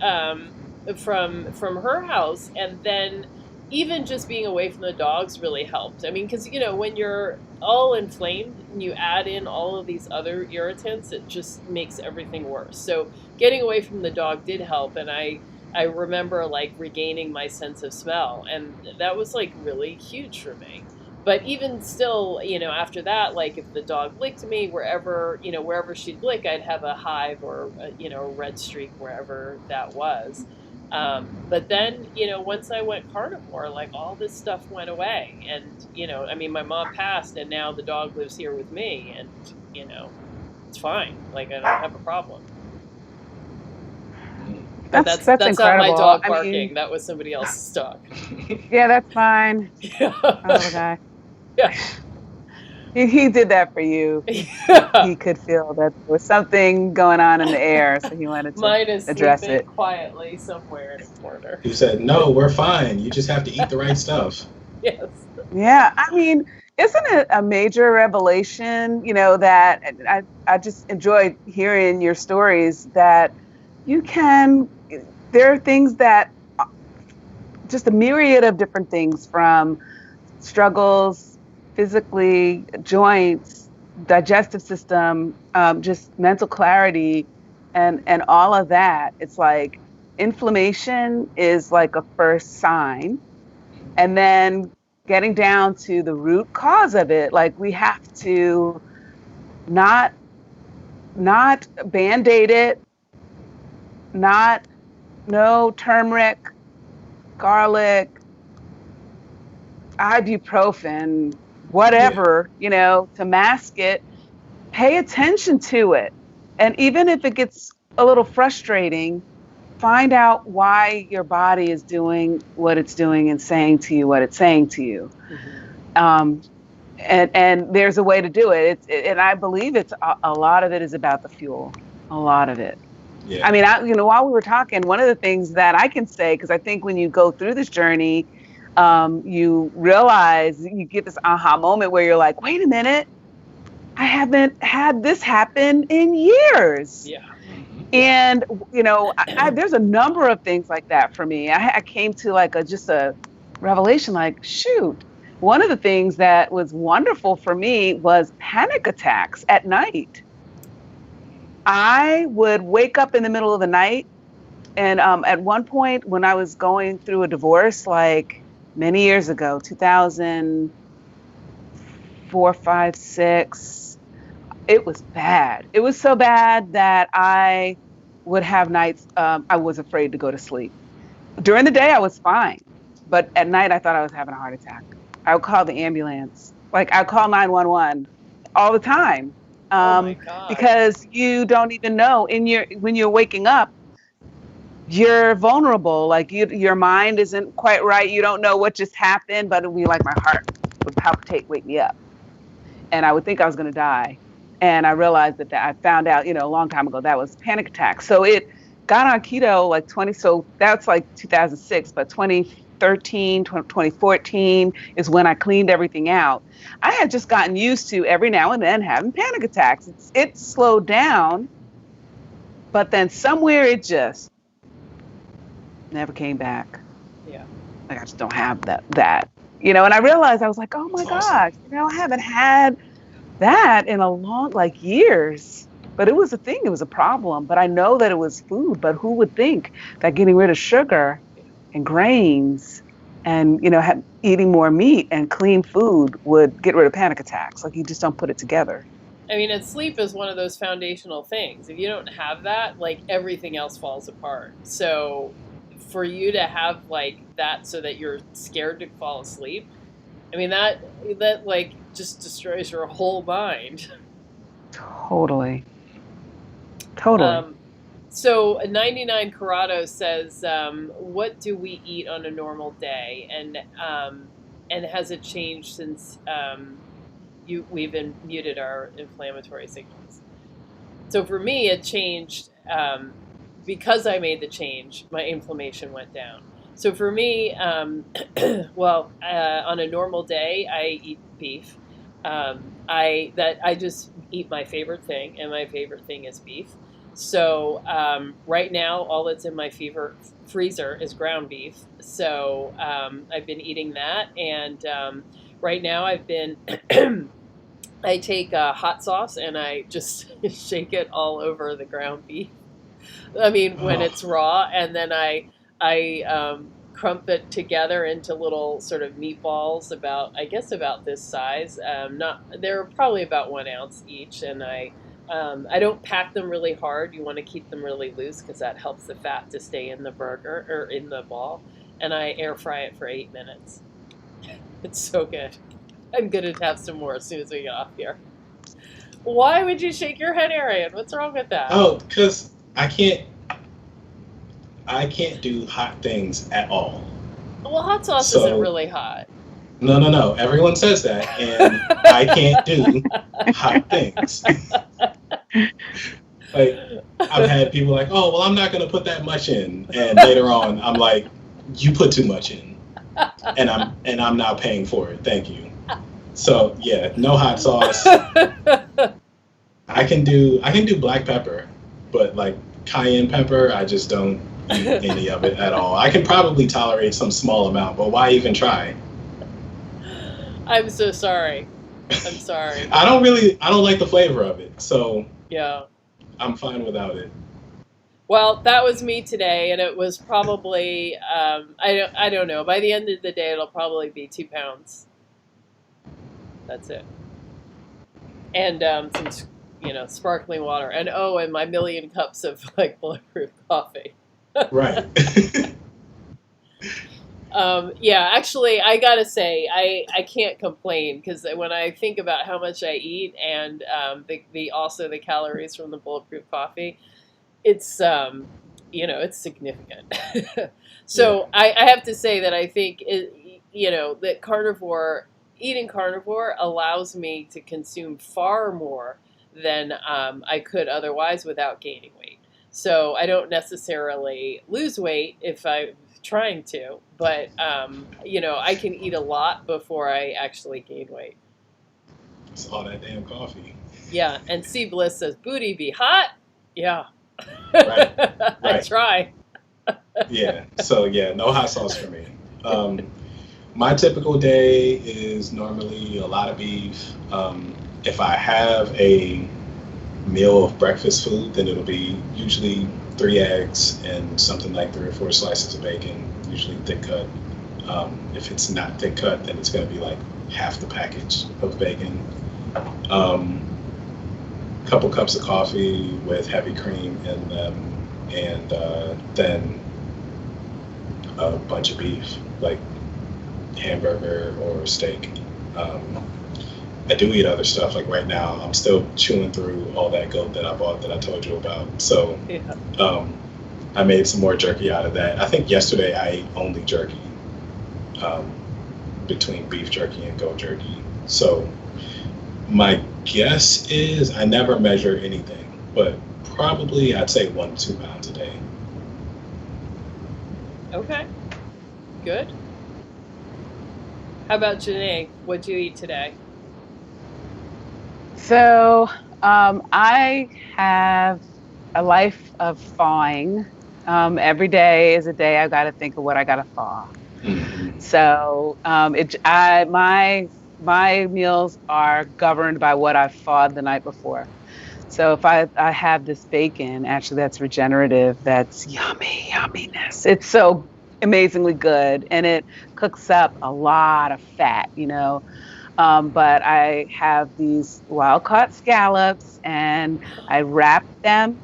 from her house, and then even just being away from the dogs really helped. I mean, because, when you're all inflamed and you add in all of these other irritants, it just makes everything worse. So getting away from the dog did help, and I remember like regaining my sense of smell, and that was like really huge for me. But even still, after that, like if the dog licked me wherever she'd lick, I'd have a hive or a red streak wherever that was. But then, once I went carnivore, like all this stuff went away. And, I mean, my mom passed, and now the dog lives here with me, and, it's fine. Like, I don't have a problem. That's not incredible. my dog barking. That was somebody else's dog. Yeah, that's fine. Yeah. Oh, the guy. Yeah. He did that for you. He could feel that there was something going on in the air, so he wanted to Mine is address sleeping it. quietly somewhere in a corner. He said, "No, we're fine. You just have to eat the right stuff." Yes. Yeah, I mean, isn't it a major revelation, that I just enjoyed hearing your stories that you can, there are things that, just a myriad of different things from struggles physically, joints, digestive system, just mental clarity, and all of that. It's like inflammation is like a first sign, and then getting down to the root cause of it. Like we have to not band-aid it, not no turmeric, garlic, ibuprofen, whatever, to mask it. Pay attention to it. And even if it gets a little frustrating, find out why your body is doing what it's doing and saying to you what it's saying to you. Mm-hmm. And there's a way to do it. And I believe it's a lot of it is about the fuel. A lot of it. Yeah. I mean, while we were talking, one of the things that I can say, because I think when you go through this journey, you realize, you get this aha moment where you're like, wait a minute, I haven't had this happen in years. Yeah. And, there's a number of things like that for me. I came to like just a revelation, like, shoot, one of the things that was wonderful for me was panic attacks at night. I would wake up in the middle of the night. And at one point when I was going through a divorce, like many years ago, 2004, 5, 6, it was bad. It was so bad that I would have nights I was afraid to go to sleep. During the day, I was fine. But at night, I thought I was having a heart attack. I would call the ambulance. Like, I'd call 911 all the time. Oh my God. Because you don't even know when you're waking up, you're vulnerable. Like your mind isn't quite right. You don't know what just happened, but it would be like my heart would palpitate, wake me up. And I would think I was going to die. And I realized that I found out, a long time ago, that was panic attack. So it got on keto so that's like 2006, but 2013, 2014 is when I cleaned everything out. I had just gotten used to every now and then having panic attacks. It slowed down, but then somewhere it just never came back. Yeah. Like I just don't have that. And I realized, I was like, oh my gosh, I haven't had that in a long, years. But it was a thing, it was a problem. But I know that it was food, but who would think that getting rid of sugar and grains and, eating more meat and clean food would get rid of panic attacks? Like, you just don't put it together. I mean, and sleep is one of those foundational things. If you don't have that, everything else falls apart. So for you to have that so that you're scared to fall asleep, I mean, that just destroys your whole mind. Totally. So 99 Corrado says, what do we eat on a normal day? And has it changed since we've muted our inflammatory signals? So for me, it changed because I made the change. My inflammation went down. So for me, on a normal day, I eat beef. I just eat my favorite thing, and my favorite thing is beef. So right now, all that's in my freezer is ground beef. So I've been eating that, and right now I've been I take hot sauce and I just shake it all over the ground beef. I mean, when it's raw, and then I crump it together into little sort of meatballs about this size. They're probably about 1 ounce each, and I don't pack them really hard. You want to keep them really loose because that helps the fat to stay in the burger or in the ball. And I air fry it for 8 minutes. It's so good. I'm gonna have some more as soon as we get off here. Why would you shake your head, Arien? What's wrong with that? Oh, because I can't do hot things at all. Well, hot sauce isn't really hot. No. Everyone says that, and I can't do hot things. Like, I've had people like, oh, well, I'm not going to put that much in. And later on, I'm like, you put too much in. And I'm not paying for it. Thank you. So, yeah, no hot sauce. I can do black pepper, but like cayenne pepper, I just don't eat any of it at all. I can probably tolerate some small amount, but why even try? I'm so sorry. I'm sorry. I don't like the flavor of it, so Yeah. I'm fine without it. Well, that was me today, and it was probably I don't know. By the end of the day, it'll probably be 2 pounds. That's it, and some sparkling water, and and my million cups of like bulletproof coffee. Right. Yeah, actually, I gotta say, I can't complain because when I think about how much I eat and also the calories from the bulletproof coffee, it's it's significant. So Yeah. I have to say that I think that eating carnivore allows me to consume far more than I could otherwise without gaining weight. So I don't necessarily lose weight if I'm trying to, but I can eat a lot before I actually gain weight. It's all that damn coffee. Yeah, and C Bliss says booty be hot. Yeah. Right. I try. Yeah. So yeah, no hot sauce for me. My typical day is normally a lot of beef. If I have a meal of breakfast food, then it'll be usually 3 eggs and something like 3 or 4 slices of bacon, usually thick cut. If it's not thick cut, then it's going to be like half the package of bacon. Couple cups of coffee with heavy cream in them, and then a bunch of beef, like hamburger or steak. I do eat other stuff. Like right now, I'm still chewing through all that goat that I bought that I told you about. So I made some more jerky out of that. I think yesterday I ate only jerky, between beef jerky and goat jerky. So my guess is I never measure anything, but probably I'd say 1 to 2 pounds a day. Okay, good. How about Janae? What'd you eat today? So I have a life of thawing. Every day is a day I've got to think of what I got to thaw. Mm-hmm. So my meals are governed by what I've thawed the night before. So if I have this bacon, actually that's regenerative, that's yumminess. It's so amazingly good, and it cooks up a lot of fat, But I have these wild-caught scallops, and I wrap them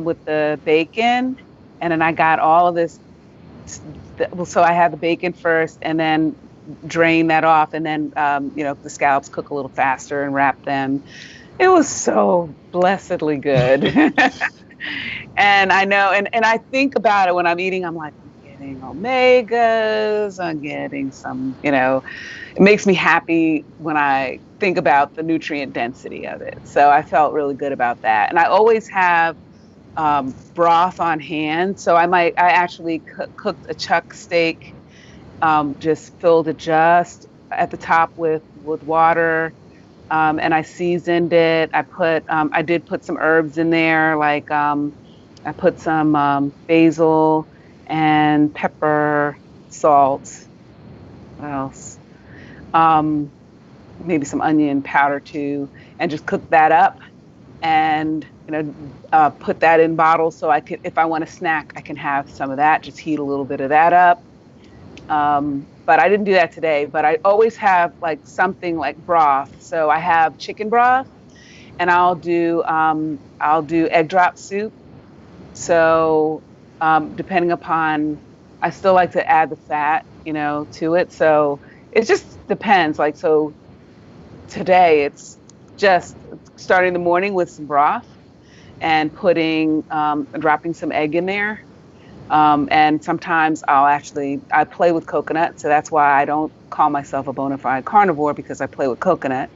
with the bacon, and then I got all of this. So I had the bacon first, and then drain that off, and then the scallops cook a little faster and wrap them. It was so blessedly good. And I know, and I think about it when I'm eating, I'm like, I'm getting omegas, I'm getting some, it makes me happy when I think about the nutrient density of it. So I felt really good about that. And I always have broth on hand. So I actually cooked a chuck steak, just filled it just at the top with water. And I seasoned it. I did put some herbs in there, like I put some basil and pepper, salt. What else? Maybe some onion powder too, and just cook that up, and put that in bottles so I could, if I want a snack, I can have some of that. Just heat a little bit of that up. But I didn't do that today. But I always have like something like broth. So I have chicken broth, and I'll do egg drop soup. So depending upon, I still like to add the fat, to it. So it just depends. Like, so today it's just starting the morning with some broth and dropping some egg in there. And sometimes I play with coconut. So that's why I don't call myself a bona fide carnivore, because I play with coconut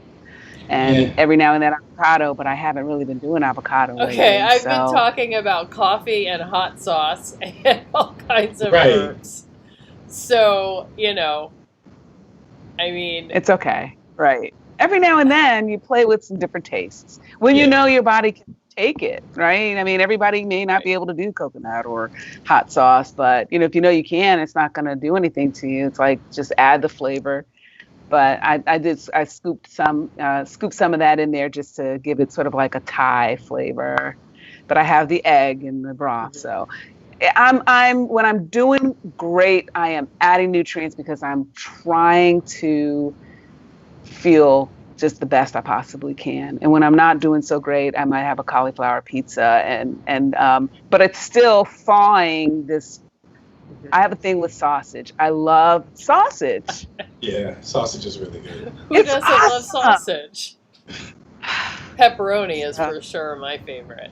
and Yeah. every now and then avocado, but I haven't really been doing avocado Okay, lately. I've been So talking about coffee and hot sauce and all kinds of Right. herbs. So, I mean, it's okay. Right. Every now and then you play with some different tastes when you Yeah. know your body can take it. Right. I mean, everybody may not be able to do coconut or hot sauce, but if you know you can, it's not going to do anything to you. It's like just add the flavor. But I scooped some of that in there just to give it sort of like a Thai flavor. But I have the egg in the broth, mhm. so I'm when I'm doing great, I am adding nutrients because I'm trying to feel just the best I possibly can. And when I'm not doing so great, I might have a cauliflower pizza, but it's still thawing this. I have a thing with sausage. I love sausage. Yeah. Sausage is really good. Who It's doesn't love awesome. sausage? Pepperoni is Uh, for sure my favorite.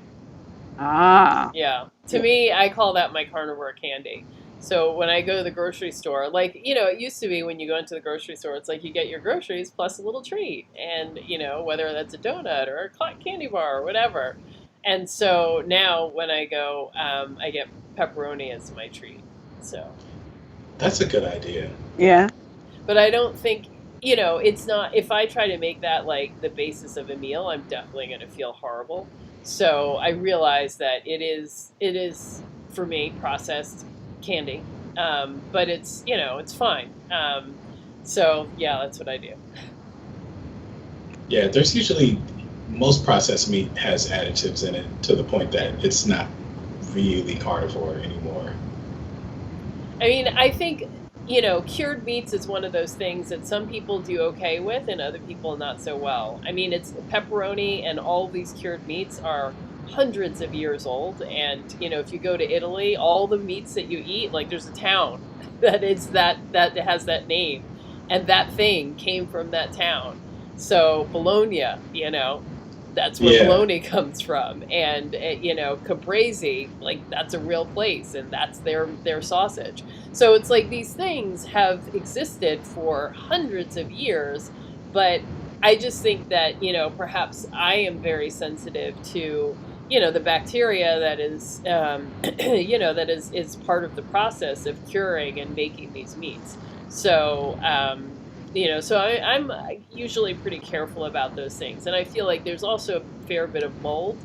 ah, Yeah. To me, I call that my carnivore candy. So when I go to the grocery store, like, it used to be when you go into the grocery store, it's like you get your groceries plus a little treat. And, whether that's a donut or a candy bar or whatever. And so now when I go, I get pepperoni as my treat. So, That's a good idea. yeah. but I don't think, it's not, if I try to make that like the basis of a meal, I'm definitely going to feel horrible. So I realize that it is for me processed candy. But it's fine. So yeah, that's what I do. Yeah. There's usually most processed meat has additives in it to the point that it's not really carnivore anymore. I mean, I think, cured meats is one of those things that some people do okay with and other people not so well. I mean, it's pepperoni and all these cured meats are hundreds of years old. And, if you go to Italy, all the meats that you eat, like there's a town that has that name. And that thing came from that town. So Bologna, that's where Yeah. bologna comes from, and caprese, like that's a real place, and that's their sausage. So it's like these things have existed for hundreds of years, but I just think that perhaps I am very sensitive to the bacteria that is that is part of the process of curing and making these meats. So I'm usually pretty careful about those things. And I feel like there's also a fair bit of mold,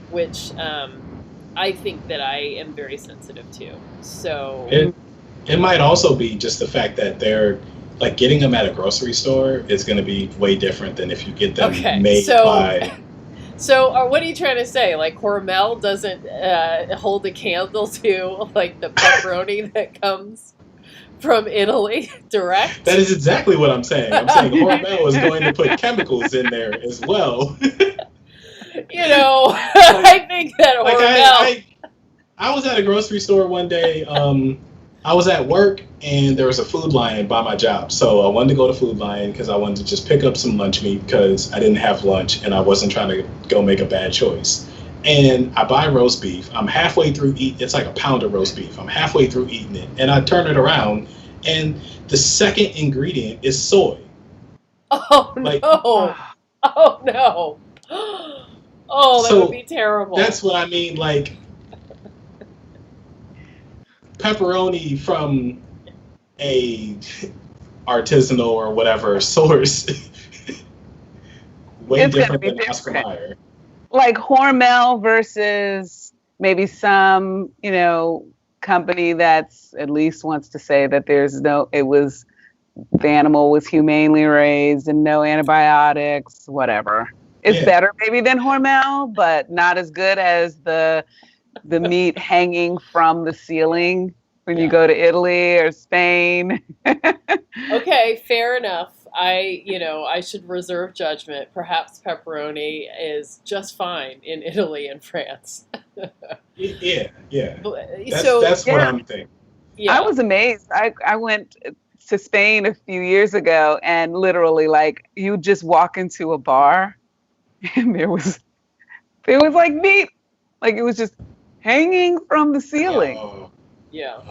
which I think that I am very sensitive to. So, It it might also be just the fact that they're like getting them at a grocery store is going to be way different than if you get them okay. made So, by. what are you trying to say? Like Hormel doesn't hold a candle to like the pepperoni that comes from Italy direct? That is exactly what I'm saying. I'm saying Hormel is going to put chemicals in there as well. I think that Like Hormel. I was at a grocery store one day. I was at work and there was a Food Lion by my job. So I wanted to go to Food Lion because I wanted to just pick up some lunch meat because I didn't have lunch and I wasn't trying to go make a bad choice. And I buy roast beef. I'm halfway through eating. It's like a pound of roast beef. I'm halfway through eating it, and I turn it around, and the second ingredient is soy. Oh Like, no! Oh no! Oh, that would so be terrible. that's what I mean. Like pepperoni from a artisanal or whatever source, way It's gonna different be than Oscar different. Mayer. Like Hormel versus maybe some, company that's at least wants to say that the animal was humanely raised and no antibiotics, whatever. It's Yeah, better maybe than Hormel, but not as good as the meat hanging from the ceiling when you Yeah. go to Italy or Spain. Okay, fair enough. I should reserve judgment. Perhaps pepperoni is just fine in Italy and France. yeah. So, That's what Yeah, I'm thinking. I yeah. was amazed. I went to Spain a few years ago and literally like you just walk into a bar and there was like meat. Like it was just hanging from the ceiling. Oh, Yeah.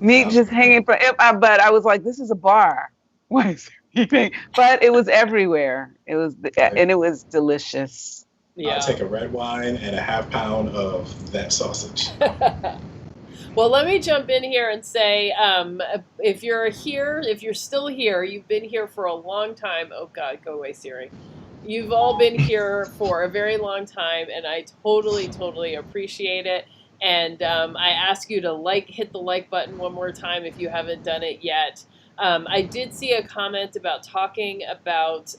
Meat Sounds just bad. hanging from but I was like, this is a bar. Why is there anything? But it was everywhere. It was Like, and it was delicious. I'll Yeah. take a red wine and a half pound of that sausage. Well, let me jump in here and say, if you're here, if you're still here, you've been here for a long time. Oh God, go away, Siri. You've all been here for a very long time, and I totally, totally appreciate it. And I ask you to hit the like button one more time if you haven't done it yet. I did see a comment about talking about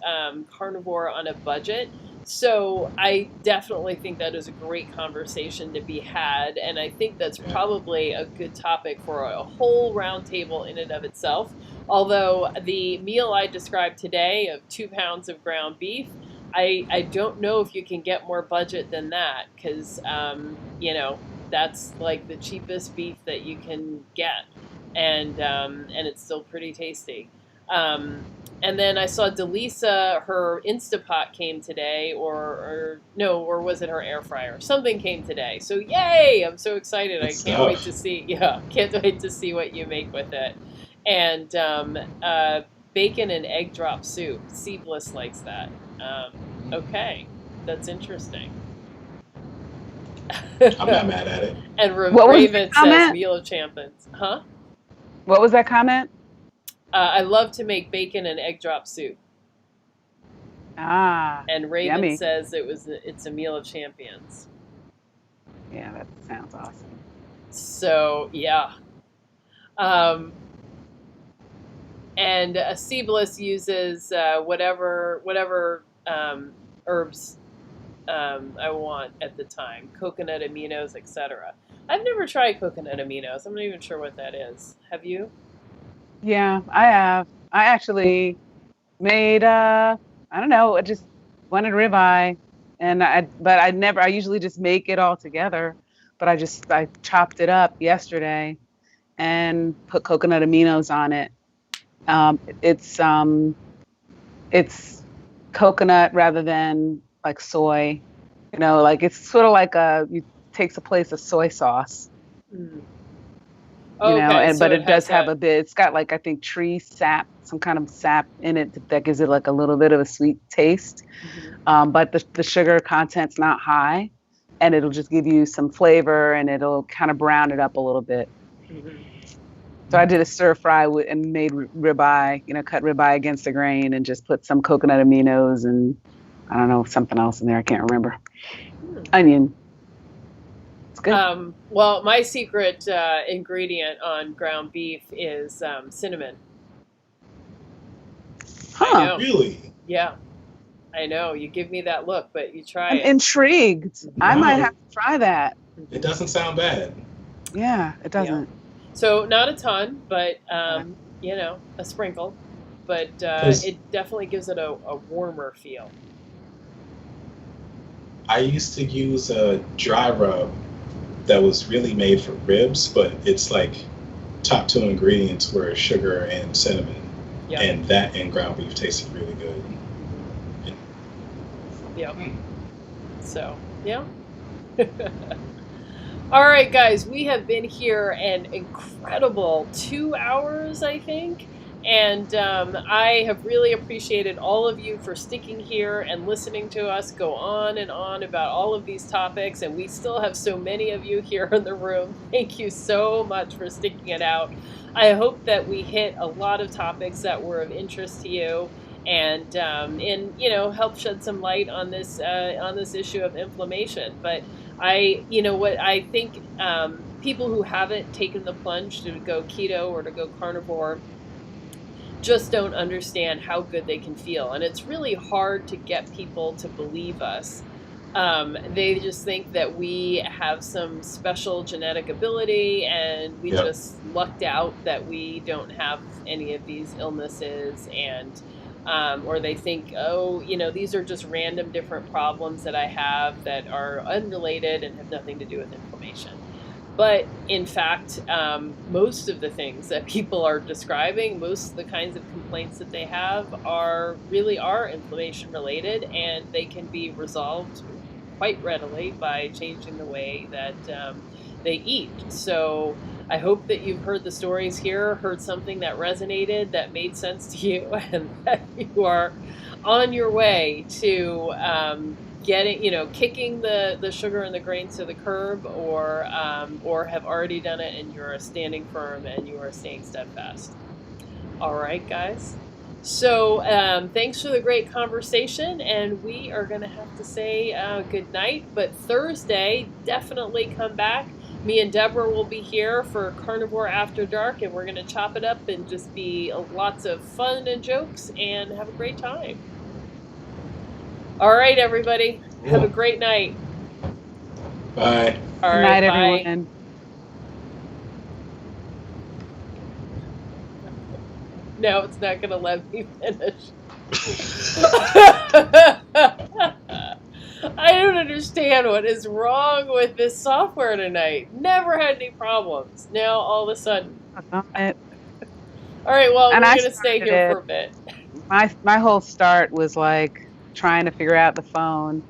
carnivore on a budget. So I definitely think that is a great conversation to be had, and I think that's Yeah. probably a good topic for a whole roundtable in and of itself. Although the meal I described today of 2 pounds of ground beef, I don't know if you can get more budget than that because that's like the cheapest beef that you can get, and it's still pretty tasty. Um, and then I saw Delisa, her Instapot came today, or no, or was it her air fryer? Something came today. So yay! I'm so excited. Good I can't wait stuff. to see. Yeah, can't wait to see what you make with it. And bacon and egg drop soup. C Bliss likes that. Okay, that's interesting. I'm not mad at it. And What was the Raven says comment? meal of champions. Huh? What was that comment? I love to make bacon and egg drop soup. Ah, And Raven yummy. says it's a meal of champions. Yeah, that sounds awesome. So yeah, um, and Sea Bliss uses whatever herbs I want at the time, coconut aminos, etc. I've never tried coconut aminos. I'm not even sure what that is. Have you? Yeah, I have. I actually made I don't know, I just wanted ribeye and I usually just make it all together. But I chopped it up yesterday and put coconut aminos on it. Um, it's um, it's coconut rather than like soy. Like it's sort of like you takes the place of soy sauce. Mm. Okay, And so but it it does has have that. a bit. It's got like I think tree sap, some kind of sap in it that gives it like a little bit of a sweet taste. Mhm. But the sugar content's not high, and it'll just give you some flavor, and it'll kind of brown it up a little bit. Mhm. So I did a stir fry and made ribeye, cut ribeye against the grain and just put some coconut aminos and I don't know, something else in there. I can't remember. Hmm. Onion. It's good. Well, my secret ingredient on ground beef is cinnamon. I Huh. know. Really? Yeah, I know. You give me that look, but you try I'm it. intrigued. I might No, have to try that. it doesn't sound bad. Yeah, it Yeah. doesn't. So not a ton, but Okay. a sprinkle. But Because it definitely gives it a warmer feel. I used to use a dry rub that was really made for ribs, but it's like top two ingredients were sugar and cinnamon, Yeah. and that and ground beef tasted really good. Yeah. Mm. So yeah. All right, guys, we have been here an incredible 2 hours, I think. And I have really appreciated all of you for sticking here and listening to us go on and on about all of these topics. And we still have so many of you here in the room. Thank you so much for sticking it out. I hope that we hit a lot of topics that were of interest to you and help shed some light on this issue of inflammation. But I think people who haven't taken the plunge to go keto or to go carnivore just don't understand how good they can feel. And it's really hard to get people to believe us. They just think that we have some special genetic ability and we Yep. just lucked out that we don't have any of these illnesses, and or they think, oh, these are just random different problems that I have that are unrelated and have nothing to do with inflammation. But in fact, most of the things that people are describing, most of the kinds of complaints that they have are inflammation related, and they can be resolved quite readily by changing the way that they eat. So I hope that you've heard the stories here, heard something that resonated, that made sense to you, and that you are on your way to getting, kicking the sugar and the grains to the curb, or have already done it and you're standing firm and you are staying steadfast. All right, guys. So thanks for the great conversation, and we are going to have to say good night. But Thursday, definitely come back. Me and Deborah will be here for Carnivore After Dark, and we're going to chop it up and just be lots of fun and jokes and have a great time. All right, everybody. Have a great night. Bye. All Good right, night, bye. everyone. No, it's not going to let me finish. I don't understand what is wrong with this software tonight. Never had any problems. Now all of a sudden. All right, well, And we're going to stay here for a bit. My whole start was like trying to figure out the phone.